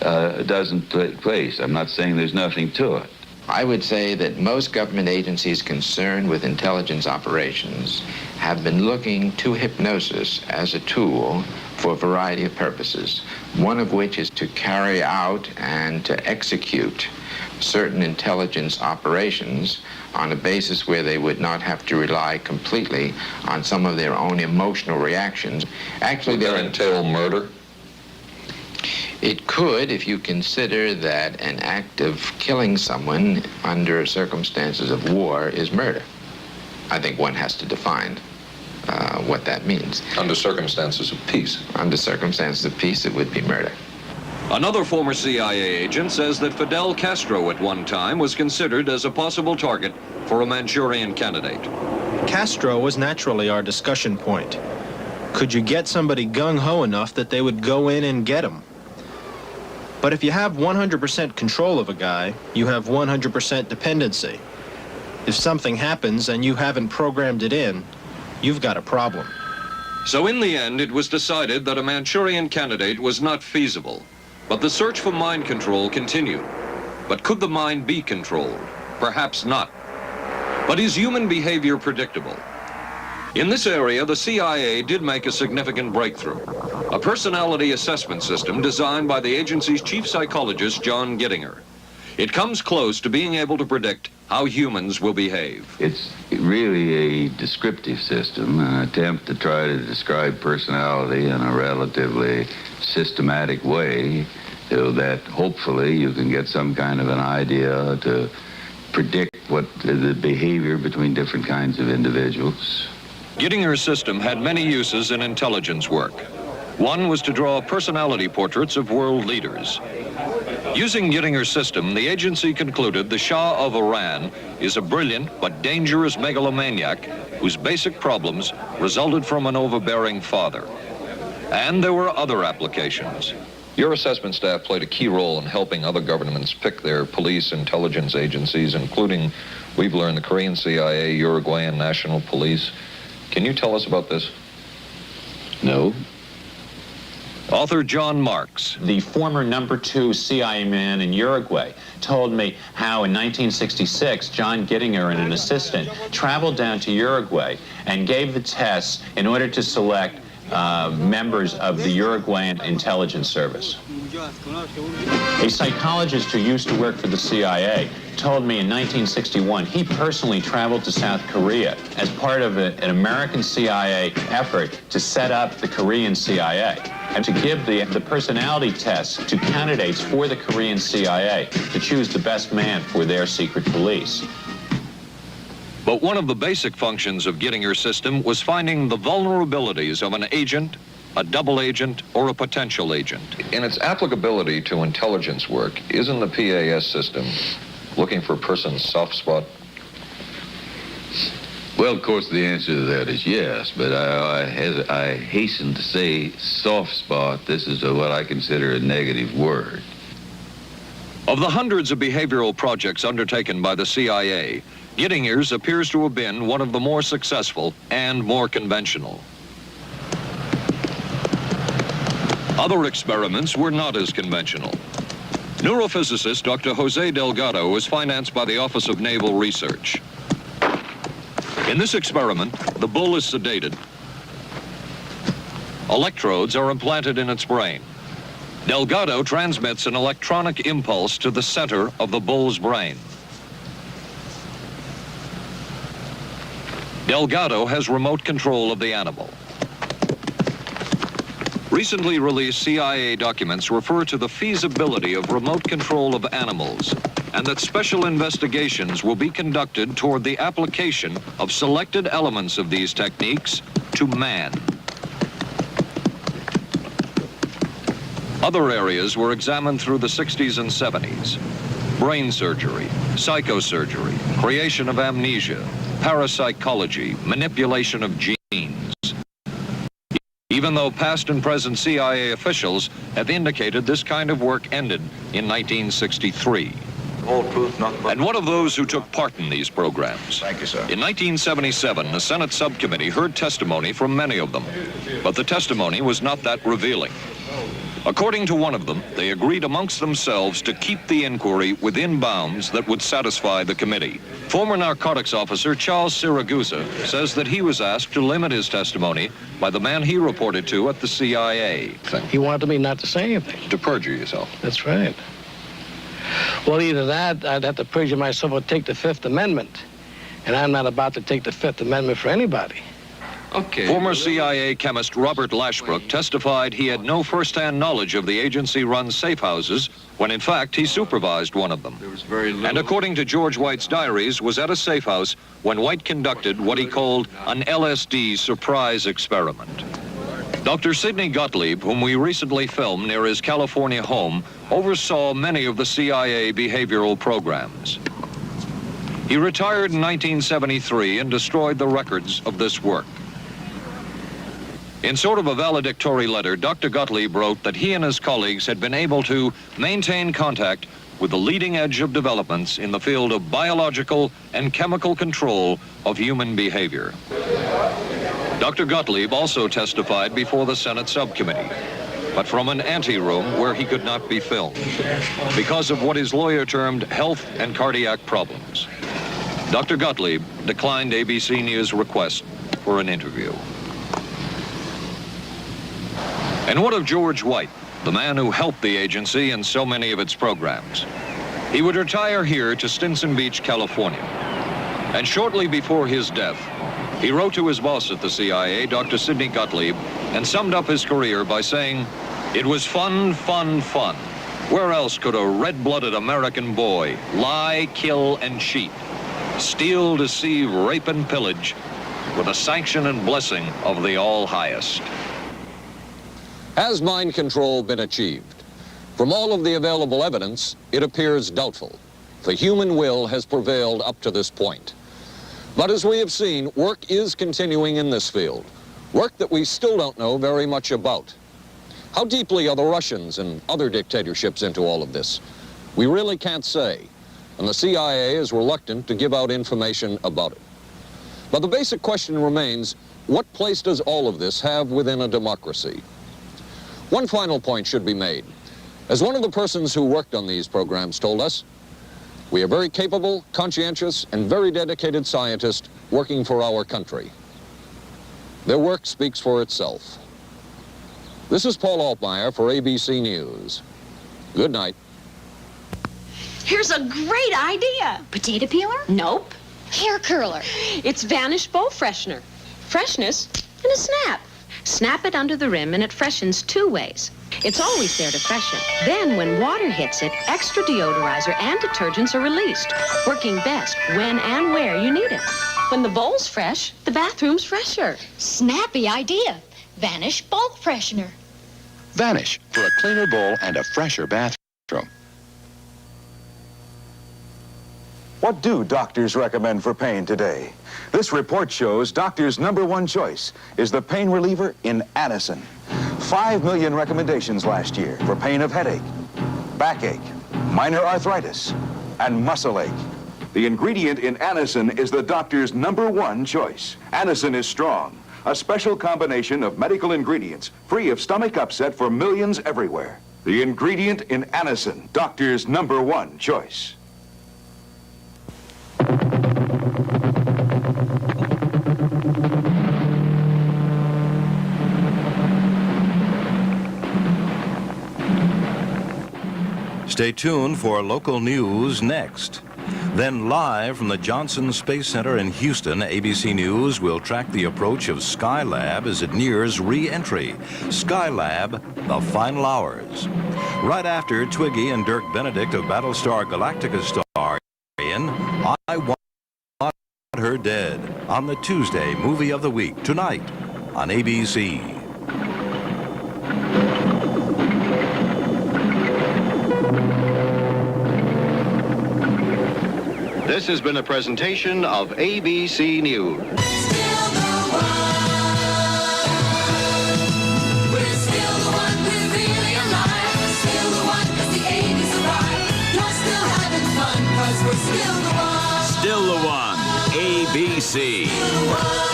doesn't take place. I'm not saying there's nothing to it. I would say that most government agencies concerned with intelligence operations have been looking to hypnosis as a tool for a variety of purposes, one of which is to carry out and to execute certain intelligence operations on a basis where they would not have to rely completely on some of their own emotional reactions. Actually, would that entail murder? It could, if you consider that an act of killing someone under circumstances of war is murder. I think one has to define what that means. Under circumstances of peace? Under circumstances of peace, it would be murder. Another former CIA agent says that Fidel Castro at one time was considered as a possible target for a Manchurian candidate. Castro was naturally our discussion point. Could you get somebody gung-ho enough that they would go in and get him? But if you have 100% control of a guy, you have 100% dependency. If something happens and you haven't programmed it in, you've got a problem. So in the end, it was decided that a Manchurian candidate was not feasible. But the search for mind control continued. But could the mind be controlled? Perhaps not. But is human behavior predictable? In this area, the CIA did make a significant breakthrough. A personality assessment system designed by the agency's chief psychologist, John Gittinger. It comes close to being able to predict how humans will behave. It's really a descriptive system, an attempt to try to describe personality in a relatively systematic way so that hopefully you can get some kind of an idea to predict what the behavior between different kinds of individuals. Gittinger's system had many uses in intelligence work. One was to draw personality portraits of world leaders. Using Gittinger's system, the agency concluded the Shah of Iran is a brilliant but dangerous megalomaniac whose basic problems resulted from an overbearing father. And there were other applications. Your assessment staff played a key role in helping other governments pick their police intelligence agencies, including, we've learned, the Korean CIA, Uruguayan National Police. Can you tell us about this? No. Author John Marks. The former #2 CIA man in Uruguay told me how in 1966, John Gittinger and an assistant traveled down to Uruguay and gave the tests in order to select members of the Uruguayan intelligence service. A psychologist who used to work for the CIA told me in 1961 he personally traveled to South Korea as part of an American CIA effort to set up the Korean CIA and to give the personality tests to candidates for the Korean CIA to choose the best man for their secret police. But one of the basic functions of Gittinger's system was finding the vulnerabilities of an agent, a double agent, or a potential agent. In its applicability to intelligence work, isn't the PAS system looking for a person's soft spot? Well, of course, the answer to that is yes, but I hasten to say soft spot. This is what I consider a negative word. Of the hundreds of behavioral projects undertaken by the CIA, Gittinger's appears to have been one of the more successful and more conventional. Other experiments were not as conventional. Neurophysicist Dr. Jose Delgado was financed by the Office of Naval Research. In this experiment, the bull is sedated. Electrodes are implanted in its brain. Delgado transmits an electronic impulse to the center of the bull's brain. Delgado has remote control of the animal. Recently released CIA documents refer to the feasibility of remote control of animals and that special investigations will be conducted toward the application of selected elements of these techniques to man. Other areas were examined through the 60s and 70s. Brain surgery, psychosurgery, creation of amnesia, parapsychology, manipulation of genes. Even though past and present CIA officials have indicated this kind of work ended in 1963. And one of those who took part in these programs. Thank you, sir. In 1977, a Senate subcommittee heard testimony from many of them, but the testimony was not that revealing. According to one of them, they agreed amongst themselves to keep the inquiry within bounds that would satisfy the committee. Former narcotics officer Charles Siragusa says that he was asked to limit his testimony by the man he reported to at the CIA. He wanted me not to say anything. To perjure yourself. That's right. Well, either that, I'd have to perjure myself or take the Fifth Amendment. And I'm not about to take the Fifth Amendment for anybody. Okay. Former CIA chemist Robert Lashbrook testified he had no first-hand knowledge of the agency-run safe houses when, in fact, he supervised one of them. And according to George White's diaries, was at a safe house when White conducted what he called an LSD surprise experiment. Dr. Sidney Gottlieb, whom we recently filmed near his California home, oversaw many of the CIA behavioral programs. He retired in 1973 and destroyed the records of this work. In sort of a valedictory letter, Dr. Gottlieb wrote that he and his colleagues had been able to maintain contact with the leading edge of developments in the field of biological and chemical control of human behavior. Dr. Gottlieb also testified before the Senate subcommittee, but from an anteroom where he could not be filmed because of what his lawyer termed health and cardiac problems. Dr. Gottlieb declined ABC News' request for an interview. And what of George White, the man who helped the agency in so many of its programs? He would retire here to Stinson Beach, California. And shortly before his death, he wrote to his boss at the CIA, Dr. Sidney Gottlieb, and summed up his career by saying, "It was fun, fun, fun. Where else could a red-blooded American boy lie, kill, and cheat, steal, deceive, rape, and pillage with the sanction and blessing of the All-Highest? Has mind control been achieved? From all of the available evidence, it appears doubtful. The human will has prevailed up to this point. But as we have seen, work is continuing in this field, work that we still don't know very much about. How deeply are the Russians and other dictatorships into all of this? We really can't say, and the CIA is reluctant to give out information about it. But the basic question remains, what place does all of this have within a democracy? One final point should be made. As one of the persons who worked on these programs told us, we are very capable, conscientious, and very dedicated scientists working for our country. Their work speaks for itself. This is Paul Altmeyer for ABC News. Good night. Here's a great idea. Potato peeler? Nope. Hair curler. It's Vanish Bow Freshener. Freshness in a snap. Snap it under the rim and it freshens two ways. It's always there to freshen. Then when water hits it, extra deodorizer and detergents are released, working best when and where you need it. When the bowl's fresh, the bathroom's fresher. Snappy idea. Vanish Bowl Freshener. Vanish for a cleaner bowl and a fresher bathroom. What do doctors recommend for pain today? This report shows doctors' #1 choice is the pain reliever in Arson. 5 million recommendations last year for pain of headache, backache, minor arthritis, and muscle ache. The ingredient in Arson is the doctor's #1 choice. Arson is strong, a special combination of medical ingredients free of stomach upset for millions everywhere. The ingredient in Arson, doctor's #1 choice. Stay tuned for local news next. Then live from the Johnson Space Center in Houston, ABC News will track the approach of Skylab as it nears re-entry. Skylab, the final hours. Right after Twiggy and Dirk Benedict of Battlestar Galactica star in I Want Her Dead on the Tuesday Movie of the Week tonight on ABC. This has been a presentation of ABC News. Still the one, ABC.